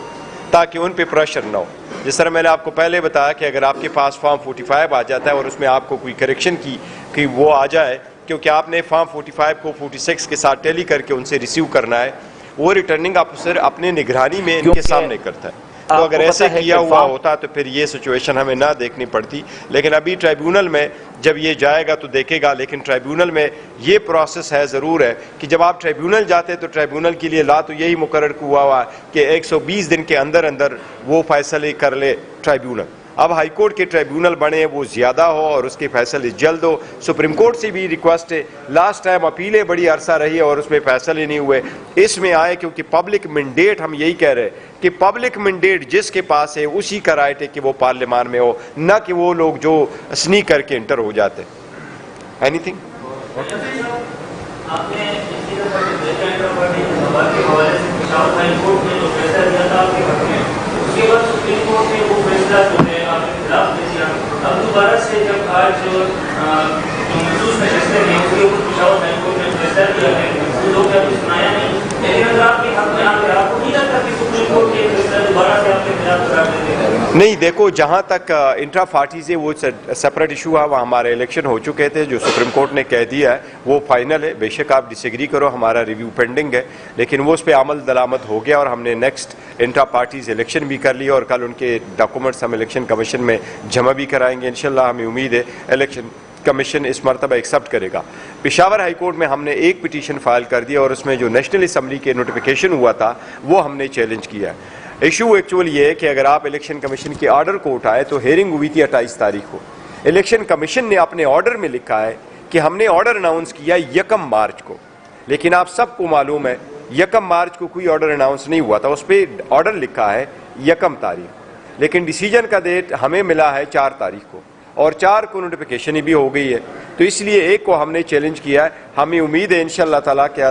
تاکہ ان پہ پریشر نہ ہو. جس طرح میں نے آپ کو پہلے بتایا کہ اگر آپ کے پاس فارم 45 آ جاتا ہے اور اس میں آپ کو کوئی کریکشن کی وہ آ جائے, کیونکہ آپ نے فارم 45 کو 46 کے ساتھ ٹیلی کر کے ان سے ریسیو کرنا ہے, وہ ریٹرننگ افسر اپنے نگرانی میں ان کے سامنے کرتا ہے. تو اگر ایسے کیا ہوا ہوتا تو پھر یہ سچویشن ہمیں نہ دیکھنی پڑتی، لیکن ابھی ٹرائیبیونل میں جب یہ جائے گا تو دیکھے گا، لیکن ٹرائیبیونل میں یہ پروسیس ہے، ضرور ہے کہ جب آپ ٹرائیبیونل جاتے تو ٹرائیبیونل کے لیے لا تو یہی مقرر ہوا کہ 120 دن کے اندر اندر وہ فیصلے کر لے ٹرائیبیونل۔ اب ہائی کورٹ کے ٹرائیبیونل بنے وہ زیادہ ہو اور اس کے فیصلے جلد ہو۔ سپریم کورٹ سے بھی ریکویسٹ ہے، لاسٹ ٹائم اپیلیں بڑی عرصہ رہی اور اس میں فیصلے نہیں ہوئے، اس میں آئے کیونکہ پبلک مینڈیٹ، ہم یہی کہہ رہے ہیں کہ پبلک مینڈیٹ جس کے پاس ہے اسی کا رائٹ ہے کہ وہ پارلیمان میں ہو، نہ کہ وہ لوگ جو سنیک کر کے انٹر ہو جاتے۔ Any thing? آپ نے کے حوالے سے پشاور ہائی کورٹ نے جو فیصلہ دیا تھا آپ کے حق میں، اس کے بعد سپریم کورٹ نے وہ فیصلہ جو ہے آپ کے خلاف دے دیا۔ اب دوبارہ سے جب آج جو مخصوص نشستیں ہیں اس کے اوپر پشاور ہائی کورٹ نے فیصلہ دیا ہے، وہ لوگ ابھی سنایا نہیں، لیکن اگر آپ کے حق میں آ گیا، آپ کو نہیں لگتا کہ سپریم کورٹ کے فیصلہ دوبارہ سے آپ کے خلاف قرار دے دے گا؟ نہیں، دیکھو جہاں تک انٹرا پارٹیز ہے وہ سیپریٹ ایشو ہے، وہ ہمارے الیکشن ہو چکے تھے، جو سپریم کورٹ نے کہہ دیا ہے وہ فائنل ہے، بے شک آپ ڈس ایگری کرو، ہمارا ریویو پینڈنگ ہے، لیکن وہ اس پہ عمل درآمد ہو گیا اور ہم نے نیکسٹ انٹرا پارٹیز الیکشن بھی کر لیا اور کل ان کے ڈاکومنٹس ہم الیکشن کمیشن میں جمع بھی کرائیں گے، انشاءاللہ ہمیں امید ہے الیکشن کمیشن اس مرتبہ ایکسیپٹ کرے گا۔ پشاور ہائی کورٹ میں ہم نے ایک پٹیشن فائل کر دیا اور اس میں جو نیشنل اسمبلی کے نوٹیفیکیشن ہوا تھا وہ ہم نے چیلنج کیا ہے۔ ایشو ایکچولی یہ ہے کہ اگر آپ الیکشن کمیشن کے آرڈر کو اٹھائے تو ہیئرنگ ہوئی تھی 28 تاریخ کو، الیکشن کمیشن نے اپنے آرڈر میں لکھا ہے کہ ہم نے آرڈر اناؤنس کیا 1 مارچ کو، لیکن آپ سب کو معلوم ہے 1 مارچ کو کوئی آرڈر اناؤنس نہیں ہوا تھا، اس پہ آرڈر لکھا ہے 1 تاریخ، لیکن ڈیسیجن کا ڈیٹ ہمیں ملا ہے 4 تاریخ کو اور 4 کو نوٹیفیکیشن بھی ہو گئی ہے، تو اس لیے ایک کو ہم نے چیلنج کیا ہے۔ ہمیں امید ہے انشاءاللہ تعالیٰ کہ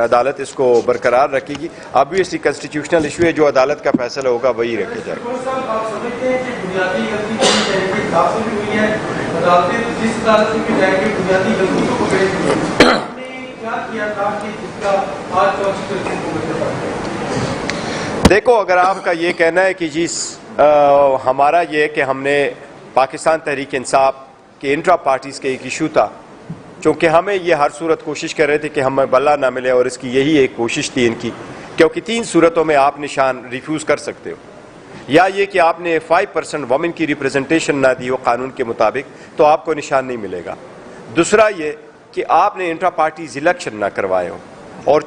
عدالت اس کو برقرار رکھے گی، آبویسلی کنسٹیٹیوشنل ایشو ہے، جو عدالت کا فیصلہ ہوگا وہی رکھے جائے گا۔ آپ سمجھتے ہیں کہ بنیادی غلطی کے حساب سے بھی ہوئی ہے، عدالتیں جس عدالت میں جائیں گے بنیادی غلطیوں کو پیش کیا، ہم نے کیا کیا تھا کہ جس کا آج کانسٹیٹیوشن کو مطلب؟ دیکھو اگر آپ کا یہ کہنا ہے کہ جی ہمارا یہ کہ ہم نے پاکستان تحریک انصاف کے انٹرا پارٹیز کے ایک ایشو تھا، چونکہ ہمیں یہ ہر صورت کوشش کر رہے تھے کہ ہمیں بلہ نہ ملے اور اس کی یہی ایک کوشش تھی ان کی، کیونکہ 3 صورتوں میں آپ نشان ریفیوز کر سکتے ہو، یا یہ کہ آپ نے 5% وومن کی ریپریزنٹیشن نہ دی ہو قانون کے مطابق تو آپ کو نشان نہیں ملے گا، دوسرا یہ کہ آپ نے انٹرا پارٹیز الیکشن نہ کروائے ہو، اور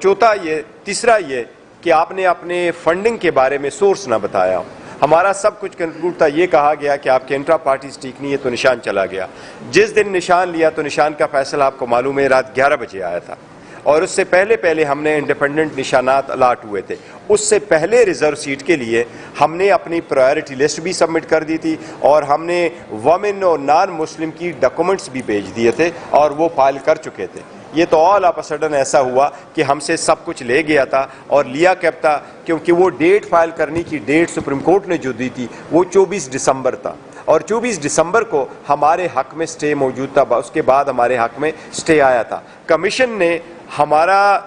تیسرا یہ کہ آپ نے اپنے فنڈنگ کے بارے میں سورس نہ بتایا ہو۔ ہمارا سب کچھ کنکلوڈ تھا، یہ کہا گیا کہ آپ کے انٹرا پارٹیز ٹھیک نہیں ہے تو نشان چلا گیا۔ جس دن نشان لیا تو نشان کا فیصلہ آپ کو معلوم ہے رات 11 بجے آیا تھا، اور اس سے پہلے ہم نے انڈیپینڈنٹ نشانات الاٹ ہوئے تھے، اس سے پہلے ریزرو سیٹ کے لیے ہم نے اپنی پرائیورٹی لسٹ بھی سبمٹ کر دی تھی اور ہم نے وومن اور نان مسلم کی ڈاکومنٹس بھی بھیج دیے تھے اور وہ فائل کر چکے تھے۔ یہ تو آل آف سڈن ایسا ہوا کہ ہم سے سب کچھ لے گیا تھا اور لیا کب تھا، کیونکہ وہ ڈیٹ فائل کرنے کی ڈیٹ سپریم کورٹ نے جو دی تھی وہ 24 دسمبر تھا، اور 24 دسمبر کو ہمارے حق میں سٹے موجود تھا، اس کے بعد ہمارے حق میں سٹے آیا تھا۔ کمیشن نے ہمارا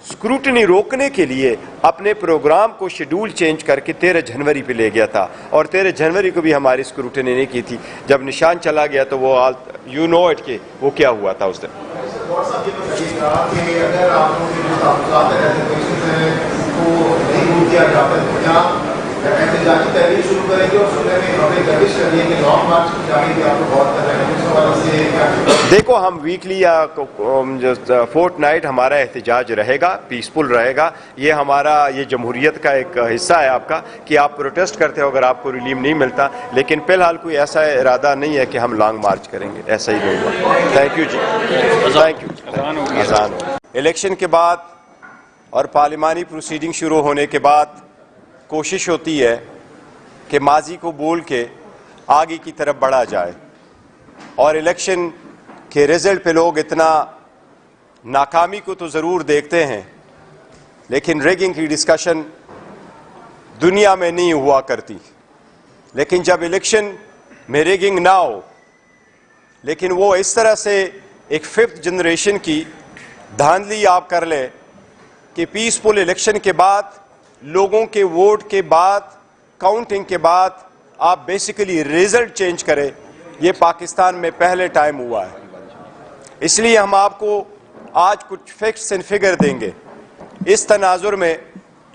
اسکروٹنی روکنے کے لیے اپنے پروگرام کو شیڈول چینج کر کے 13 جنوری پہ لے گیا تھا، اور 13 جنوری کو بھی ہماری اسکروٹنی نہیں کی تھی۔ جب نشان چلا گیا تو وہ یو نو اٹ کہ وہ کیا ہوا تھا اس دن۔ صاحب یہ بتائیے گا کہ اگر آپ لوگوں کے جو تعلقات کو نہیں دور کیا جاتا ہے تو کیا احتجاجی تحریک شروع کریں گے اور سننے میں ہمیں گردش کر ہے کہ لانگ مارچ کی جاری بھی آپ کو بہت کر رہے ہیں، اس حوالے سے کیا؟ دیکھو ہم ویکلی یا فورٹ نائٹ ہمارا احتجاج رہے گا، پیسفل رہے گا، یہ جمہوریت کا ایک حصہ ہے آپ کا کہ آپ پروٹیسٹ کرتے ہو اگر آپ کو ریلیف نہیں ملتا، لیکن فی الحال کوئی ایسا ارادہ نہیں ہے کہ ہم لانگ مارچ کریں گے، ایسا ہی نہیں ہوگا۔ تھینک یو جی، تھینک یو۔ اذان ہو الیکشن کے بعد اور پارلیمانی پروسیڈنگ شروع ہونے کے بعد کوشش ہوتی ہے کہ ماضی کو بول کے آگے کی طرف بڑھا جائے، اور الیکشن کے رزلٹ پہ لوگ اتنا ناکامی کو تو ضرور دیکھتے ہیں، لیکن ریگنگ کی ڈسکشن دنیا میں نہیں ہوا کرتی، لیکن جب الیکشن میں ریگنگ نہ ہو، لیکن وہ اس طرح سے ایک 5th جنریشن کی دھاندلی آپ کر لیں کہ پیسفل الیکشن کے بعد لوگوں کے ووٹ کے بعد کاؤنٹنگ کے بعد آپ بیسیکلی ریزلٹ چینج کریں، یہ پاکستان میں پہلے ٹائم ہوا ہے۔ اس لیے ہم آپ کو آج کچھ فیکٹس اینڈ فگر دیں گے۔ اس تناظر میں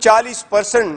40%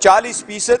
40%